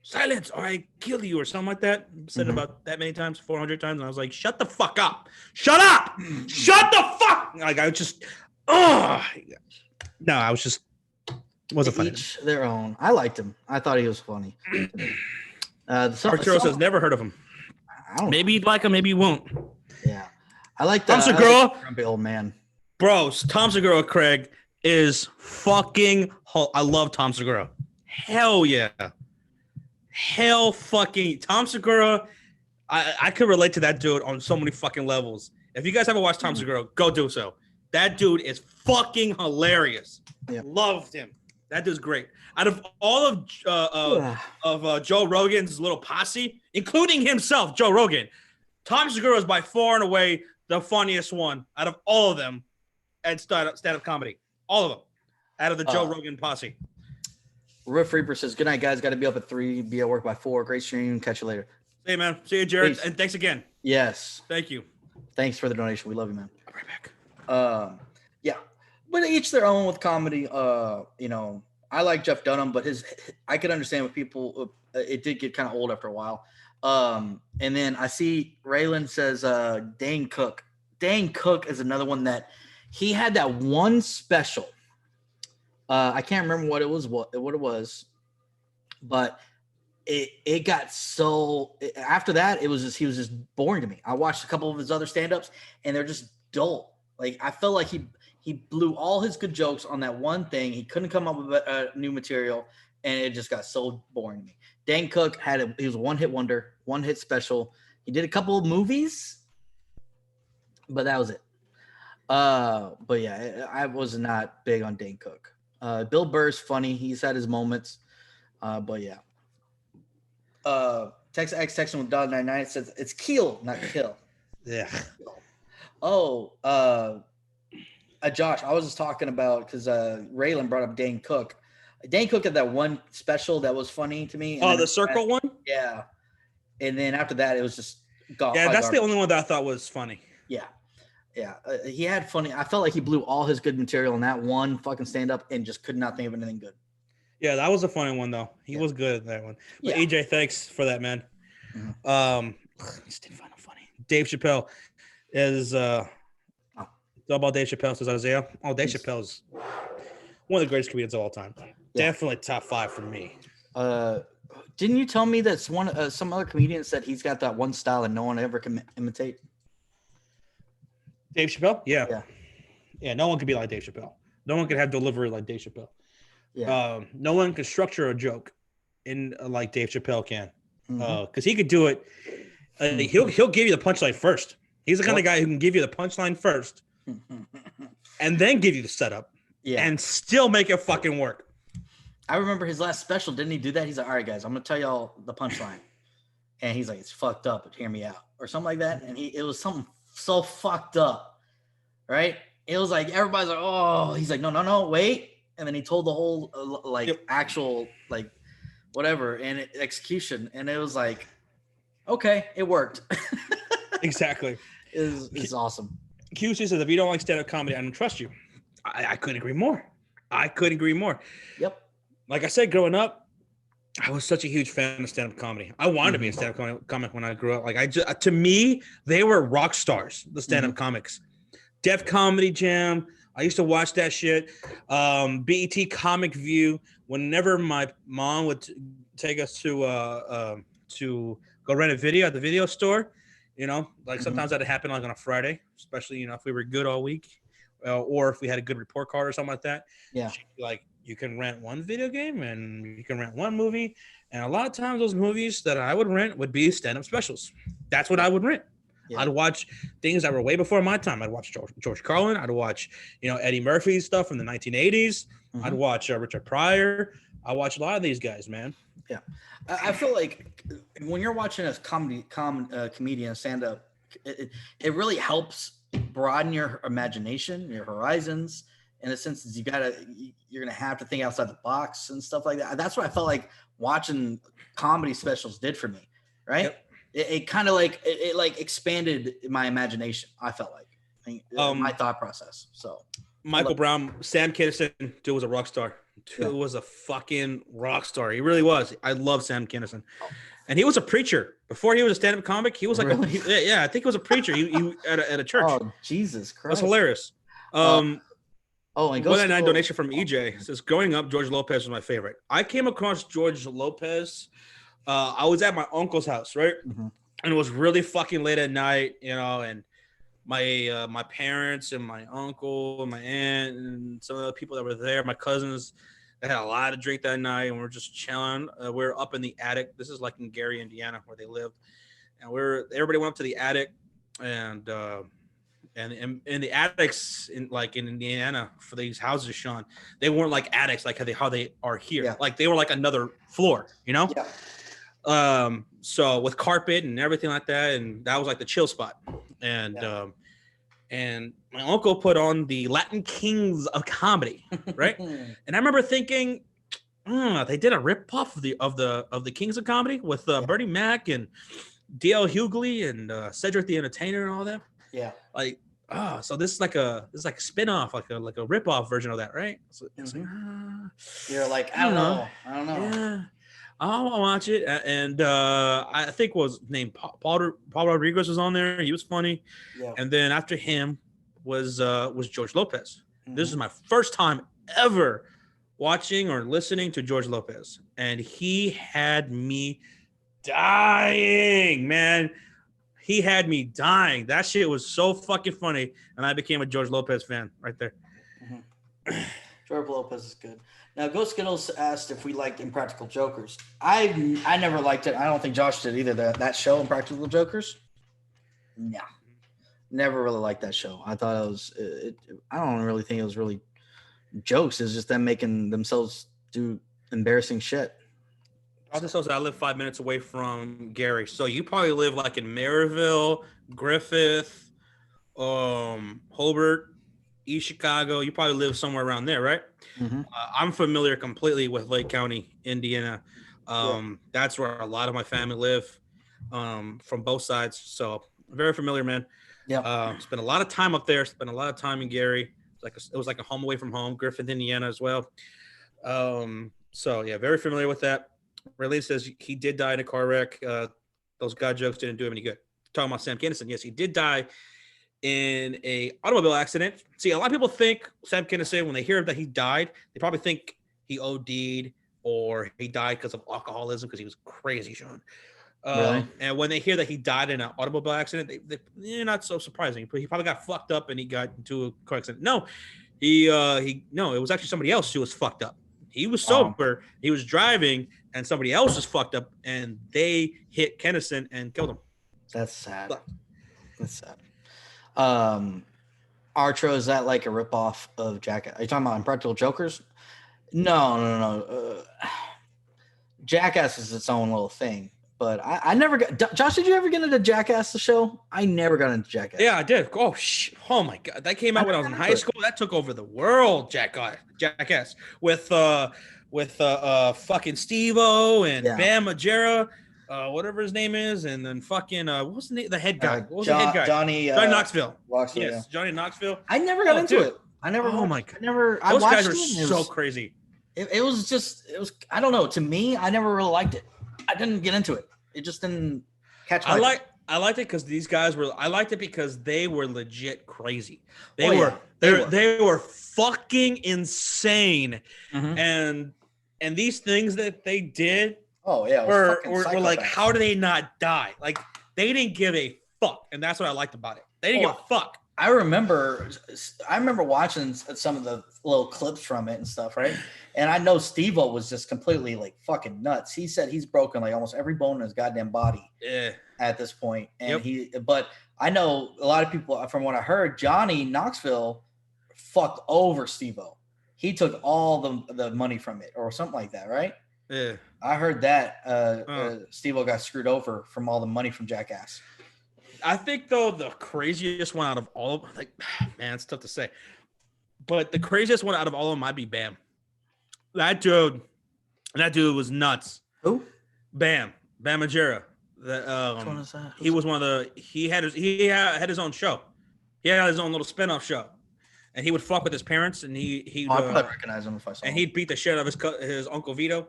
silence or I kill you or something like that. Said about that many times, 400 times. And I was like, shut the fuck up. Shut up. Shut the fuck. Like I was just, no, I was just, wasn't funny. Each their own. I liked him. I thought he was funny. Arturo says never heard of him. Maybe you'd like him, maybe you won't. Yeah. I like that. Tom Segura. Grumpy old man. Bro, Tom Segura, Craig, is fucking, I love Tom Segura. Hell yeah. Hell fucking Tom Segura. I could relate to that dude on so many fucking levels. If you guys haven't watched Tom Segura, go do so. That dude is fucking hilarious. Yeah. Loved him. That dude's great. Out of all of Joe Rogan's little posse, including himself, Joe Rogan, Tom Segura is by far and away the funniest one out of all of them at stand-up comedy. All of them. Out of the Joe Rogan posse. Riff Reaper says, good night, guys. Got to be up at 3, be at work by 4. Great stream. Catch you later. Hey, man. See you, Jared. Peace. And thanks again. Yes. Thank you. Thanks for the donation. We love you, man. I'll be right back. Yeah. But each their own with comedy. You know, I like Jeff Dunham, but I could understand with people. It did get kind of old after a while. And then I see Raylan says Dane Cook. Dane Cook is another one that he had that one special. I can't remember what it was, but it got so after that he was just boring to me. I watched a couple of his other stand-ups and they're just dull. Like I felt like he blew all his good jokes on that one thing. He couldn't come up with new material, and it just got so boring to me. Dane Cook he was a one-hit wonder, one-hit special. He did a couple of movies, but that was it. But yeah, I was not big on Dane Cook. Bill Burr's funny. He's had his moments. But yeah. Texting with Dog99 says it's Keel, not Kill. Yeah. Oh, Josh, I was just talking about because Raylan brought up Dane Cook. Dane Cook had that one special that was funny to me. Oh, the circle one? Yeah. And then after that, it was just garbage. Yeah, that's the only one that I thought was funny. Yeah. Yeah. He had funny. I felt like he blew all his good material in that one fucking stand-up and just could not think of anything good. Yeah, that was a funny one, though. He was good at that one. But EJ, thanks for that, man. Mm-hmm. Just didn't find it funny. Dave Chappelle is it's all about Dave Chappelle, says Isaiah. Oh, Dave Chappelle's one of the greatest comedians of all time. Yeah. Definitely top 5 for me. Didn't you tell me that some other comedian said he's got that one style that no one ever can imitate? Dave Chappelle? Yeah. Yeah, no one could be like Dave Chappelle. No one could have delivery like Dave Chappelle. Yeah. No one can structure a joke in like Dave Chappelle can. Because he could do it. He'll give you the punchline first. He's the kind of guy who can give you the punchline first and then give you the setup and still make it fucking work. I remember his last special. Didn't he do that? He's like, all right, guys, I'm going to tell y'all the punchline. And he's like, it's fucked up, but hear me out. Or something like that. And it was something so fucked up, right? It was like, everybody's like, oh, he's like, no, wait. And then he told the whole actual whatever and execution. And it was like, okay, it worked. Exactly. It's awesome. QC says, if you don't like stand-up comedy, I don't trust you. I couldn't agree more. Yep. Like I said, growing up, I was such a huge fan of stand-up comedy. I wanted to be a stand-up comic when I grew up. Like to me, they were rock stars, the stand-up comics. Def Comedy Jam. I used to watch that shit. BET Comic View. Whenever my mom would take us to go rent a video at the video store, sometimes that'd happen like on a Friday, especially if we were good all week, or if we had a good report card or something like that. Yeah, she'd be like, you can rent one video game and you can rent one movie, and a lot of times those movies that I would rent would be stand-up specials. That's what I would rent. Yeah. I'd watch things that were way before my time. I'd watch George Carlin. I'd watch, Eddie Murphy's stuff from the 1980s. I'd watch Richard Pryor. I watch a lot of these guys, man. Yeah, I feel like when you're watching a comedian stand up, it really helps broaden your imagination, your horizons. In a sense, you're gonna have to think outside the box and stuff like that. That's what I felt like watching comedy specials did for me. Right. Yep. It kind of expanded my imagination. I felt like my thought process. So Michael Brown, Sam Kinison, dude was a rock star. Dude was a fucking rock star. He really was. I love Sam Kinison, and he was a preacher before he was a stand-up comic. He was like, I think he was a preacher. He at a church. Oh, Jesus Christ, that's hilarious. And $1.99 donation from EJ says, growing up, George Lopez was my favorite. I came across George Lopez. I was at my uncle's house, right? And it was really fucking late at night, and my parents and my uncle and my aunt and some of the people that were there, my cousins, they had a lot to drink that night, and we were just chilling. We were up in the attic. This is like in Gary, Indiana, where they lived. And everybody went up to the attic, and in the attics in Indiana for these houses, Sean, they weren't like attics like how they are here. Yeah. Like they were like another floor, Yeah. So with carpet and everything like that, and that was like the chill spot. And my uncle put on the Latin Kings of Comedy, right? And I remember thinking, they did a ripoff of the Kings of Comedy with Bernie Mac and D.L. Hughley and Cedric the Entertainer and all that. Yeah. Like so this is like a spin-off, like a rip-off version of that, right? So it's You're like, I don't know. Yeah, I'll watch it. And I think was named Paul Rodriguez was on there. He was funny. Yeah. And then after him was George Lopez. This is my first time ever watching or listening to George Lopez, and he had me dying, man. He had me dying. That shit was so fucking funny, and I became a George Lopez fan right there. George Lopez is good. Now, Ghost Skittles asked if we liked Impractical Jokers. I never liked it. I don't think Josh did either. That show, Impractical Jokers. No, never really liked that show. I thought it was. I don't really think it was really jokes. It's just them making themselves do embarrassing shit. I just I live 5 minutes away from Gary, so you probably live like in Maryville, Griffith, Hobart, East Chicago. You probably live somewhere around there, right? I'm familiar completely with Lake County, Indiana. That's where a lot of my family live, from both sides. So very familiar, man. Yeah. Spent a lot of time up there. Spent a lot of time in Gary. It was like a home away from home, Griffith, Indiana as well. So yeah, very familiar with that. Raylene says he did die in a car wreck. Those God jokes didn't do him any good. Talking about Sam Kinison. Yes, he did die in a automobile accident. See, a lot of people think Sam Kinison, when they hear that he died, they probably think he OD'd or he died because of alcoholism because he was crazy, Sean. Really? And when they hear that he died in an automobile accident, they're not so surprising. But he probably got fucked up and he got into a car accident. No, it was actually somebody else who was fucked up. He was sober. He was driving, and somebody else was fucked up, and they hit Kennison and killed him. That's sad. That's sad. Artro, is that like a ripoff of Jackass? Are you talking about Impractical Jokers? No. Jackass is its own little thing. But I never got. Josh, did you ever get into Jackass, the show? I never got into Jackass. Yeah, I did. Oh my god, that came out when I was in high school. That took over the world. Jackass with fucking Steve-O and Bam Margera, whatever his name is, and then fucking what's the head guy? What was the head guy? Johnny Knoxville. Yes, Johnny Knoxville. I never got into it. I never. Oh my god. Those guys are so crazy. It was. I don't know. To me, I never really liked it. I didn't get into it. It just didn't catch my I liked it because these guys were. I liked it because they were legit crazy. They were fucking insane, and these things that they did. Were like, how do they not die? Like they didn't give a fuck, and that's what I liked about it. They didn't give a fuck. I remember watching some of the little clips from it and stuff, right? And I know Steve-O was just completely like fucking nuts. He said he's broken like almost every bone in his goddamn body at this point. And but I know a lot of people, from what I heard, Johnny Knoxville fucked over Steve-O. He took all the money from it or something like that, right? Yeah. I heard that Steve-O got screwed over from all the money from Jackass. I think though the craziest one out of all of man, it's tough to say, but the craziest one out of all of them might be Bam. That dude was nuts. Who? Bam Margera. Which one is that? He was one of the. He had his own show. He had his own little spinoff show, and he would fuck with his parents, and he. I probably recognize him if I saw him. And he'd beat the shit out of his Uncle Vito.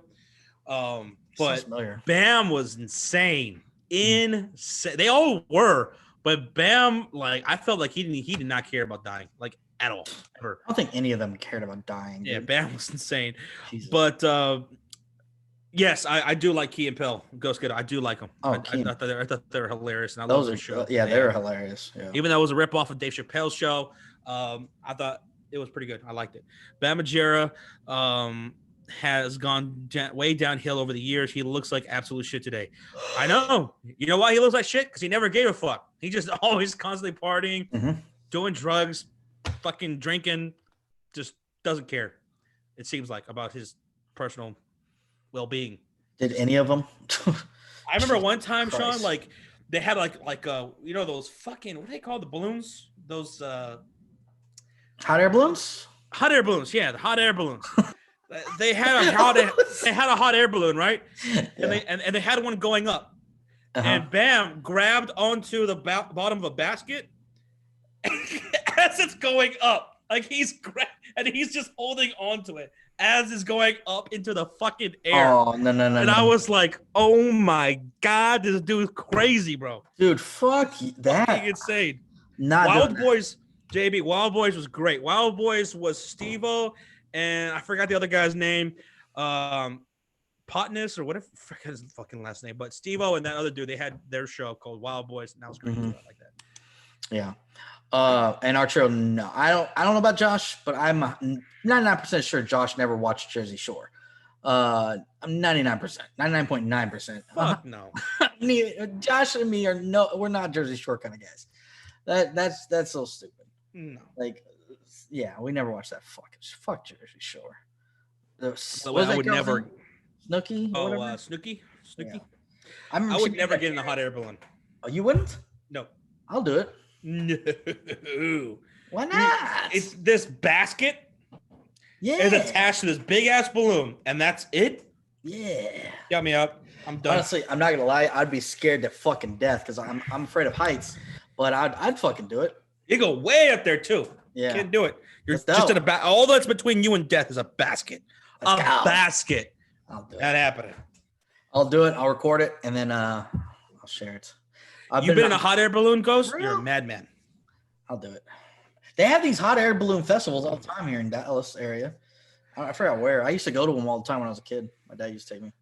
But Bam was insane. Insane. They all were, but Bam, like I felt like he did not care about dying, like at all, ever. I don't think any of them cared about dying. Yeah, dude. Bam was insane. Jesus. But yes, I do like Key and Peele. Ghost Kid, I do like them. I thought they were hilarious. And I love the show. Yeah, they were hilarious. Yeah. Even though it was a ripoff of Dave Chappelle's show, I thought it was pretty good. I liked it. Bam Margera has gone way downhill over the years. He looks like absolute shit today. I know. You know why he looks like shit? Because he never gave a fuck. He just always constantly partying, doing drugs, fucking drinking, just doesn't care. It seems like about his personal well-being. Did any of them? I remember one time, Sean, like they had like you know those fucking, what do they call the balloons? Those hot air balloons? Hot air balloons, yeah, the hot air balloons. They had a hot air balloon, right? Yeah. And they had one going up, and Bam grabbed onto the bottom of a basket as it's going up. Like he's just holding on to it as it's going up into the fucking air. Oh, no. And I was like, oh my God, this dude's crazy, bro. Dude, fuck that. Fucking insane. Not Wild Boys, JB, Wild Boys was great. Wild Boys was Steve-O, and I forgot the other guy's name. Potness or whatever, I forget his fucking last name. But Steve-O and that other dude, they had their show called Wild Boys, and that was great. I like that. Yeah. And Archer, no, I don't know about Josh, but I'm 99% sure Josh never watched Jersey Shore. I'm 99%, 99.9%. Fuck no. Josh and me we're not Jersey Shore kind of guys. That's so stupid. No. Like, yeah, we never watched that fuck Jersey Shore. I would never. Snooki? Oh, Snooki. Yeah. I would never get in a hot air balloon. Oh, you wouldn't? No. I'll do it. No. Why not? It's this basket. Yeah. Is attached to this big ass balloon, and that's it. Yeah. Got me up. I'm done. Honestly, I'm not gonna lie. I'd be scared to fucking death because I'm afraid of heights. But I'd fucking do it. You go way up there too. Yeah. Can't do it. You're Let's just go. in a all that's between you and death is a basket. Let's go. Basket. I'll do it. That happening. I'll do it. I'll record it and then I'll share it. You've been in a hot air balloon, Ghost? Real? You're a madman. I'll do it. They have these hot air balloon festivals all the time here in Dallas area. I forgot where. I used to go to them all the time when I was a kid. My dad used to take me.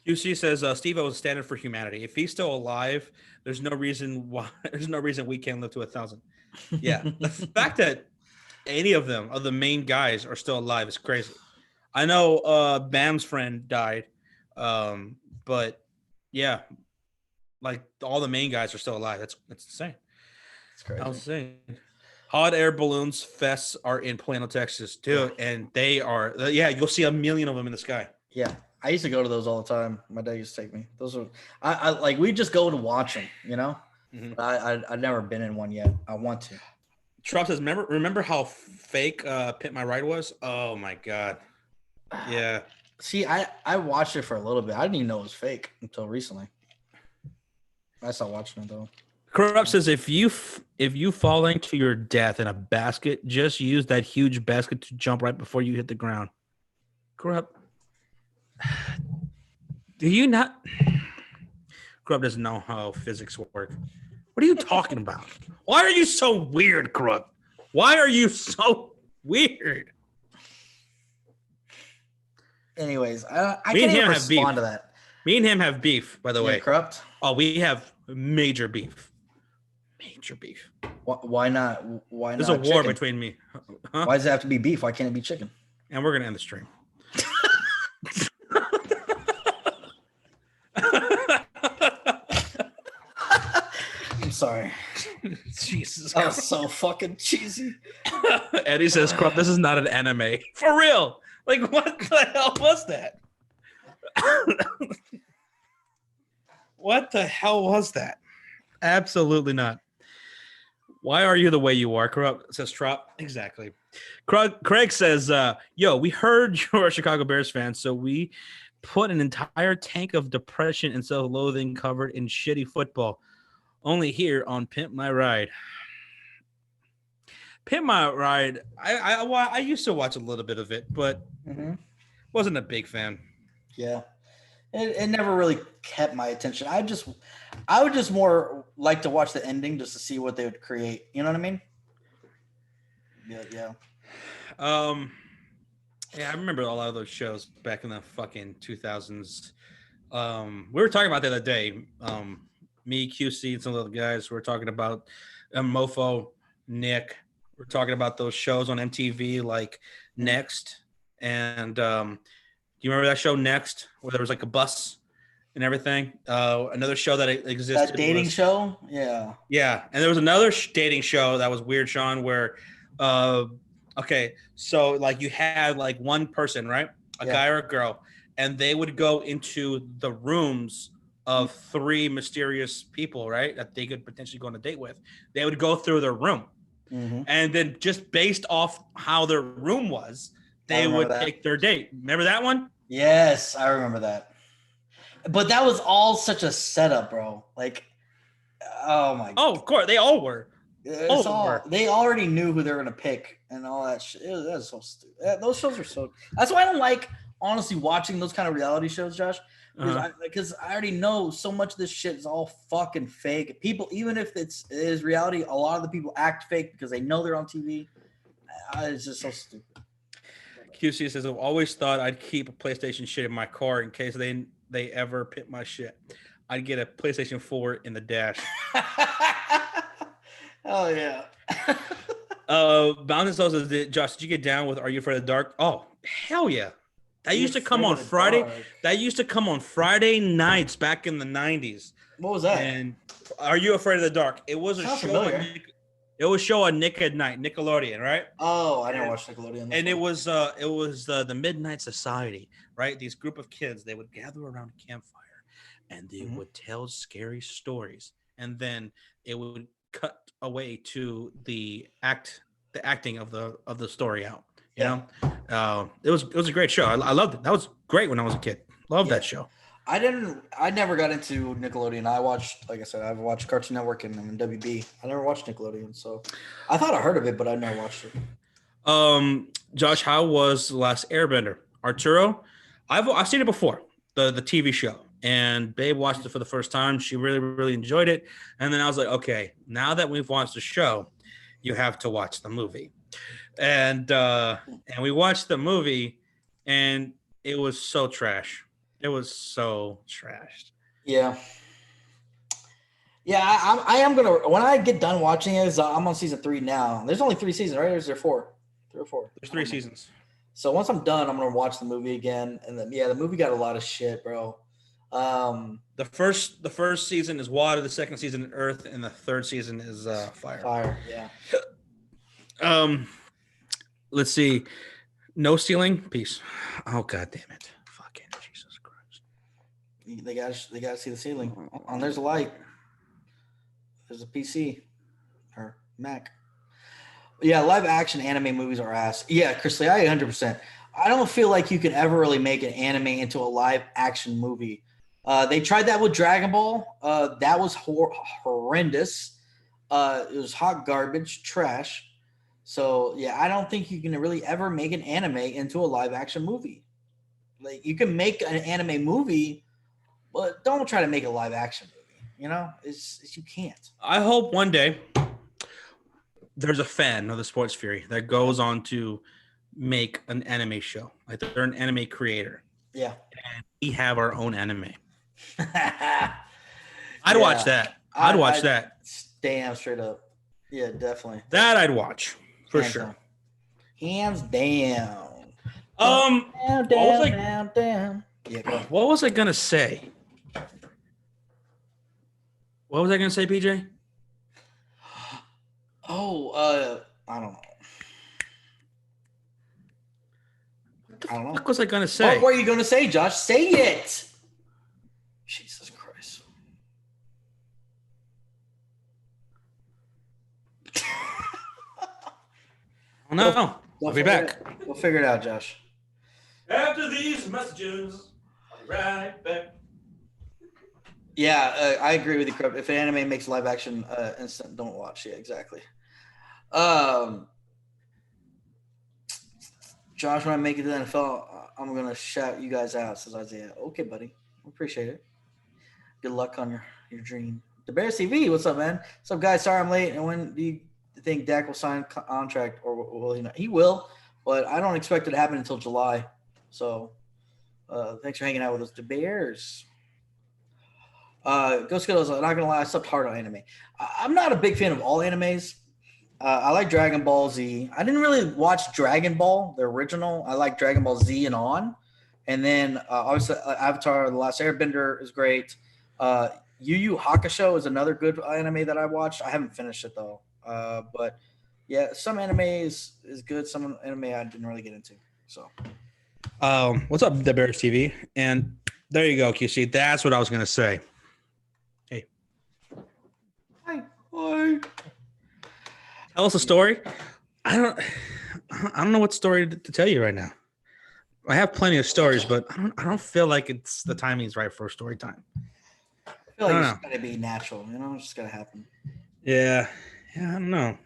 QC says Steve-O is standard for humanity. If he's still alive, there's no reason we can't live to 1,000. Yeah. The fact that any of them, of the main guys, are still alive is crazy. I know Bam's friend died, but yeah, like all the main guys are still alive. That's insane. It's crazy. I was saying, hot air balloons fests are in Plano, Texas too, and they are. Yeah, you'll see a million of them in the sky. Yeah, I used to go to those all the time. My dad used to take me. Those are, I like we just go to watch them, you know. Mm-hmm. I've never been in one yet. I want to. Trump says, remember how fake Pit My Ride was? Oh my God. Yeah. See, I watched it for a little bit. I didn't even know it was fake until recently. I stopped watching it though. Corrupt says if you falling to your death in a basket, just use that huge basket to jump right before you hit the ground. Corrupt. Do you not? Corrupt doesn't know how physics work. What are you talking about? Why are you so weird, Corrupt? Why are you so weird? Anyways, I Me can't and him even have beef. respond to that. Me and him have beef, by the way. Corrupt. Oh, we have major beef. Major beef. Why not? Why There's not? a war chicken? between me. Huh? Why does it have to be beef? Why can't it be chicken? And we're gonna end the stream. I'm sorry. Jesus That Christ. was so fucking cheesy. Eddie says, Crump, this is not an anime. For real. Like, what the hell was that? What the hell was that? Absolutely not. Why are you the way you are? Corrupt says Trop. Exactly. Craig says, yo, we heard you're a Chicago Bears fan, so we put an entire tank of depression and self-loathing covered in shitty football. Only here on Pimp My Ride. Pimp My Ride, I used to watch a little bit of it, but wasn't a big fan. Yeah. It never really kept my attention. I would just more like to watch the ending just to see what they would create. You know what I mean? Yeah. Yeah, I remember a lot of those shows back in the fucking 2000s. We were talking about the other day. Me, QC, and some of the guys were talking about Mofo, Nick. We're talking about those shows on MTV like Next. And do you remember that show Next, where there was like a bus and everything? Another show that existed. That dating show? Yeah. Yeah. And there was another dating show that was weird, Sean, where, okay, so like you had like one person, right? A guy or a girl, and they would go into the rooms of three mysterious people, right? That they could potentially go on a date with. They would go through their room. And then just based off how their room was, they would pick their date. Remember that one? Yes, I remember that. But that was all such a setup, bro. Like, oh my God. Oh, of course. They all were. It's all they already knew who they're gonna pick and all that shit. That's so stupid. Those shows are so. That's why I don't like honestly watching those kind of reality shows, Josh. Because I already know so much of this shit is all fucking fake. People, even if it is reality, a lot of the people act fake because they know they're on TV. It's just so stupid. QC says, I've always thought I'd keep a PlayStation shit in my car in case they ever pit my shit. I'd get a PlayStation 4 in the dash. Oh yeah. Bounce says, Josh, did you get down with Are You Afraid of the Dark? Oh, hell yeah. That used to come on Friday. Dark. That used to come on Friday nights back in the 90s. What was that? And Are You Afraid of the Dark? It was a show. It was show on Nick at Night, Nickelodeon, right? Oh, I didn't watch Nickelodeon. And it was the Midnight Society, right? These group of kids, they would gather around a campfire and they would tell scary stories. And then it would cut away to the acting of the story out. You know, it was a great show. I loved it. That was great when I was a kid. Loved that show. I never got into Nickelodeon. I watched, like I said, I've watched Cartoon Network and WB. I never watched Nickelodeon, so I thought I heard of it, but I never watched it. Josh, how was The Last Airbender? Arturo, I've seen it before, the TV show, and Babe watched it for the first time. She really, really enjoyed it, and then I was like, okay, now that we've watched the show, you have to watch the movie, and we watched the movie, and it was so trash. It was so trashed. Yeah. Yeah, I am going to – when I get done watching it, I'm on season 3 now. There's only 3 seasons, right? Or is there 4? 3 or 4? There's 3 seasons. So once I'm done, I'm going to watch the movie again. And then, the movie got a lot of shit, bro. The first season is water, the second season is earth, and the third season is fire. Fire, yeah. Let's see. No stealing? Peace. Oh, God damn it. They gotta see the ceiling. Oh, there's a light. There's a PC or Mac. Yeah, live action anime movies are ass. Yeah, Chrisley, I 100%. I don't feel like you can ever really make an anime into a live action movie. They tried that with Dragon Ball. That was horrendous. It was hot garbage, trash. So yeah, I don't think you can really ever make an anime into a live action movie. Like you can make an anime movie. But don't try to make a live action movie. You know, it's you can't. I hope one day there's a fan of the Sports Fury that goes on to make an anime show. Like they're an anime creator. Yeah. And we have our own anime. I'd watch that. I'd watch that. Damn straight up. Yeah, definitely. That I'd watch for sure. Hands down. Down. Yeah, what was I gonna say? What was I going to say, PJ? I don't know. What was I going to say? What were you going to say, Josh? Say it. Jesus Christ. No. I'll be back. We'll figure it out, Josh. After these messages, I'll be right back. Yeah, I agree with you, Crub. If an anime makes live action instant, don't watch. Yeah, exactly. Josh, when I make it to the NFL, I'm going to shout you guys out, says Isaiah. Okay, buddy. Appreciate it. Good luck on your dream. The Bears TV, what's up, man? What's up, guys? Sorry I'm late. And when do you think Dak will sign a contract, or will he not? He will, but I don't expect it to happen until July. So thanks for hanging out with us. The Bears. Ghost Skittles, I'm not gonna lie, I slept hard on anime. I'm not a big fan of all animes. I like Dragon Ball Z. I didn't really watch Dragon Ball, the original. I like Dragon Ball Z and on. And then obviously Avatar: The Last Airbender is great. Yu Yu Hakusho is another good anime that I watched. I haven't finished it though. But yeah, some anime is good. Some anime I didn't really get into. So what's up, The Bears TV? And there you go, QC. That's what I was gonna say. Hi. Tell us a story. I don't know what story to tell you right now. I have plenty of stories, but I don't feel like it's the timing's right for story time. I feel like it's gotta be natural, it's just gotta happen. Yeah. Yeah, I don't know.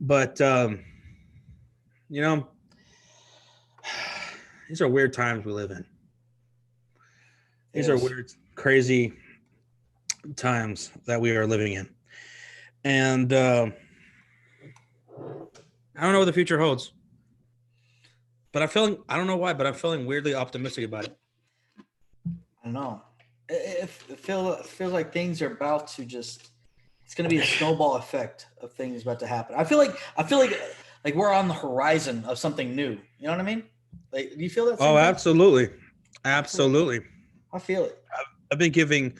But, you know, these are weird times we live in. These are weird, crazy times that we are living in. And I don't know what the future holds. But I don't know why, but I'm feeling weirdly optimistic about it. I don't know. It feels like things are about to just. It's going to be a snowball effect of things about to happen. I feel like we're on the horizon of something new. You know what I mean? Like, do you feel that? Oh, absolutely, absolutely. I feel it. I've been giving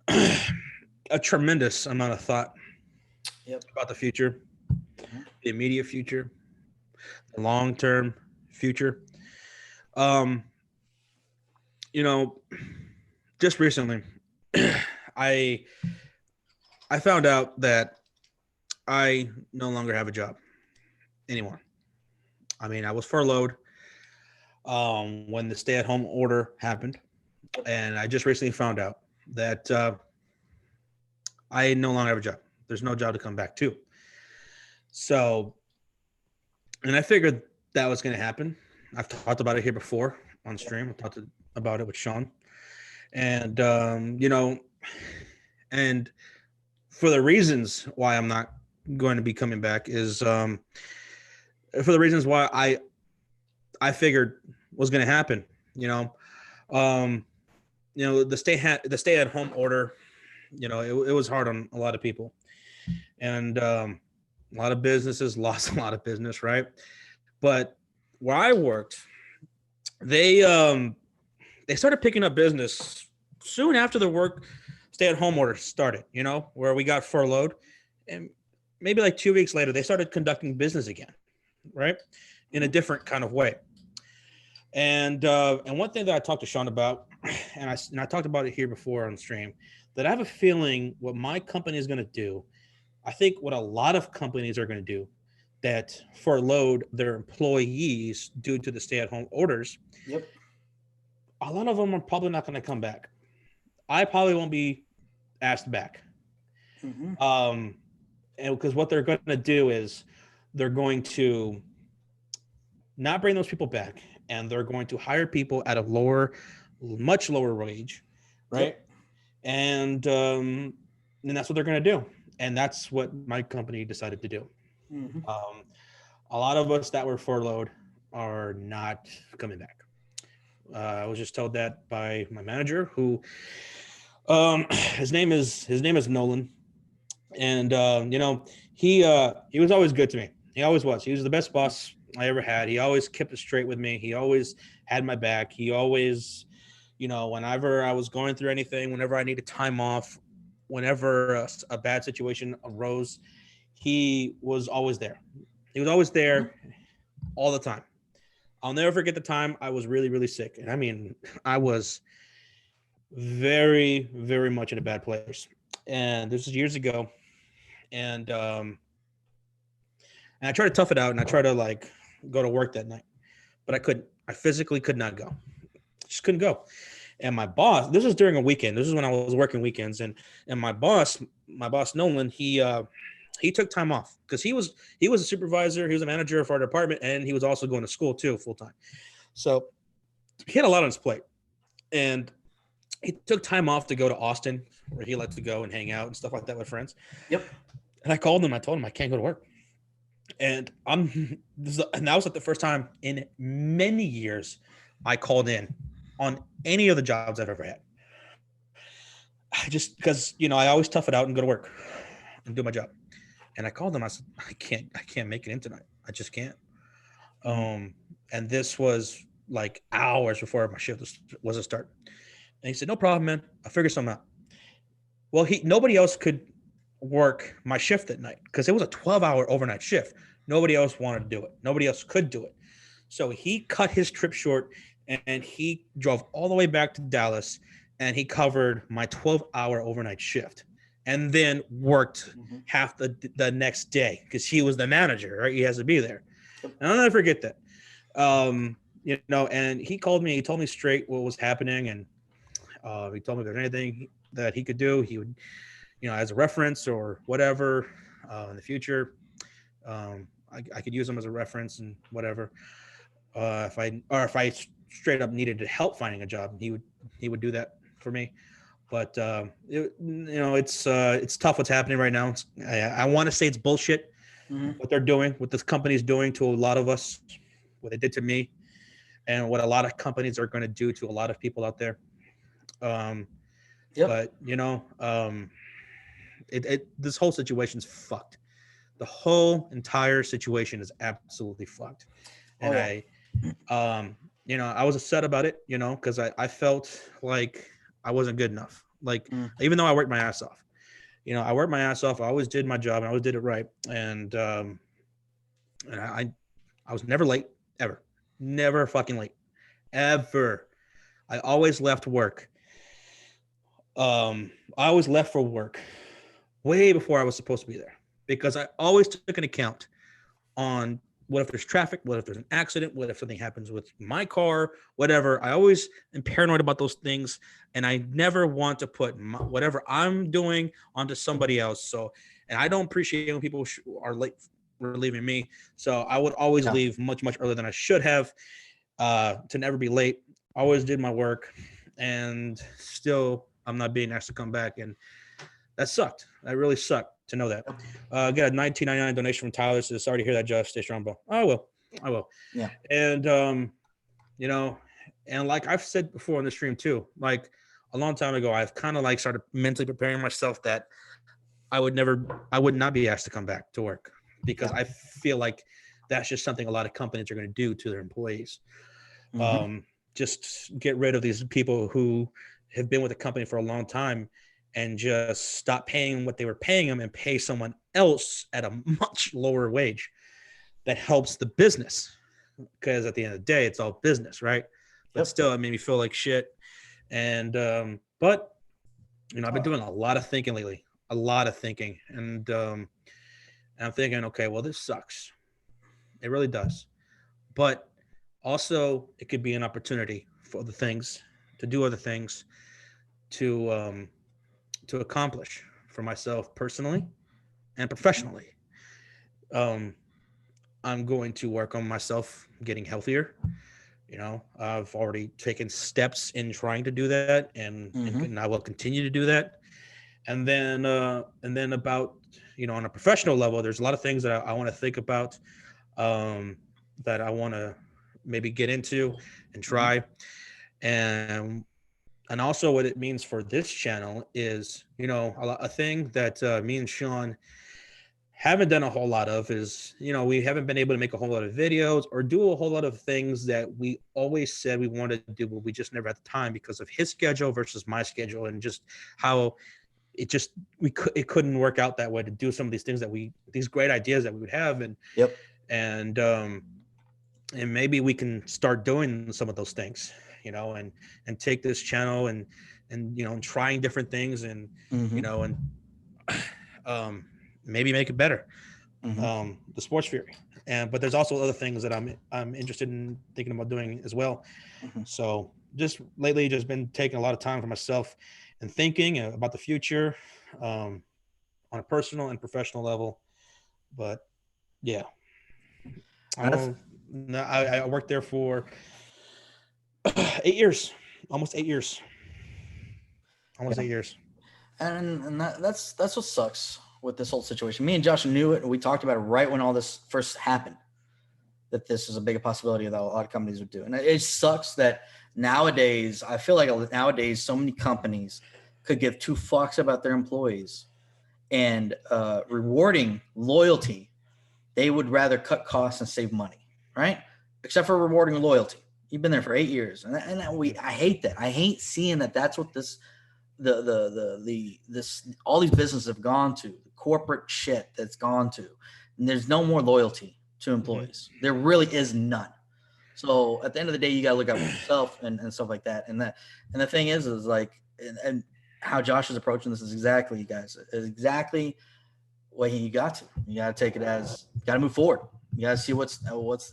a tremendous amount of thought about the future, the immediate future, the long-term future. You know, just recently, I found out that I no longer have a job anymore. I mean, I was furloughed when the stay-at-home order happened, and I just recently found out that I no longer have a job. There's no job to come back to. So, and I figured that was going to happen. I've talked about it here before on stream. I talked about it with Sean, and you know, and for the reasons why I'm not going to be coming back is for the reasons why I figured was going to happen. You know, the stay at home order. You know, it was hard on a lot of people, and a lot of businesses lost a lot of business, right? But where I worked, they started picking up business soon after the stay-at-home order started. You know, where we got furloughed, and maybe like 2 weeks later, they started conducting business again, right, in a different kind of way. And one thing that I talked to Sean about, and I talked about it here before on stream, that I have a feeling what my company is going to do, I think what a lot of companies are going to do, that furloughed their employees due to the stay-at-home orders. Yep. A lot of them are probably not going to come back. I probably won't be asked back. And because what they're going to do is they're going to not bring those people back, and they're going to hire people at a much lower wage, right? Yep. And that's what they're going to do. And that's what my company decided to do. A lot of us that were furloughed are not coming back. I was just told that by my manager, who his name is Nolan, and you know, he was always good to me. He always was. He was the best boss I ever had. He always kept it straight with me. He always had my back. He always, you know, whenever I was going through anything, whenever I needed time off, whenever a bad situation arose, he was always there. He was always there all the time. I'll never forget the time I was really, really sick. And I mean, I was very, very much in a bad place. And this was years ago. And I tried to tough it out, and I tried to like go to work that night, but I couldn't. I physically could not go. Just couldn't go. And my boss, this was during a weekend. This is when I was working weekends, and my boss Nolan, he took time off because he was a supervisor, he was a manager for our department, and he was also going to school too full time. So he had a lot on his plate, and he took time off to go to Austin, where he liked to go and hang out and stuff like that with friends. Yep. And I called him. I told him I can't go to work. And that was like the first time in many years I called in on any of the jobs I've ever had. Just because, you know, I always tough it out and go to work and do my job. And I called him. I said, I can't make it in tonight. I just can't. And this was like hours before my shift was to start. And he said, no problem, man. I'll figure something out. Well, nobody else could work my shift that night because it was a 12-hour overnight shift. Nobody else wanted to do it. Nobody else could do it. So he cut his trip short, and he drove all the way back to Dallas, and he covered my 12-hour overnight shift, and then worked half the next day because he was the manager, right? He has to be there. And I'll never forget that. You know, and he called me. He told me straight what was happening, and he told me if there's anything that he could do, he would, as a reference or whatever in the future. I could use him as a reference and whatever. If I straight up needed to help finding a job, he would do that for me. But it's tough what's happening right now. I want to say it's bullshit what they're doing, what this company's doing to a lot of us, what they did to me, and what a lot of companies are going to do to a lot of people out there. But this whole situation's fucked. The whole entire situation is absolutely fucked. And I was upset about it, because I felt like I wasn't good enough. Like, even though I worked my ass off, I worked my ass off. I always did my job and I always did it right. And I was never late, ever. Never fucking late, ever. I always left work. I always left for work way before I was supposed to be there, because I always took an account on what if there's traffic, what if there's an accident, what if something happens with my car, whatever. I always am paranoid about those things, and I never want to put whatever I'm doing onto somebody else. So, and I don't appreciate when people are late relieving me. So I would always leave much, much earlier than I should have, to never be late. Always did my work, and still I'm not being asked to come back. And that sucked. That really sucked to know that. I got a $19.99 donation from Tyler. So sorry to hear that, Josh. Stay strong, bro. I will. Yeah. And, and like I've said before on the stream too, like a long time ago, I've kind of like started mentally preparing myself that I would not be asked to come back to work, because I feel like that's just something a lot of companies are going to do to their employees. Just get rid of these people who have been with the company for a long time and just stop paying what they were paying them and pay someone else at a much lower wage that helps the business. Because at the end of the day, it's all business, right? But still, it made me feel like shit. And, but, I've been doing a lot of thinking lately, a lot of thinking. And I'm thinking, okay, well, this sucks. It really does. But also, it could be an opportunity for other things, to do other things, to accomplish for myself personally and professionally. I'm going to work on myself getting healthier. I've already taken steps in trying to do that, and I will continue to do that. And then about, on a professional level, there's a lot of things that I want to think about, that I want to maybe get into and try. And also what it means for this channel is, a thing that me and Sean haven't done a whole lot of is, we haven't been able to make a whole lot of videos or do a whole lot of things that we always said we wanted to do, but we just never had the time because of his schedule versus my schedule, and just how it couldn't work out that way to do some of these things these great ideas that we would have. And maybe we can start doing some of those things, and take this channel and trying different things and, maybe make it better. The Sports Fury. But there's also other things that I'm interested in thinking about doing as well. So just lately, just been taking a lot of time for myself and thinking about the future, on a personal and professional level. But yeah, I worked there for 8 years, almost 8 years, almost 8 years. And that's what sucks with this whole situation. Me and Josh knew it, and we talked about it right when all this first happened, that this is a big possibility that a lot of companies would do. And it sucks that nowadays, I feel like nowadays so many companies could give two fucks about their employees, and rewarding loyalty, they would rather cut costs and save money, right? Except for rewarding loyalty. You've been there for 8 years, and I hate that. I hate seeing that. That's what this all these businesses have gone to, the corporate shit that's gone to, and there's no more loyalty to employees. There really is none. So at the end of the day, you got to look out for yourself and stuff like that. And the thing is like, and how Josh is approaching this is exactly what you got to. You got to take it as, you got to move forward. You got to see what's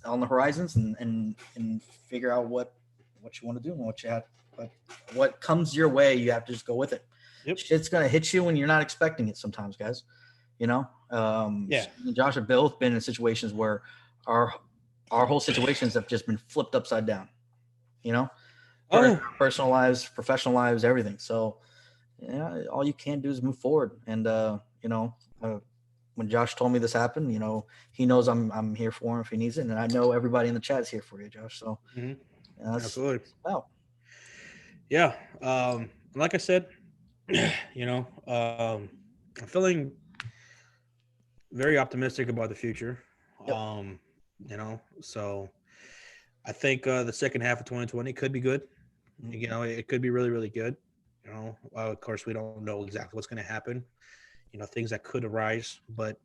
on the horizons and figure out what you want to do and what you have. But what comes your way, you have to just go with it. Yep. Shit's gonna hit you when you're not expecting it sometimes, guys. You know? Yeah. Me and Josh have both been in situations where our whole situations have just been flipped upside down. You know? Oh yeah. Personal lives, professional lives, everything. So yeah, all you can do is move forward. And when Josh told me this happened, he knows I'm here for him if he needs it, and I know everybody in the chat is here for you, Josh. So that's Absolutely. wow. Yeah. Like I said, I'm feeling very optimistic about the future. Yep. So I think the second half of 2020 could be good. It could be really, really good. Of course, we don't know exactly what's going to happen. Things that could arise, but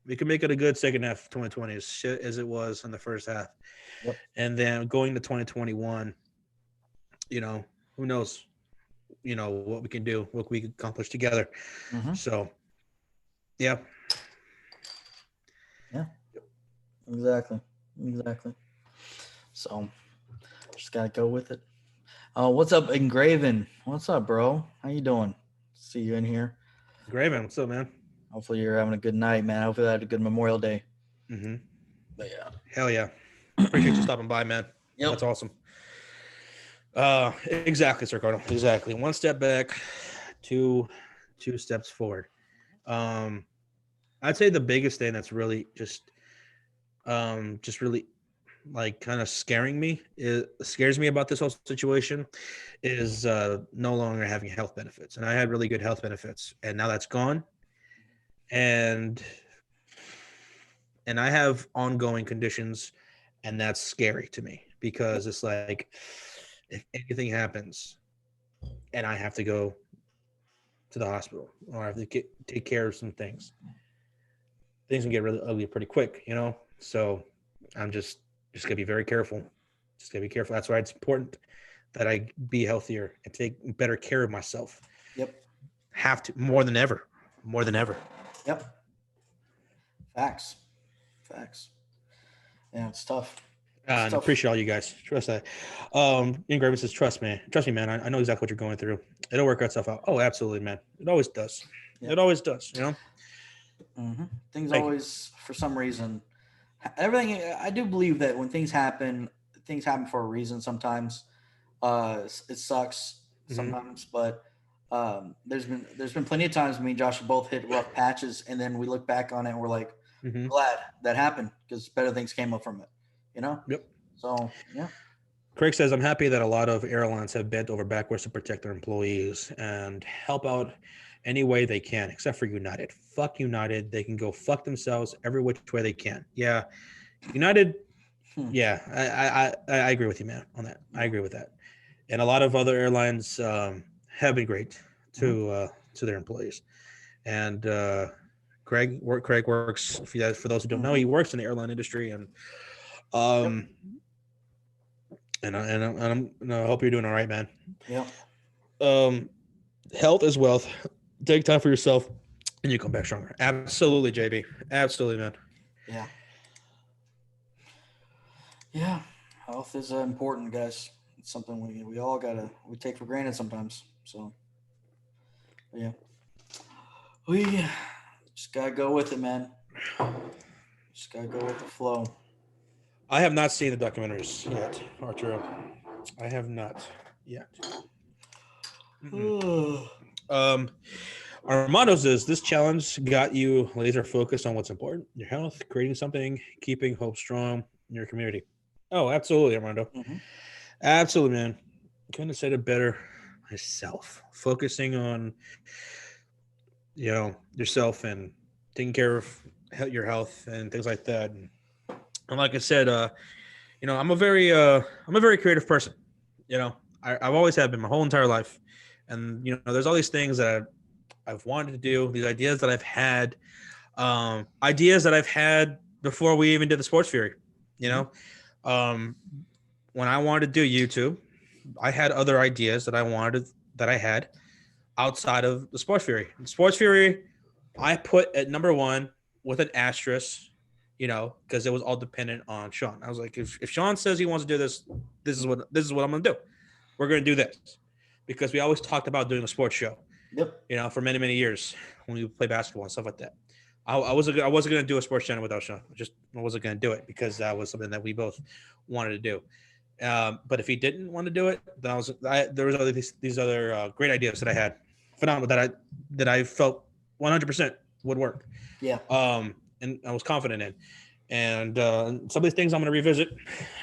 we can make it a good second half of 2020 as shit as it was in the first half. Yep. And then going to 2021, who knows, what we can do, what we can accomplish together. So, yeah. Yeah. Exactly. So, just gotta go with it. What's up, Engraven? What's up, bro? How you doing? See you in here. Graven, what's up, man? Hopefully you're having a good night, man. Hopefully you had a good Memorial Day. But yeah. Hell yeah. Appreciate you stopping by, man. Yep. That's awesome. Exactly, Sir Cardinal. Exactly. One step back, two steps forward. I'd say the biggest thing that's really just really like kind of scares me about this whole situation is no longer having health benefits. And I had really good health benefits, and now that's gone. And I have ongoing conditions, and that's scary to me because it's like if anything happens and I have to go to the hospital or I have to take care of some things can get really ugly pretty quick, So I'm just gonna be very careful. Just gotta be careful. That's why it's important that I be healthier and take better care of myself. Yep. Have to more than ever. Yep. Facts. Yeah, it's tough. And I appreciate all you guys. Trust that. Ingraven says, trust me, man. I know exactly what you're going through. It'll work itself out. Oh, absolutely, man. It always does. Yep. It always does, Things always, for some reason, everything. I do believe that when things happen for a reason sometimes. It sucks sometimes, but there's been plenty of times me and Josh have both hit rough patches, and then we look back on it and we're like, glad that happened because better things came up from it, Yep. So yeah. Craig says, I'm happy that a lot of airlines have bent over backwards to protect their employees and help out any way they can, except for United. Fuck United. They can go fuck themselves every which way they can. Yeah. United. Yeah. I agree with you, man, on that. I agree with that. And a lot of other airlines have been great to their employees. And Craig works, for those who don't know, he works in the airline industry, and and I hope you're doing all right, man. Yeah. Health is wealth. Take time for yourself, and you come back stronger. Absolutely, JB. Absolutely, man. Yeah. Yeah. Health is important, guys. It's something we all we take for granted sometimes. So, yeah. We just gotta go with it, man. Just gotta go with the flow. I have not seen the documentaries yet, Arturo. I have not yet. Armando says, this challenge got you laser focused on what's important: your health, creating something, keeping hope strong in your community. Oh, absolutely, Armando. Absolutely, man. Couldn't have said it better myself. Focusing on, yourself and taking care of your health and things like that. And like I said, I'm a very creative person. I've always have been my whole entire life. And, there's all these things that I've wanted to do, these ideas that I've had, before we even did the Sports Fury. When I wanted to do YouTube, I had other ideas that I had outside of the Sports Fury. The Sports Fury, I put at number one with an asterisk, because it was all dependent on Sean. I was like, if Sean says he wants to do this, this is what I'm going to do. We're going to do this, because we always talked about doing a sports show. Yep. You know, for many, many years when we play basketball and stuff like that. I wasn't going to do a sports channel without Sean. I wasn't going to do it because that was something that we both wanted to do. But if he didn't want to do it, there was these other great ideas that I had, phenomenal that I felt 100% would work. Yeah. And I was confident in. And some of these things I'm going to revisit.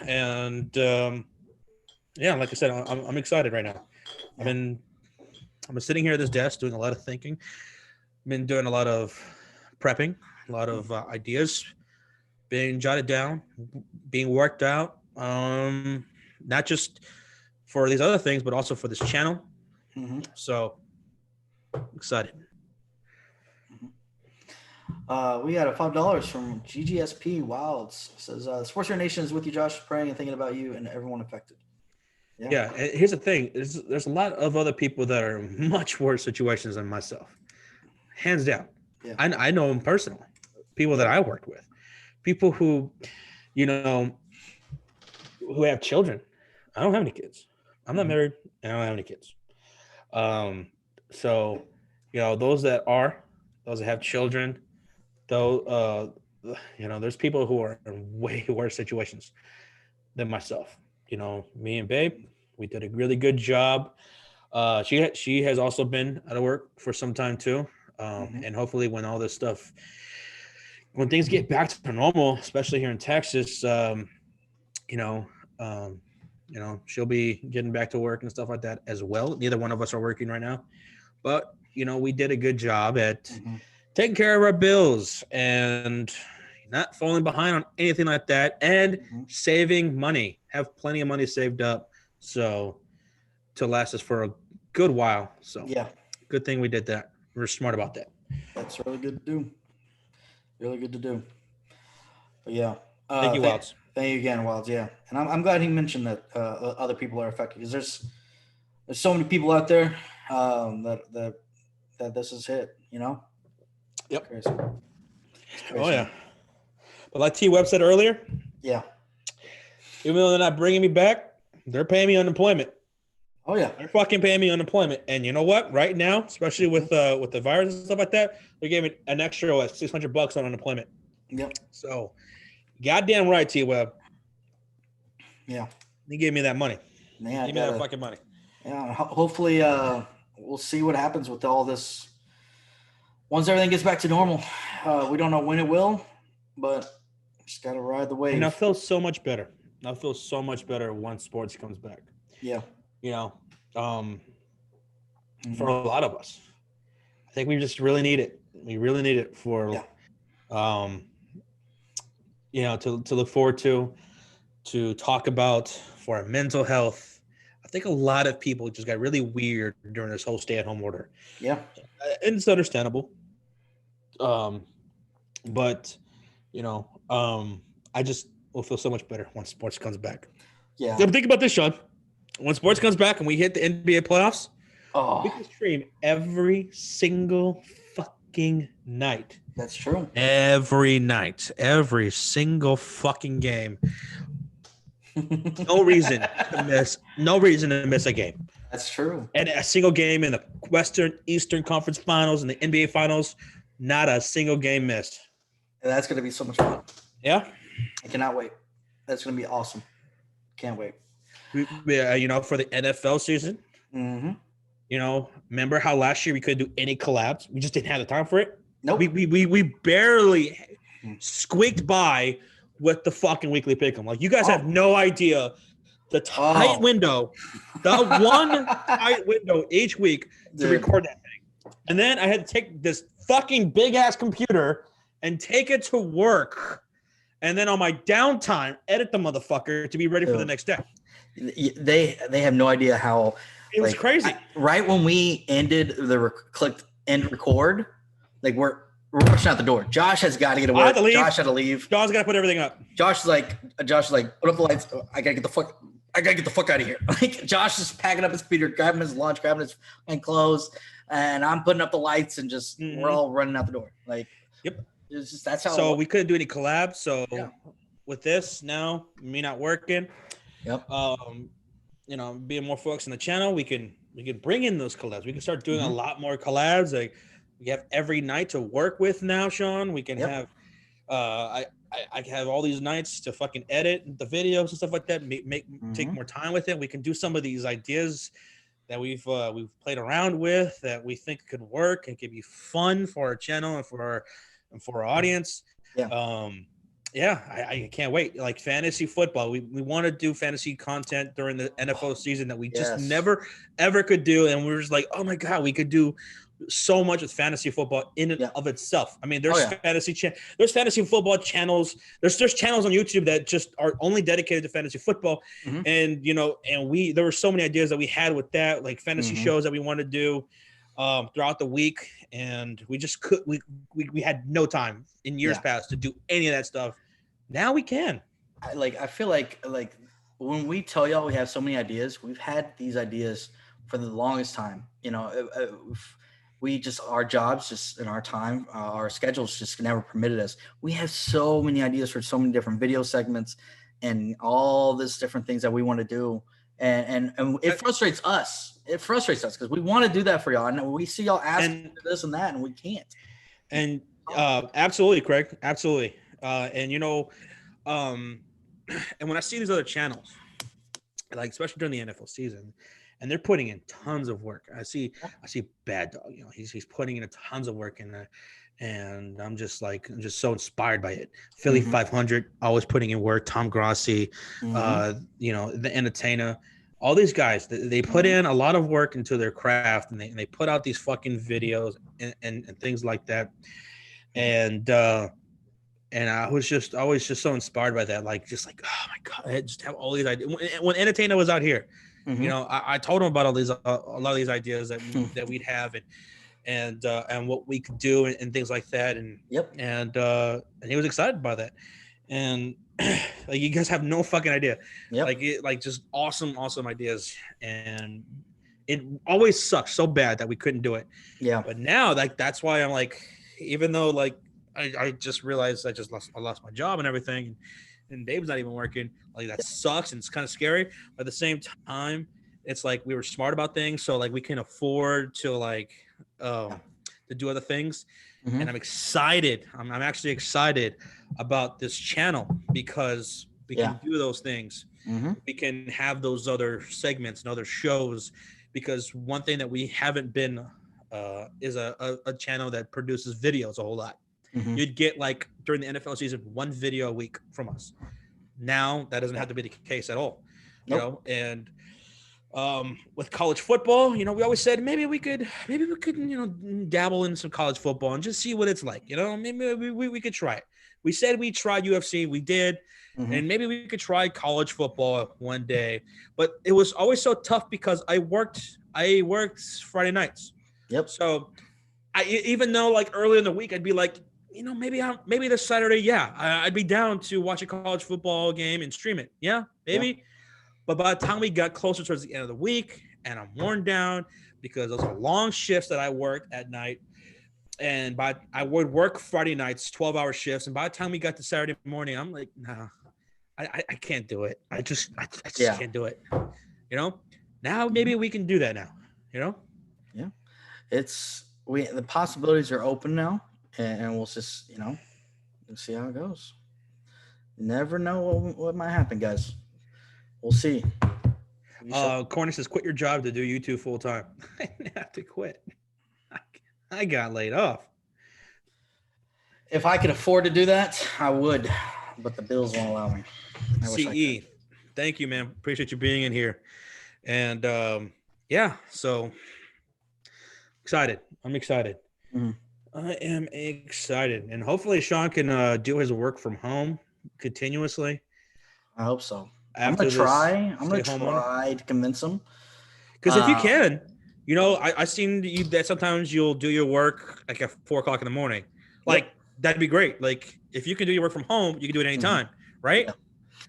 And yeah, like I said, I'm excited right now. I've been sitting here at this desk doing a lot of thinking. I've been doing a lot of prepping, a lot of ideas being jotted down, being worked out. Not just for these other things, but also for this channel. Mm-hmm. So excited. We got a $5 from GGSP Wilds. It says SportsFury Nation is with you, Josh, praying and thinking about you and everyone affected. Yeah. And here's the thing: there's a lot of other people that are in much worse situations than myself, hands down. Yeah. I know them personally. People that I worked with, people who, you know, who have children. I don't have any kids. I'm not married, and I don't have any kids. So, you know, those that have children, though, you know, there's people who are in way worse situations than myself. You know, me and Babe, we did a really good job. She has also been out of work for some time too. And hopefully when all this stuff, when things get back to normal, especially here in Texas, she'll be getting back to work and stuff like that as well. Neither one of us are working right now, but you know, we did a good job at taking care of our bills and not falling behind on anything like that, and saving money. Have plenty of money saved up so to last us for a good while. So yeah, good thing we did that. We're smart about that. That's really good to do. Really good to do. But yeah. Thank you, Wilds. Thank you again, Wilds. Yeah, and I'm glad he mentioned that other people are affected, because there's so many people out there that this has hit. You know. Yep. Crazy. Oh yeah. But like T Web said earlier. Yeah. Even though they're not bringing me back, they're paying me unemployment. Oh yeah. They're fucking paying me unemployment. And you know what? Right now, especially with the virus and stuff like that, they gave me an extra $600 on unemployment. Yep. So, goddamn right, T Web. Yeah. He gave me that money. Yeah. Give me that fucking money. Yeah. Hopefully, we'll see what happens with all this. Once everything gets back to normal, we don't know when it will, but just gotta ride the wave. And I feel so much better. I feel so much better once sports comes back. Yeah. You know, for a lot of us, I think we just really need it. We really need it for, you know, to look forward to talk about, for our mental health. I think a lot of people just got really weird during this whole stay-at-home order. Yeah. And it's understandable. But, you know, I just will feel so much better once sports comes back. Yeah. Think about this, Sean. When sports comes back and we hit the NBA playoffs, we can stream every single fucking night. That's true. Every night. Every single fucking game. No reason to miss a game. That's true. And a single game in the Western Eastern Conference Finals and the NBA Finals, not a single game missed. And that's going to be so much fun. Yeah. I cannot wait. That's going to be awesome. Can't wait. You know, for the NFL season, you know, remember how last year we couldn't do any collabs? We just didn't have the time for it. Nope. We barely squeaked by with the fucking weekly pick'em. Like, you guys have no idea the tight window, the one tight window each week to record that thing. And then I had to take this fucking big ass computer and take it to work. And then on my downtime, edit the motherfucker to be ready for the next day. They have no idea how it was crazy. Right when we ended clicked end record, like we're rushing out the door. Josh has got to get away. Josh had to leave. Josh's got to put everything up. Josh is like, put up the lights. I gotta get the fuck out of here. Like, Josh is packing up his computer, grabbing his lunch, grabbing his clothes, and I'm putting up the lights, and just we're all running out the door. Like, yep. It's just, that's how. So we couldn't do any collabs. So with this now, me not working. Yep. being more focused on the channel, we can bring in those collabs. We can start doing a lot more collabs. Like we have every night to work with now, Sean. We can have I have all these nights to fucking edit the videos and stuff like that. Take more time with it. We can do some of these ideas that we've played around with that we think could work and could be fun for our channel and for our audience. I can't wait. Like fantasy football, we want to do fantasy content during the NFL season that we just never ever could do, and we're just like, oh my god, we could do so much with fantasy football in and of itself. I mean, there's there's fantasy football channels. There's channels on YouTube that just are only dedicated to fantasy football, and and there were so many ideas that we had with that, like fantasy shows that we want to do throughout the week, and we just we had no time in years past to do any of that stuff. Now we can. I feel like when we tell y'all we have so many ideas, we've had these ideas for the longest time. We just, our jobs just in our time, our schedules just never permitted us. We have so many ideas for so many different video segments and all this different things that we want to do. And it frustrates us. It frustrates us because we want to do that for y'all. And we see y'all asking for this and that, and we can't. And absolutely, Craig. Absolutely. And when I see these other channels, like especially during the NFL season, and they're putting in tons of work. I see Bad Dog, he's putting in tons of work in there, and I'm just so inspired by it. Philly 500 always putting in work. Tom Grossi, the Entertainer, all these guys, they put in a lot of work into their craft, and they put out these fucking videos and things like that. And I was always just so inspired by that. Like, oh my God, I just have all these ideas. When Entertainer was out here, I told him about a lot of these ideas that we'd have and what we could do and things like that. And he was excited by that. And like, you guys have no fucking idea. Like just awesome ideas. And it always sucks so bad that we couldn't do it. Yeah. But now, like, that's why I'm like, even though like I just realized I lost my job and everything, and Dave's not even working. Like, that sucks, and it's kind of scary. But at the same time, it's like we were smart about things, so like we can afford to to do other things. And I'm excited. I'm actually excited about this channel because we can do those things. We can have those other segments and other shows, because one thing that we haven't been is a channel that produces videos a whole lot. You'd get, like, during the NFL season, one video a week from us. Now that doesn't have to be the case at all. And with college football, we always said maybe we could dabble in some college football and just see what it's like. Maybe we could try it. We said we tried UFC, we did, and maybe we could try college football one day. But it was always so tough because I worked Friday nights. So even though, like, early in the week I'd be like, maybe this Saturday, I'd be down to watch a college football game and stream it. Maybe. But by the time we got closer towards the end of the week, and I'm worn down because those are long shifts that I worked at night, and I would work Friday nights, 12-hour shifts, and by the time we got to Saturday morning, I'm like, nah, I can't do it. I just can't do it. Now maybe we can do that now. Yeah, the possibilities are open now, and we'll just we'll see how it goes. You never know what might happen, guys. We'll see. Corny says, quit your job to do YouTube full time. I didn't have to quit. I got laid off. If I could afford to do that, I would, but the bills won't allow me. CE, thank you, man. Appreciate you being in here. And so excited. I'm excited. I am excited. And hopefully Sean can do his work from home continuously. I hope so. I'm gonna try to convince him. Because if you can, I've seen that sometimes you'll do your work like at 4:00 in the morning. Like, that'd be great. Like, if you can do your work from home, you can do it anytime, right?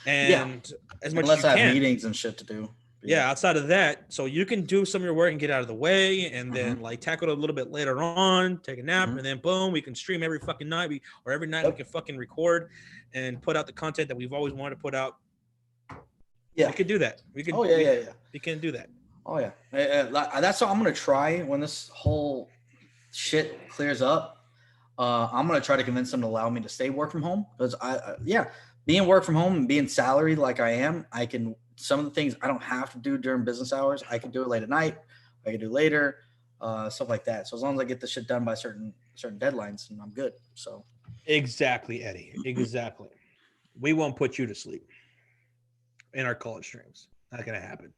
And as much as you I can. have meetings and shit to do. Outside of that, so you can do some of your work and get out of the way, and then like tackle it a little bit later on, take a nap, and then boom, we can stream every fucking night. Or every night we can fucking record and put out the content that we've always wanted to put out. Yeah. We could do that. We could. Oh yeah. We can do that. Oh yeah. That's what I'm gonna try when this whole shit clears up. I'm gonna try to convince them to allow me to stay work from home because being work from home and being salaried like I am, I can some of the things I don't have to do during business hours. I can do it late at night. I can do later, stuff like that. So as long as I get the shit done by certain deadlines, and I'm good. So exactly, Eddie. Exactly. We won't put you to sleep in our college streams. Not gonna happen.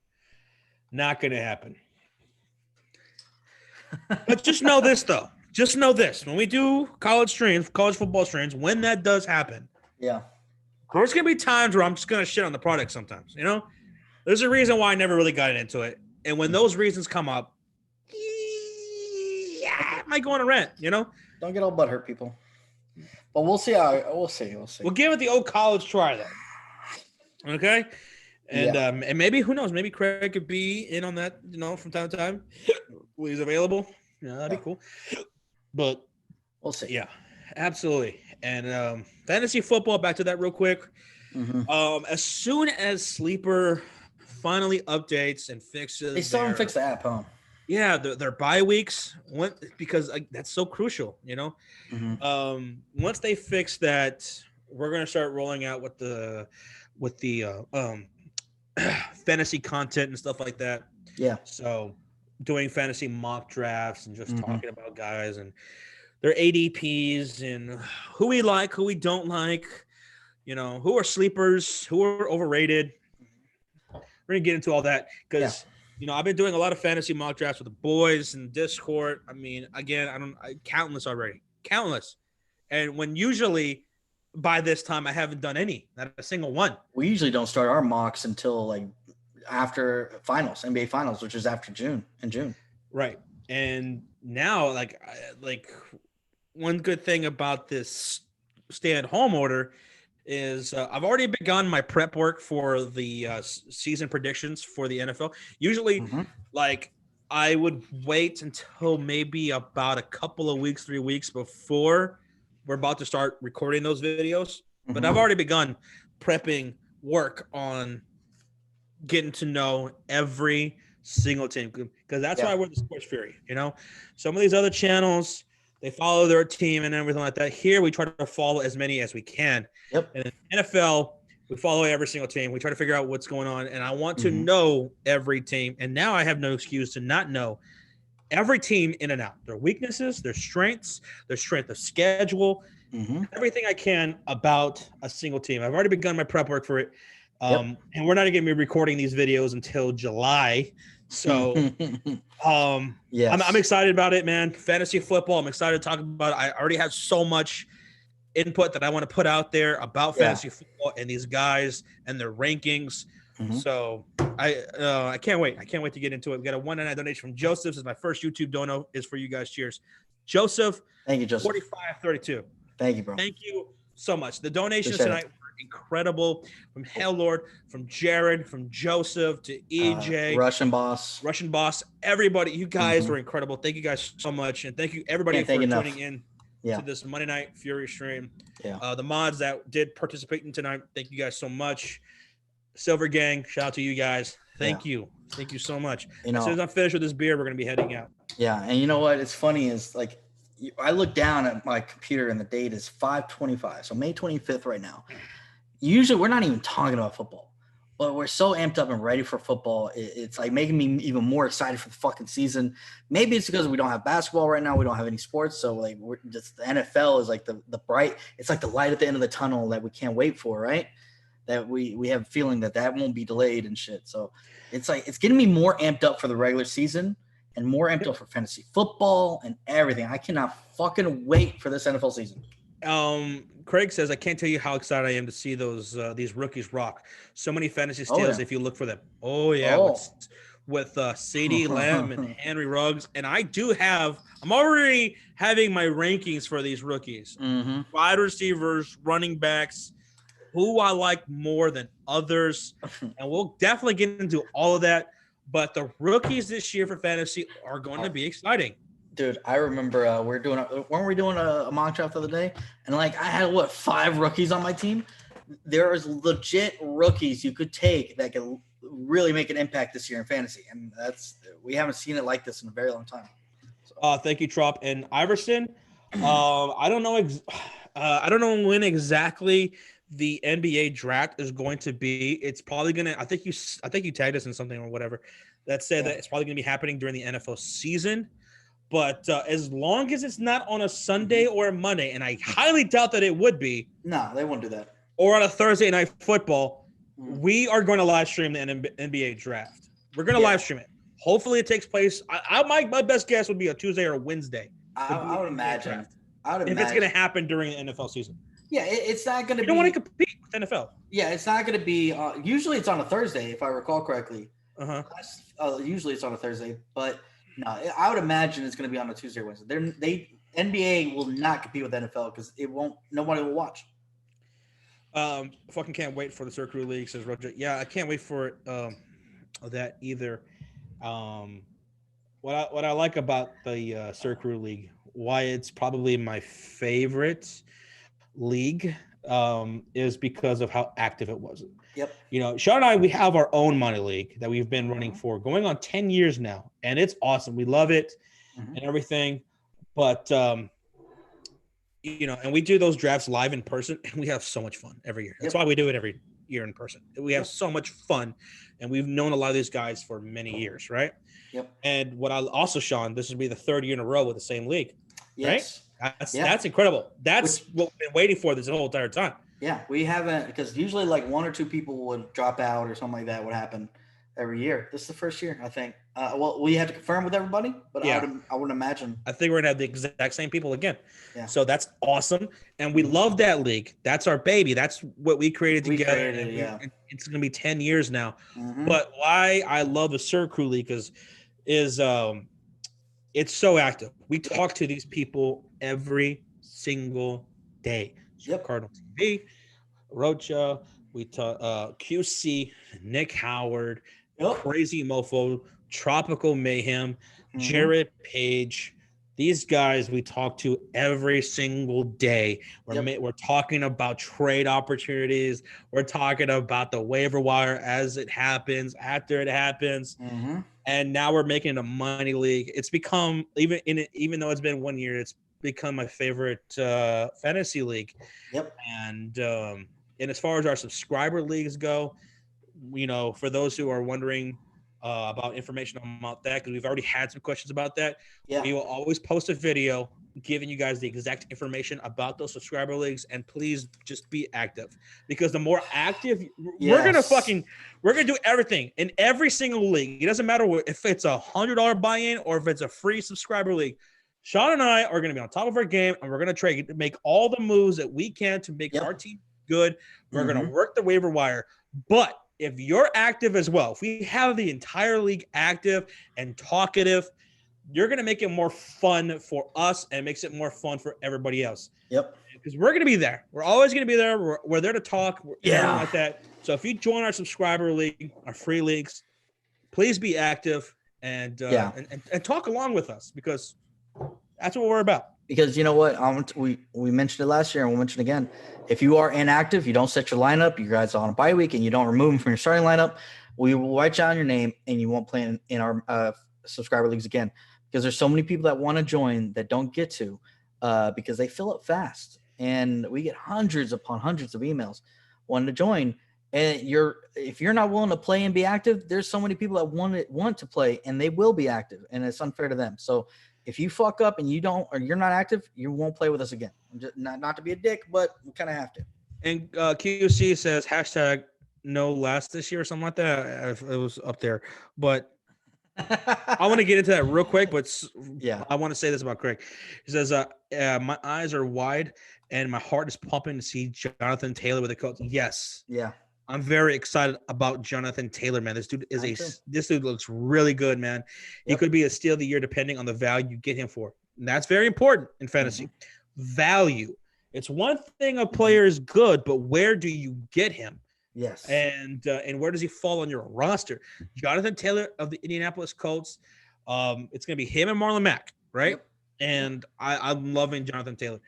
Not gonna happen. But just know this though. Just know this. When we do college football streams, when that does happen, yeah. there's going to be times where I'm just going to shit on the product sometimes, you know? There's a reason why I never really got into it. And when those reasons come up, I might go on a rant, you know? Don't get all butthurt, people. But we'll see. We'll see. We'll give it the old college try, though. Okay? And and maybe, who knows, maybe Craig could be in on that, you know, from time to time when he's available. Yeah, that'd be cool. But we'll see. Yeah, absolutely. And fantasy football, back to that real quick. Mm-hmm. As soon as Sleeper finally updates and fixes, they still haven't fixed the app, huh? Yeah, their bye weeks went because that's so crucial, you know. Mm-hmm. Once they fix that, we're gonna start rolling out with the fantasy content and stuff like that. Yeah. So doing fantasy mock drafts and just talking about guys and their ADPs and who we like, who we don't like, you know, who are sleepers, who are overrated. We're gonna get into all that because you know I've been doing a lot of fantasy mock drafts with the boys in Discord. I mean, again, countless already, countless, and when usually by this time I haven't done any, not a single one. We usually don't start our mocks until like after finals, NBA finals, which is after June. Right. And now like one good thing about this stay-at-home order is I've already begun my prep work for the season predictions for the NFL. Usually, like I would wait until maybe about a couple of weeks, 3 weeks before we're about to start recording those videos. But I've already begun prepping work on getting to know every single team because that's why we're the Sports Fury. You know, some of these other channels, they follow their team and everything like that. Here, we try to follow as many as we can. Yep. And in NFL, we follow every single team. We try to figure out what's going on. And I want to know every team. And now I have no excuse to not know every team in and out. Their weaknesses, their strengths, their strength of schedule, everything I can about a single team. I've already begun my prep work for it. And we're not going to be recording these videos until July. So, I'm excited about it, man. Fantasy football. I'm excited to talk about it. I already have so much input that I want to put out there about fantasy football and these guys and their rankings. So I can't wait. I can't wait to get into it. We got a $1.99 donation from Joseph. This is my first YouTube dono is for you guys. Cheers. Joseph. Thank you, Joseph. 4532. Thank you, bro. Thank you so much. The donations tonight were incredible. From Hell Lord, from Jared, from Joseph to EJ, Russian boss, everybody. You guys were incredible. Thank you guys so much, and thank you everybody for tuning in to this Monday Night Fury stream. The mods that did participate in tonight, thank you guys so much. Silver Gang, shout out to you guys. Thank you so much. You know, as soon as I'm finished with this beer, we're gonna be heading out. Yeah, and you know what? It's funny is like I look down at my computer and the date is 5/25, so May 25th right now. Usually we're not even talking about football, but we're so amped up and ready for football. It's like making me even more excited for the fucking season. Maybe it's because we don't have basketball right now. We don't have any sports. So like we're just, the NFL is like the bright, it's like the light at the end of the tunnel that we can't wait for. Right. That we have a feeling that won't be delayed and shit. So it's like, it's getting me more amped up for the regular season and more amped up for fantasy football and everything. I cannot fucking wait for this NFL season. Craig says, I can't tell you how excited I am to see these rookies rock. So many fantasy steals if you look for them. With CeeDee Lamb and Henry Ruggs. And I'm already having my rankings for these rookies. Wide receivers, running backs, who I like more than others. And we'll definitely get into all of that. But the rookies this year for fantasy are going to be exciting. Dude, I remember weren't we doing a mock draft the other day? And like I had 5 rookies on my team. there is legit rookies you could take that can really make an impact this year in fantasy, and we haven't seen it like this in a very long time. So. Thank you, Trop and Iverson. I don't know. I don't know when exactly the NBA draft is going to be. It's probably gonna. I think you tagged us in something or whatever that said that it's probably gonna be happening during the NFL season. But as long as it's not on a Sunday or a Monday, and I highly doubt that it would be. No, they won't do that. Or on a Thursday night football, we are going to live stream the NBA draft. We're going to live stream it. Hopefully, it takes place. My best guess would be a Tuesday or a Wednesday. I would imagine. If it's going to happen during the NFL season. Yeah, it's not going to be. You don't want to compete with NFL. Yeah, it's not going to be. Usually, it's on a Thursday, if I recall correctly. Usually, it's on a Thursday, but no, I would imagine it's going to be on a Tuesday or Wednesday. NBA will not compete with NFL because nobody will watch. Fucking can't wait for the Circuit League, says Roger. Yeah, I can't wait for that either. What I like about the Circuit League, why it's probably my favorite league, is because of how active it was. Yep. You know, Sean and I, we have our own money league that we've been running for going on 10 years now, and it's awesome. We love it and everything, but you know, and we do those drafts live in person, and we have so much fun every year. That's why we do it every year in person. We have so much fun, and we've known a lot of these guys for many years, right? Yep. And what I also, Sean, this will be the third year in a row with the same league, yes. Right? That's incredible. That's what we've been waiting for this whole entire time. Yeah, we haven't, because usually like one or two people would drop out or something like that would happen every year. This is the first year, I think. Well, we have to confirm with everybody, but I wouldn't imagine. I think we're gonna have the exact same people again. Yeah. So that's awesome, and we love that league. That's our baby. That's what we created together. It's gonna be 10 years now. But why I love the Circuit League is it's so active. We talk to these people every single day. Cardinal TV, Rocha, we talk QC, Nick Howard, Crazy Mofo, Tropical Mayhem, Jared Page. These guys we talk to every single day. We're talking about trade opportunities. We're talking about the waiver wire as it happens, after it happens. And now we're making a money league. It's become, even though it's been 1 year, it's become my favorite fantasy league. And as far as our subscriber leagues go, you know, for those who are wondering about information about that, because we've already had some questions about that, we will always post a video giving you guys the exact information about those subscriber leagues. And please just be active, because the more active we're gonna do everything in every single league. It doesn't matter if it's $100 buy-in or if it's a free subscriber league. Sean and I are going to be on top of our game, and we're going to try to make all the moves that we can to make our team good. We're going to work the waiver wire. But if you're active as well, if we have the entire league active and talkative, you're going to make it more fun for us, and it makes it more fun for everybody else. Because we're going to be there. We're always going to be there. We're there to talk. Everything like that. So if you join our subscriber league, our free leagues, please be active and talk along with us, because that's what we're about. Because you know what? We mentioned it last year, and we'll mention it again. If you are inactive, you don't set your lineup, you guys are on a bye week, and you don't remove them from your starting lineup, we will write down your name, and you won't play in our subscriber leagues again. Because there's so many people that want to join that don't get to, because they fill up fast, and we get hundreds upon hundreds of emails wanting to join. And if you're not willing to play and be active, there's so many people that want to play, and they will be active, and it's unfair to them. So if you fuck up and you're not active, you won't play with us again. Just, not to be a dick, but we kind of have to. And QC says hashtag no last this year or something like that. It was up there, but I want to get into that real quick. But I want to say this about Craig. He says, my eyes are wide and my heart is pumping to see Jonathan Taylor with the Colts. Yes. Yeah. I'm very excited about Jonathan Taylor, man. This dude this dude looks really good, man. He could be a steal of the year depending on the value you get him for. And that's very important in fantasy. Value. It's one thing a player is good, but where do you get him? Yes. And where does he fall on your roster? Jonathan Taylor of the Indianapolis Colts. It's going to be him and Marlon Mack, right? And I'm loving Jonathan Taylor.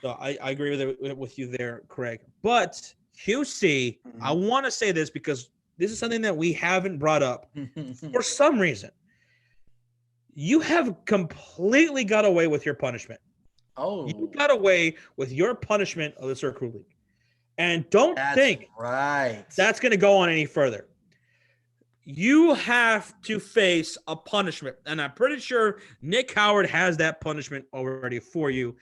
So I agree with you there, Craig. But QC, I want to say this because this is something that we haven't brought up for some reason. You have completely got away with your punishment. Oh, You got away with your punishment of the Circle League. And don't think that's going to go on any further. You have to face a punishment. And I'm pretty sure Nick Howard has that punishment already for you.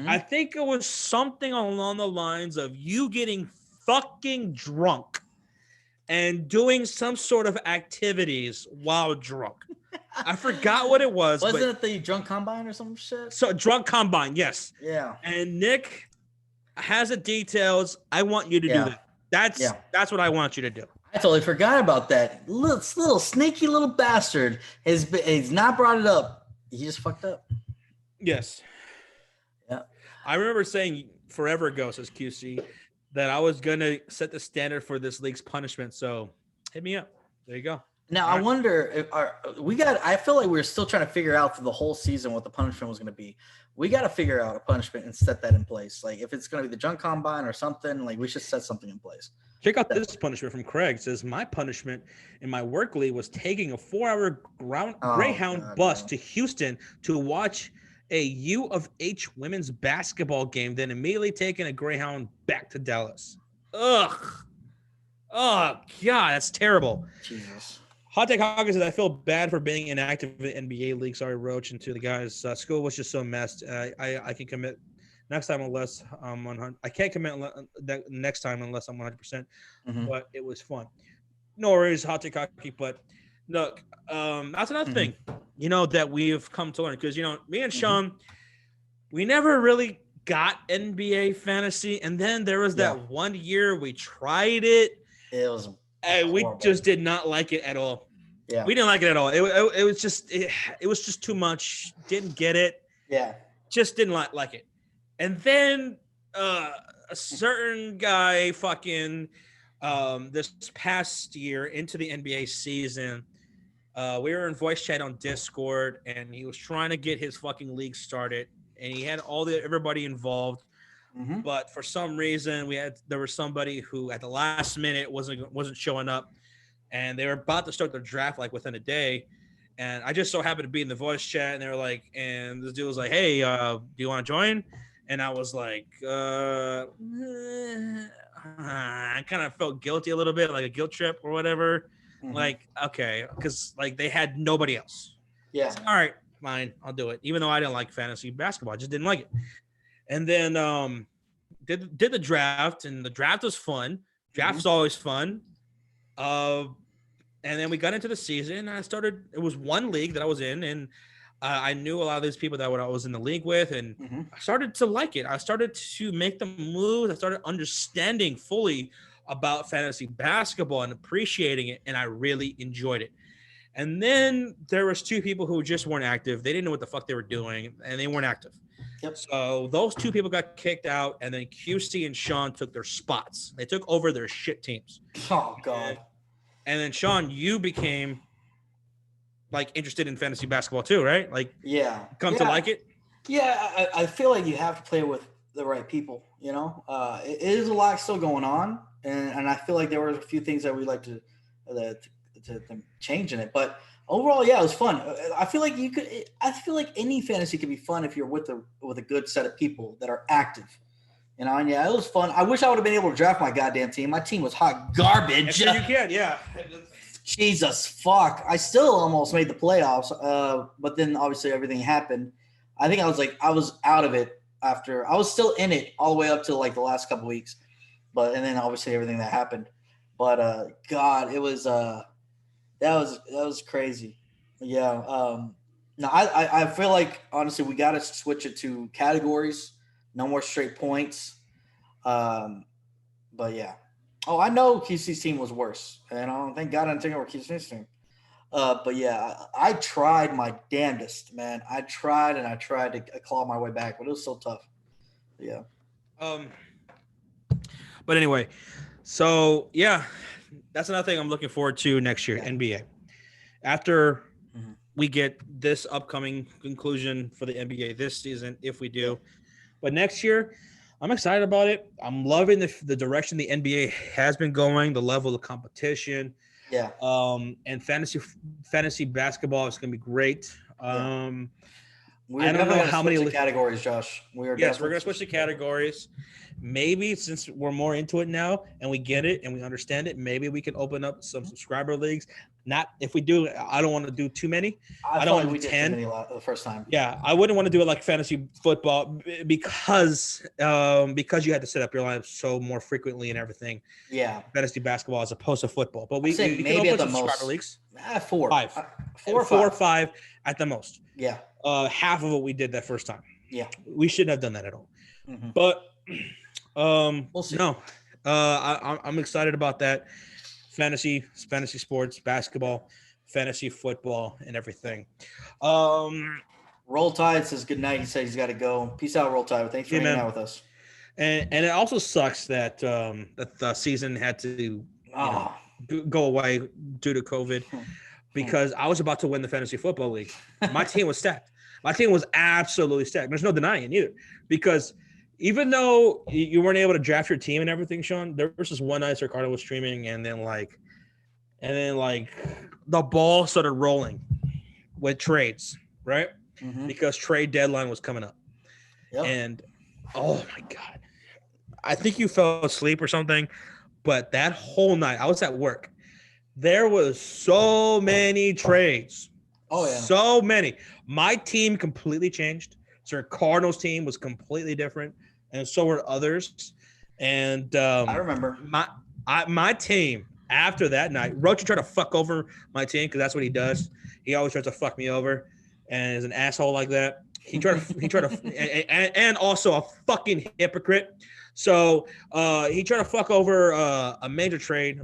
I think it was something along the lines of you getting fucking drunk and doing some sort of activities while drunk. I forgot what it was. Wasn't it the drunk combine or some shit? So drunk combine, yes. Yeah. And Nick has the details. I want you to do that. That's what I want you to do. I totally forgot about that. Little sneaky little bastard he's not brought it up. He just fucked up. Yes. Yeah. I remember saying forever ago, says QC, that I was going to set the standard for this league's punishment. So hit me up. There you go. Now, I wonder if I feel like we're still trying to figure out for the whole season what the punishment was going to be. We got to figure out a punishment and set that in place. Like if it's going to be the drunk combine or something, like we should set something in place. Check out this punishment from Craig. It says, my punishment in my work league was taking a 4-hour Greyhound bus to Houston to watch a U of H women's basketball game, then immediately taking a Greyhound back to Dallas. Ugh. Oh, God, that's terrible. Jesus. Hot Take Hawkins says, I feel bad for being inactive in the NBA league. Sorry, Roach, and to the guys. School was just so messed. I can commit next time unless I'm 100. I can't commit next time unless I'm 100%. But it was fun. No worries, Hot Take Hockey. But look, that's another thing, that we've come to learn. Because, me and Sean, we never really got NBA fantasy. And then there was that 1 year we tried it. It was and we just did not like it at all. Yeah, we didn't like it at all. It was just too much. Didn't get it. Yeah, just didn't like it. And then a certain guy fucking this past year into the NBA season, we were in voice chat on Discord, and he was trying to get his fucking league started, and he had everybody involved. But for some reason, there was somebody who at the last minute wasn't showing up, and they were about to start their draft like within a day. And I just so happened to be in the voice chat, and they were like, and this dude was like, "Hey, do you want to join?" And I was like, I kind of felt guilty a little bit, like a guilt trip or whatever. Like, okay, because like they had nobody else. Yeah. So, all right, fine, I'll do it. Even though I didn't like fantasy basketball, I just didn't like it. And then did the draft, and the draft was fun. Draft was always fun. And then we got into the season. And it was one league that I was in, and I knew a lot of these people that I was in the league with, and I started to like it. I started to make the moves. I started understanding fully about fantasy basketball and appreciating it, and I really enjoyed it. And then there was two people who just weren't active. They didn't know what the fuck they were doing, and they weren't active. Yep. So those two people got kicked out, and then QC and Sean took their spots. They took over their shit teams. Oh, God. And then, Sean, you became, like, interested in fantasy basketball too, right? Like, to like it? Yeah, I feel like you have to play with the right people, It is a lot still going on, and I feel like there were a few things that we'd like to change in it. But overall, yeah, it was fun. I feel like any fantasy could be fun if you're with a good set of people that are active. And yeah, it was fun. I wish I would have been able to draft my goddamn team. My team was hot garbage. Yes, you can, yeah. Jesus fuck. I still almost made the playoffs, but then obviously everything happened. I think I was out of it after. I was still in it all the way up to like the last couple weeks. And then obviously everything that happened. But God, it was that was crazy. Yeah. No, I feel like honestly we got to switch it to categories. No more straight points. But yeah. Oh, I know QC's team was worse, and thank God I didn't take over QC's team. But yeah, I tried my damnedest, man. I tried to claw my way back, but it was so tough. Yeah. But anyway, so yeah, that's another thing I'm looking forward to next year, NBA. After we get this upcoming conclusion for the NBA this season, if we do. But next year, I'm excited about it. I'm loving the direction the NBA has been going, the level of competition. Yeah. And fantasy basketball is going to be great. We're I don't know definitely how going to switch many the categories, Josh. Yes, we're going to switch the categories. Maybe since we're more into it now and we get it and we understand it, maybe we can open up some subscriber leagues. Not if we do, I don't want to do too many. I don't want to do 10 the first time. Yeah, I wouldn't want to do it like fantasy football because you had to set up your lineup so more frequently and everything. Yeah, fantasy basketball as opposed to football. But we maybe can open at the subscriber most leagues. 4, 5, 4 or 5 at the most. Yeah, half of what we did that first time. Yeah, we shouldn't have done that at all. Mm-hmm. But we'll see. No, I'm excited about that. Fantasy sports, basketball, fantasy football, and everything. Roll Tide says good night. He said he's got to go. Peace out, Roll Tide. Thanks for hanging out with us. And it also sucks that that the season had to go away due to COVID, because I was about to win the fantasy football league. My team was stacked. My team was absolutely stacked. There's no denying it either, because even though you weren't able to draft your team and everything, Sean, there was this one night Ricardo was streaming, and then the ball started rolling with trades, right? Mm-hmm. Because trade deadline was coming up. Yep. And oh my God, I think you fell asleep or something, but that whole night I was at work. There was so many trades. Oh yeah. So many. My team completely changed. Sir Cardinals team was completely different, and so were others. And I remember my team after that night. Roach tried to fuck over my team because that's what he does. He always tries to fuck me over, and is an asshole like that. He tried to, and also a fucking hypocrite. So he tried to fuck over a major trade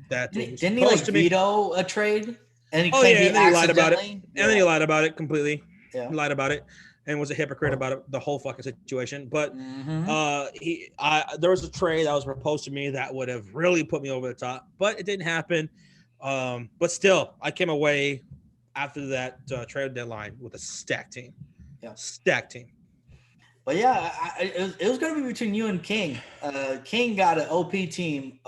didn't he veto a trade? And he and then he lied about it. And then he lied about it completely. Yeah. He lied about it and was a hypocrite about it, the whole fucking situation. But there was a trade that was proposed to me that would have really put me over the top, but it didn't happen. But still, I came away after that trade deadline with a stacked team. Yeah, stacked team. But yeah, it was going to be between you and King. King got an OP team.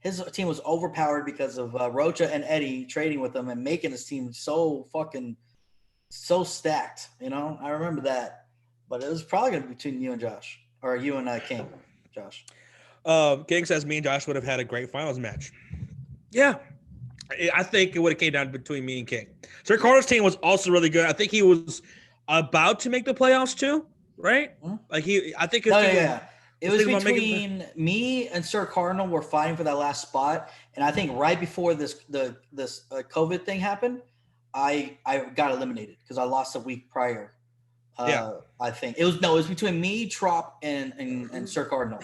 His team was overpowered because of Rocha and Eddie trading with him and making his team so stacked. You know, I remember that. But it was probably going to be between you and Josh, or you and King, Josh. King says me and Josh would have had a great finals match. Yeah, I think it would have came down between me and King. So Ricardo's team was also really good. I think he was about to make the playoffs too, right? Mm-hmm. I think his team it was between me and Sir Cardinal were fighting for that last spot, and I think right before this COVID thing happened, I got eliminated because I lost a week prior. I think it was between me, Trop, and Sir Cardinal,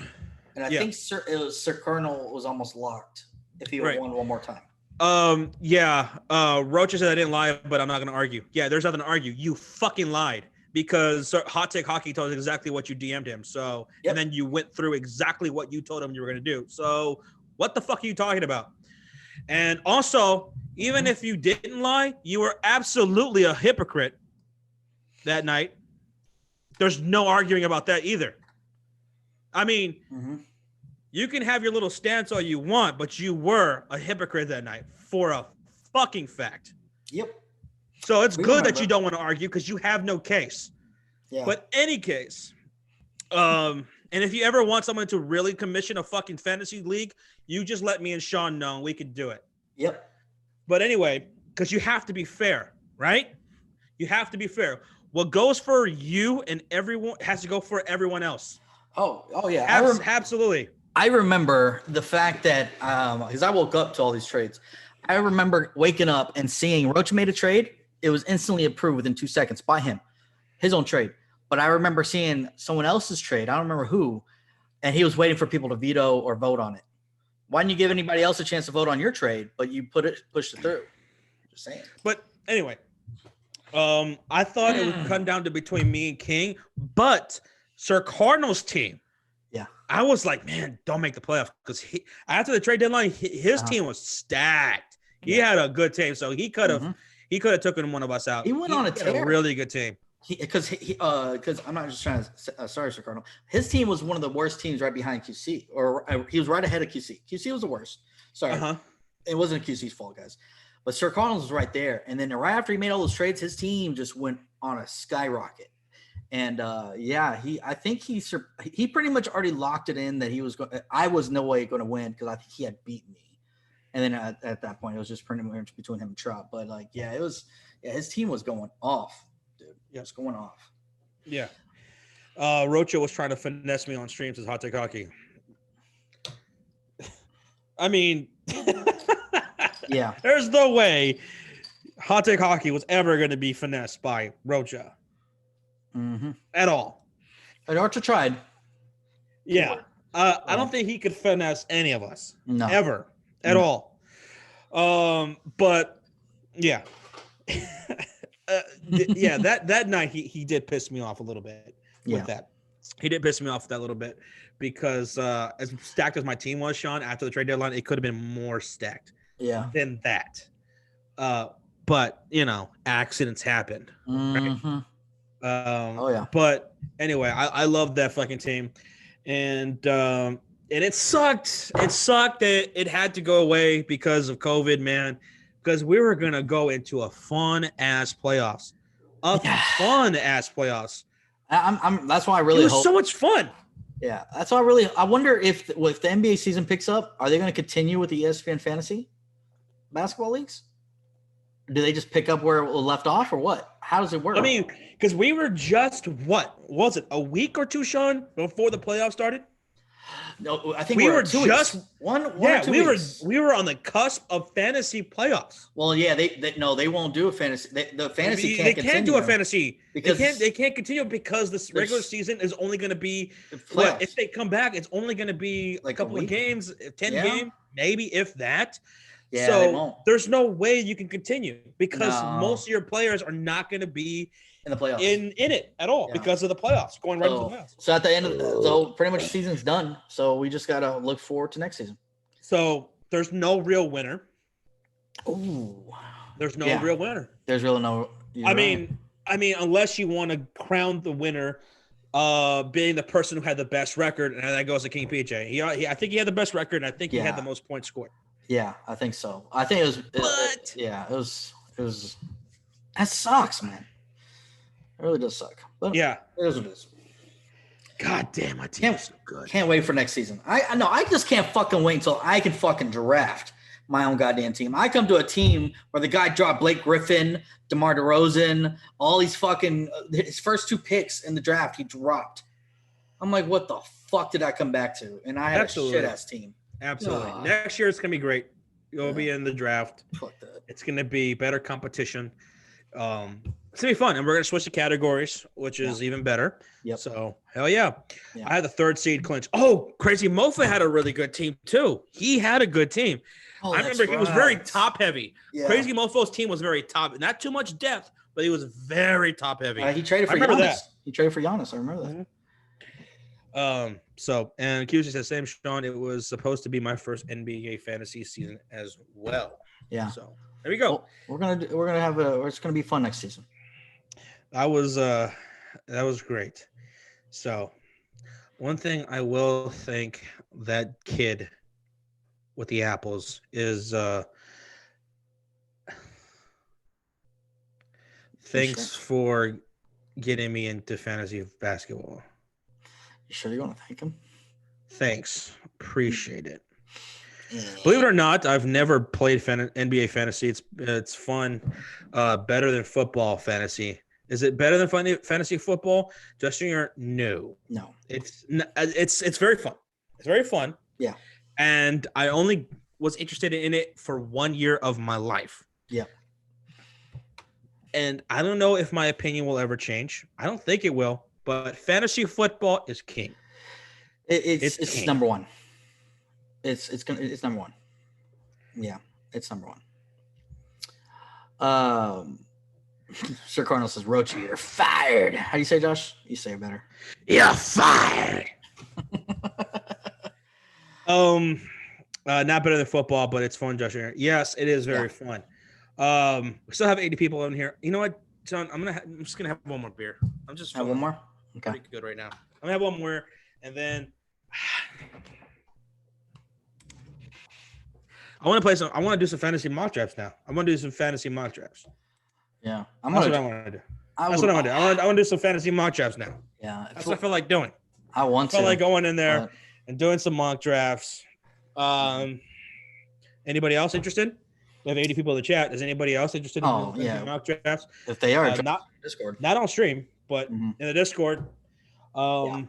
and I think Sir Cardinal was almost locked if he would have won one more time. Rocha said I didn't lie, but I'm not going to argue. Yeah, there's nothing to argue. You fucking lied. Because Hot Take Hockey told us exactly what you DM'd him. So, and then you went through exactly what you told him you were going to do. So, what the fuck are you talking about? And also, even if you didn't lie, you were absolutely a hypocrite that night. There's no arguing about that either. I mean, you can have your little stance all you want, but you were a hypocrite that night for a fucking fact. Yep. So it's good that you don't want to argue because you have no case. Yeah. But any case, and if you ever want someone to really commission a fucking fantasy league, you just let me and Sean know. We could do it. Yep. But anyway, because you have to be fair, right? You have to be fair. What goes for you and everyone has to go for everyone else. Oh yeah. Absolutely. I remember the fact that because I woke up to all these trades. I remember waking up and seeing Roach made a trade. It was instantly approved within 2 seconds by him, his own trade. But I remember seeing someone else's trade. I don't remember who, and he was waiting for people to veto or vote on it. Why didn't you give anybody else a chance to vote on your trade, but you pushed it through? Just saying. But anyway, I thought it would come down to between me and King, but Sir Cardinal's team. Yeah, I was like, man, don't make the playoffs because after the trade deadline, his team was stacked. He had a good team, so he could have. He could have taken one of us out. He went on a tear. A really good team. Because I'm not just trying to sorry, Sir Cardinal. His team was one of the worst teams right behind QC, or he was right ahead of QC. QC was the worst. Sorry, It wasn't QC's fault, guys. But Sir Cardinals was right there, and then right after he made all those trades, his team just went on a skyrocket. And I think he pretty much already locked it in that he was going. I was no way going to win because I think he had beat me. And then at that point, it was just pretty much between him and Trout. But his team was going off. Yeah, it's going off. Yeah. Rocha was trying to finesse me on streams as Hot Take Hockey. I mean, yeah. There's no way Hot Take Hockey was ever going to be finessed by Rocha. At all. And Rocha tried. Yeah. I don't think he could finesse any of us. No. Ever. At all. But, yeah. That night he did piss me off a little bit with that. He did piss me off that little bit because as stacked as my team was, Sean, after the trade deadline, it could have been more stacked than that. But accidents happened. Right? But anyway, I love that fucking team, and it sucked. It sucked that it had to go away because of COVID, man. Because we were gonna go into a fun ass playoffs, fun ass playoffs. That's why I really hope. So much fun. Yeah, that's why I wonder if the NBA season picks up, are they going to continue with the ESPN fantasy basketball leagues? Or do they just pick up where it left off, or what? How does it work? I mean, because we were just a week or two, Sean, before the playoffs started? No, I think we were just weeks. one or 2 weeks. We were on the cusp of fantasy playoffs. Well, yeah, they won't do a fantasy. The fantasy they can't do a fantasy because they can't continue because this regular season is only going to be if they come back, it's only going to be like a couple of games, 10 games, maybe if that. Yeah, so there's no way you can continue because most of your players are not going to be in the playoffs in it at all because of the playoffs going right into the playoffs. So at the end of pretty much the season's done. So we just gotta look forward to next season. So there's no real winner. Ooh. There's no real winner. There's really no. I mean, unless you want to crown the winner, being the person who had the best record, and that goes to King PJ. I think he had the best record, and I think he had the most points scored. Yeah, I think so. I think it was. It was. That sucks, man. It really does suck. But it is what it is. God damn, my team is so good. Can't wait for next season. I know. I just can't fucking wait until I can fucking draft my own goddamn team. I come to a team where the guy dropped Blake Griffin, DeMar DeRozan, all these fucking his first 2 picks in the draft he dropped. I'm like, what the fuck did I come back to? And I had a shit ass team. Absolutely. Next year it's gonna be great. You'll be in the draft. Fuck that. It's gonna be better competition. It's gonna be fun, and we're gonna switch the categories, which is even better. Yep. So hell yeah. I had the 3rd seed clinch. Oh, Crazy Mofa had a really good team too. He had a good team. I remember he was very top heavy. Yeah. Crazy Mofo's team was very top, not too much depth, but he was very top heavy. He traded for Giannis. He traded for Giannis. I remember that. So and QC says same, Sean. It was supposed to be my first NBA fantasy season as well. Yeah. So there we go. Well, it's gonna be fun next season. That was great. So one thing I will thank that kid with the apples is thanks for getting me into fantasy basketball. You sure you want to thank him? Thanks. Appreciate it. Believe it or not, I've never played NBA fantasy. It's fun. Better than football fantasy. Is it better than fantasy football? Justin, no. It's very fun. It's very fun. Yeah. And I only was interested in it for 1 year of my life. Yeah. And I don't know if my opinion will ever change. I don't think it will. But fantasy football is king. It's king. Number one. It's number one. Yeah, it's number one. Sir Cardinal says, Roach, you're fired. How do you say, Josh? You say it better. You're fired. Not better than football, but it's fun, Josh. Yes, it is very fun. We still have 80 people in here. You know what? John, I'm just gonna have one more beer. I'm just Have one more. Okay. pretty good right now. I'm gonna have one more, and then I want to play some. I want to do some fantasy mock drafts now. I want to do some fantasy mock drafts. Yeah, That's what I want to do. That's what I want to do. I want to do some fantasy mock drafts now. Yeah, That's what I feel like doing. I want to. I feel like going in there and doing some mock drafts. Anybody else interested? We have 80 people in the chat. Is anybody else interested in mock drafts? If they are, not Discord, not on stream, but in the Discord. Let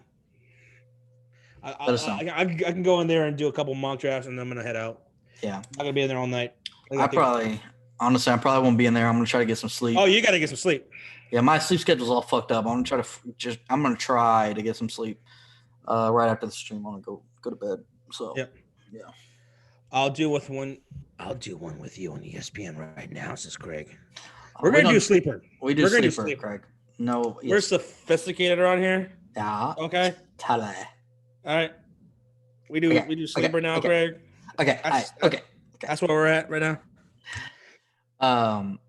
us know. I can go in there and do a couple mock drafts, and then I'm gonna head out. Yeah, I'm not gonna be in there all night. I probably won't be in there. I'm gonna try to get some sleep. Oh, you gotta get some sleep. Yeah, my sleep schedule's all fucked up. I'm gonna try to get some sleep. Right after the stream, I'm gonna go to bed. So yeah. I'll do one with you on ESPN right now, says Craig. We're gonna do sleeper. We're gonna do sleeper, Craig. No, we're sophisticated around here. Yeah. Okay. All right. We do sleeper now, Craig. Okay. That's where we're at right now.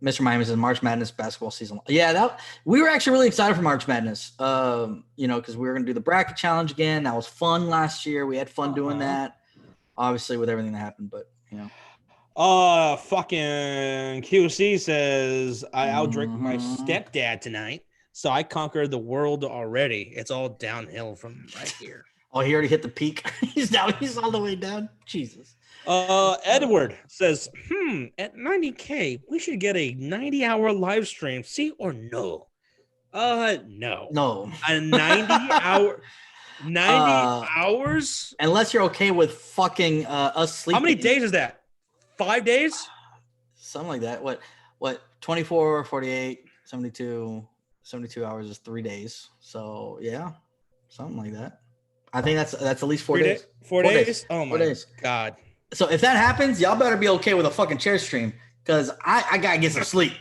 Mr. Miami says March Madness basketball season. Yeah, we were actually really excited for March Madness. Because we were gonna do the bracket challenge again. That was fun last year. We had fun doing that. Obviously, with everything that happened, but fucking QC says I outdrank my stepdad tonight, so I conquered the world already. It's all downhill from right here. Oh, he already hit the peak. He's all the way down. Jesus. Edward says, at 90K, we should get a 90-hour live stream. See or no? No. No. A 90 hours? Unless you're okay with fucking us sleeping. How many days is that? 5 days? Something like that. What 24, 48, 72 hours is 3 days. So yeah, something like that. I think that's at least 4 days. 4 days? Oh my God. So if that happens, y'all better be okay with a fucking chair stream, because I gotta get some sleep.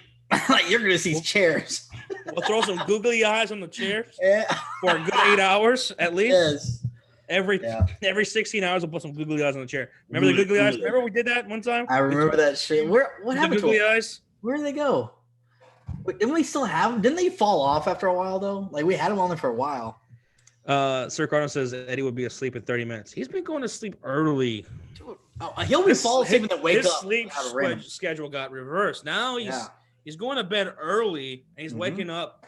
Like, you're gonna see chairs. We'll throw some googly eyes on the chairs for a good 8 hours at least. Yes. Every 16 hours, we'll put some googly eyes on the chair. Remember the googly eyes? Remember we did that one time? I remember that shit. What happened to googly eyes? Where did they go? Wait, didn't we still have them? Didn't they fall off after a while though? Like, we had them on there for a while. Sir Cardinal says Eddie would be asleep in 30 minutes. He's been going to sleep early. Dude, he'll be falling asleep and then wake up. His sleep schedule got reversed. Now he's going to bed early and he's waking up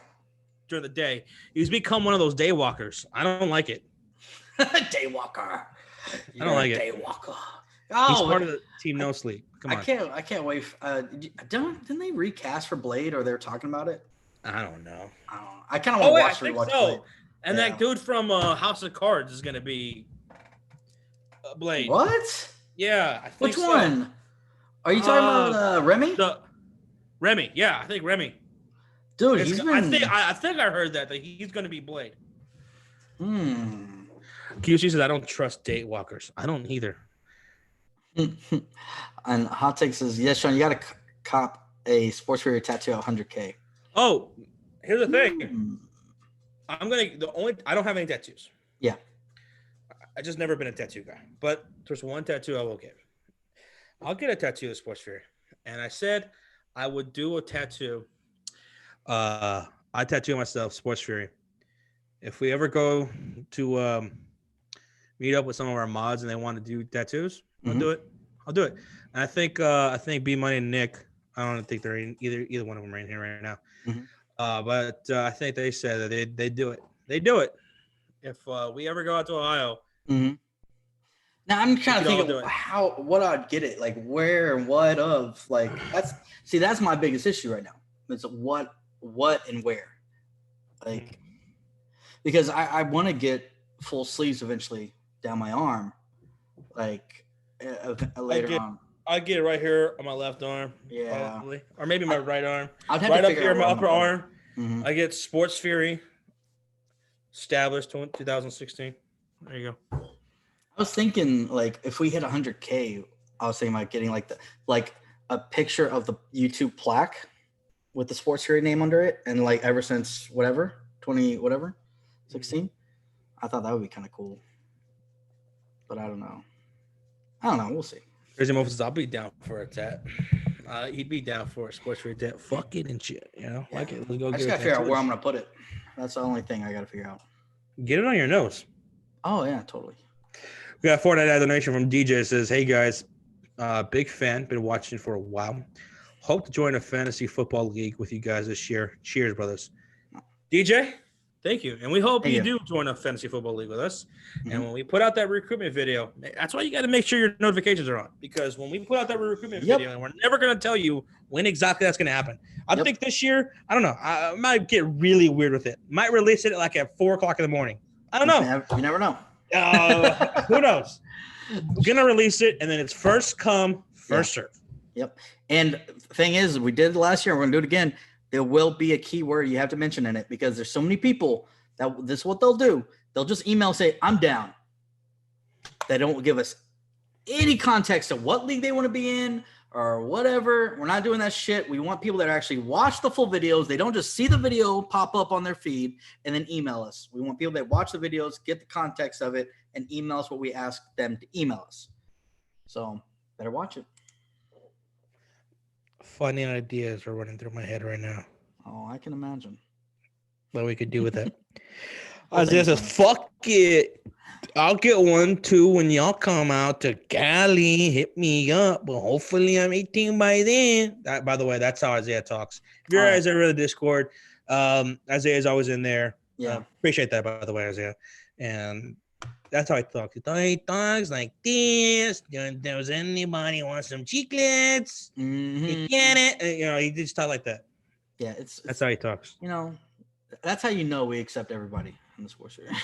during the day. He's become one of those day walkers. I don't like it. Day walker. I don't like it. Day walker. He's part of the team No Sleep. Come on. I can't wait. Didn't they recast for Blade, or they're talking about it? I don't know. I kind of want to rewatch Blade. And that dude from House of Cards is going to be Blade. What? Yeah. I think Which one? Are you talking about Remy? Remy. Yeah, I think Remy. Dude, I think I heard that he's going to be Blade. QC says, I don't trust date walkers. I don't either. And Hot Take says, yes, Sean, you got to cop a SPORTSFURY tattoo at 100K. Oh, here's the thing. I don't have any tattoos. Yeah. I just never been a tattoo guy. But there's one tattoo I will get. I'll get a tattoo at SPORTSFURY. And I said I would do a tattoo. I tattoo myself, SPORTSFURY. If we ever go to meet up with some of our mods and they want to do tattoos, I'll do it. And I think B Money and Nick, I don't think they're either one of them right here right now. But I think they said that they do it. They do it. If we ever go out to Ohio. Now I'm trying to think of what I'd get it, like where and what of, like, that's my biggest issue right now. It's what and where, like, because I want to get full sleeves eventually down my arm, like later on. I get it right here on my left arm. Yeah. Probably. Or maybe my right arm. I'd have right to up here, my upper arm. Mm-hmm. I get SPORTSFURY established 2016. There you go. I was thinking, like, if we hit 100K, I was thinking about getting like a picture of the YouTube plaque with the SPORTSFURY name under it, and like ever since 16. I thought that would be kind of cool, but I don't know. We'll see. Crazy Mofus, I'll be down for a tat. he'd be down for a sports for that fucking and shit. You know, Yeah. like it. We'll go I get just a gotta figure out tattoo where and I'm gonna put it. That's the only thing I gotta figure out. shit. Get it on your nose. Oh yeah, totally. We got a Fortnite donation from DJ. Says, "Hey guys, big fan. Been watching for a while. Hope to join a fantasy football league with you guys this year. Cheers, brothers." DJ, thank you, and we hope you do join a fantasy football league with us. Mm-hmm. And when we put out that recruitment video, that's why you got to make sure your notifications are on, because when we put out that recruitment video, and we're never going to tell you when exactly that's going to happen. I think this year, I don't know, I might get really weird with it. Might release it like at 4:00 in the morning. I don't know. You never know. Who knows? We're gonna release it, and then it's first come, first serve. Yep. And the thing is, we did it last year. We're gonna do it again. There will be a keyword you have to mention in it, because there's so many people that this is what they'll do. They'll just email, say, "I'm down." They don't give us any context of what league they want to be in or whatever. We're not doing that shit. We want people that actually watch the full videos. They don't just see the video pop up on their feed and then email us. We want people that watch the videos, get the context of it, and email us what we ask them to email us. So better watch it. Funny ideas are running through my head right now. Oh, I can imagine. What we could do with that. Isaiah says, "Fuck it. I'll get one too when y'all come out to Cali. Hit me up. But hopefully I'm 18 by then." By the way, that's how Isaiah talks. If you're Isaiah in the Discord, Isaiah is always in there. Yeah. Appreciate that, by the way, Isaiah. And that's how he talks. He talks like this. Does anybody want some chiclets? Mm-hmm. You get it? And, he just talk like that. Yeah, that's how he talks. That's how you know we accept everybody in the sports area.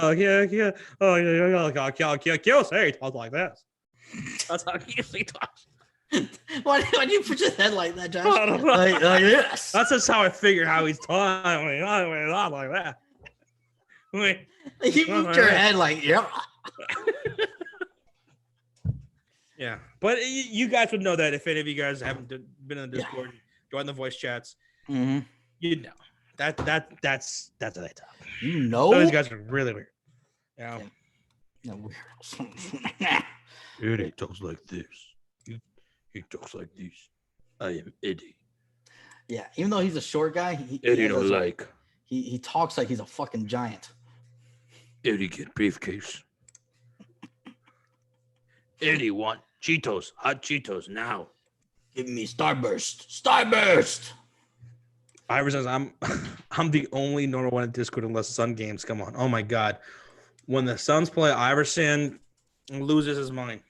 Oh yeah. Oh yeah. Kill. Say he talks like this. That's how he usually talks. Why do you put your head like that, Josh? I don't know. Yes. That's just how I figure how he's talking. Not like that. You moved your head like, yeah. Yeah, but you guys would know that if any of you guys haven't been in the Discord, join the voice chats. Mm-hmm. You know that's how they talk. Those guys are really weird. Yeah. Eddie talks like this. He talks like this. I am Eddie. Yeah, even though he's a short guy, Eddie don't like. He talks like he's a fucking giant. Eddie get briefcase. Eddie want Cheetos, hot Cheetos now. Give me Starburst. Ivor says, I'm the only normal one in Discord unless Sun games come on. Oh my god. When the Suns play, Iverson loses his mind.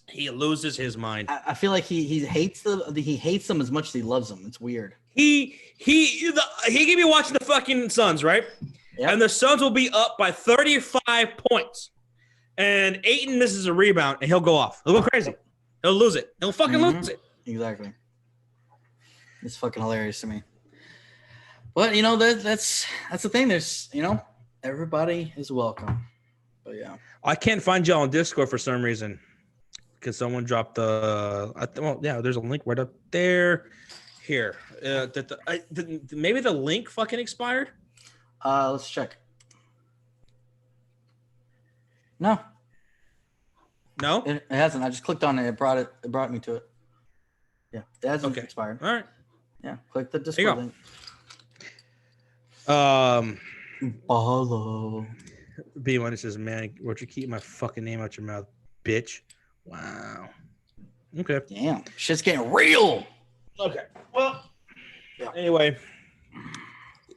He loses his mind. I feel like he hates them as much as he loves them. It's weird. He can be watching the fucking Suns, right? Yep. And the Suns will be up by 35 points. And Ayton misses a rebound and he'll go off. He'll go crazy. He'll lose it. He'll fucking lose it. Exactly. It's fucking hilarious to me. But that's the thing. There's everybody is welcome. But yeah, I can't find y'all on Discord for some reason because someone dropped there's a link right up there. Here, maybe the link fucking expired. Let's check. No, it hasn't. I just clicked on it. It brought me to it. Yeah, it hasn't expired. All right. Yeah, click the Discord link. Follow. B1 says, "Man, won't you keep my fucking name out your mouth, bitch?" Wow. Okay. Damn, shit's getting real. Okay. Well. Yeah. Anyway,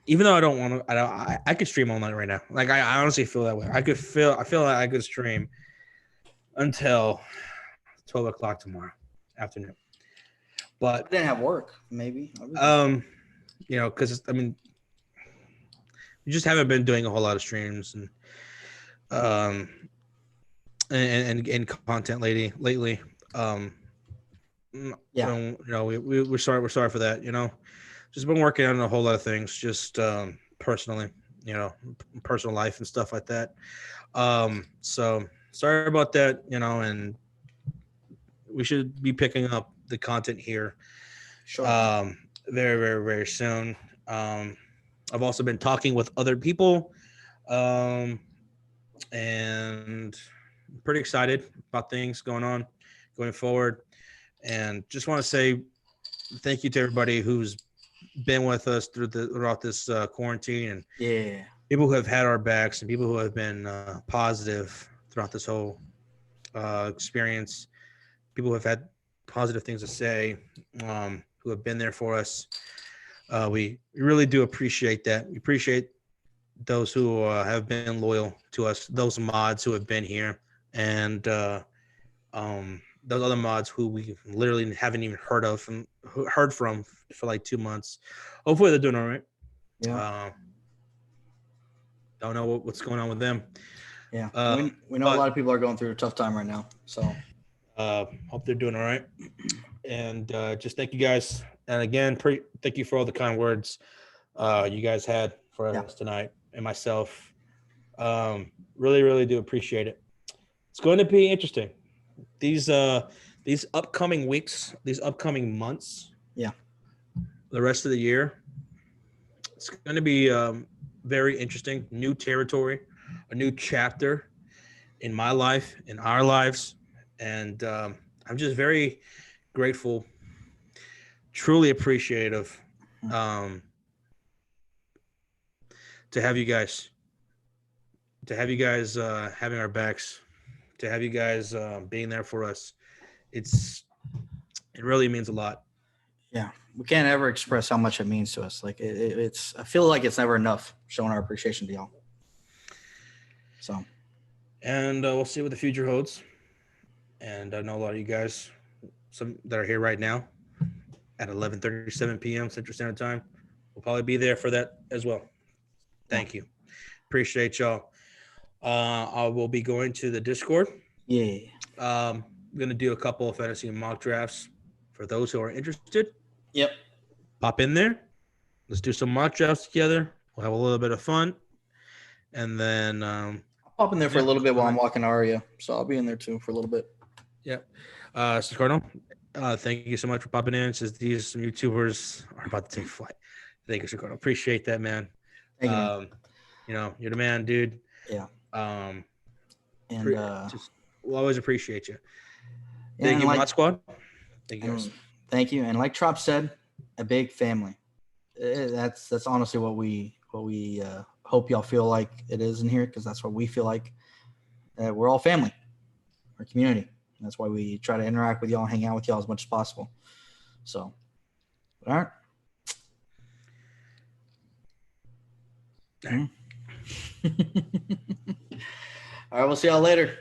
even though I don't want to, I could stream all night right now. Like I honestly feel that way. I feel like I could stream until 12 o'clock tomorrow afternoon. But I didn't have work, maybe. Because we just haven't been doing a whole lot of streams and content lately. We're sorry for that. Just been working on a whole lot of things, just personally, personal life and stuff like that. So sorry about that, and we should be picking up the content here. Sure. Very, very, very soon. I've also been talking with other people, and I'm pretty excited about things going forward. And just want to say thank you to everybody who's been with us throughout this quarantine, and Yeah. people who have had our backs and people who have been positive throughout this whole experience. People who have had positive things to say, who have been there for us. We really do appreciate that. We appreciate those who have been loyal to us, those mods who have been here, and those other mods who we literally haven't even heard from for like 2 months. Hopefully they're doing all right. Yeah. Don't know what's going on with them. Yeah. We know a lot of people are going through a tough time right now. So hope they're doing all right. And just thank you guys. And again, thank you for all the kind words you guys had for us tonight and myself. Really, really do appreciate it. It's going to be interesting. These upcoming weeks, these upcoming months, the rest of the year, it's going to be very interesting. New territory, a new chapter in my life, in our lives, and I'm just very grateful, truly appreciative to have you guys having our backs, to have you guys being there for us. It really means a lot. Yeah, we can't ever express how much it means to us. Like it's, I feel like it's never enough showing our appreciation to y'all. So, and we'll see what the future holds. And I know a lot of you guys, some that are here right now, at 11:37 p.m. Central Standard Time, will probably be there for that as well. Thank you, appreciate y'all. I will be going to the Discord. Yeah. I'm gonna do a couple of fantasy mock drafts for those who are interested. Yep. Pop in there. Let's do some mock drafts together. We'll have a little bit of fun, and then I'll pop in there for a little bit while I'm walking Aria, so I'll be in there too for a little bit. Yep. So Cardinal, thank you so much for popping in. Since these YouTubers are about to take flight, thank you, Cardinal. Appreciate that, man. Thank you. You know, you're the man, dude. Yeah. And we'll always appreciate you. Yeah, thank you, Mod Squad. Thank you, guys. Thank you. And like Trop said, a big family. That's honestly what we hope y'all feel like it is in here, because that's what we feel like. We're all family, our community. And that's why we try to interact with y'all and hang out with y'all as much as possible. So, all right. All right, we'll see y'all later.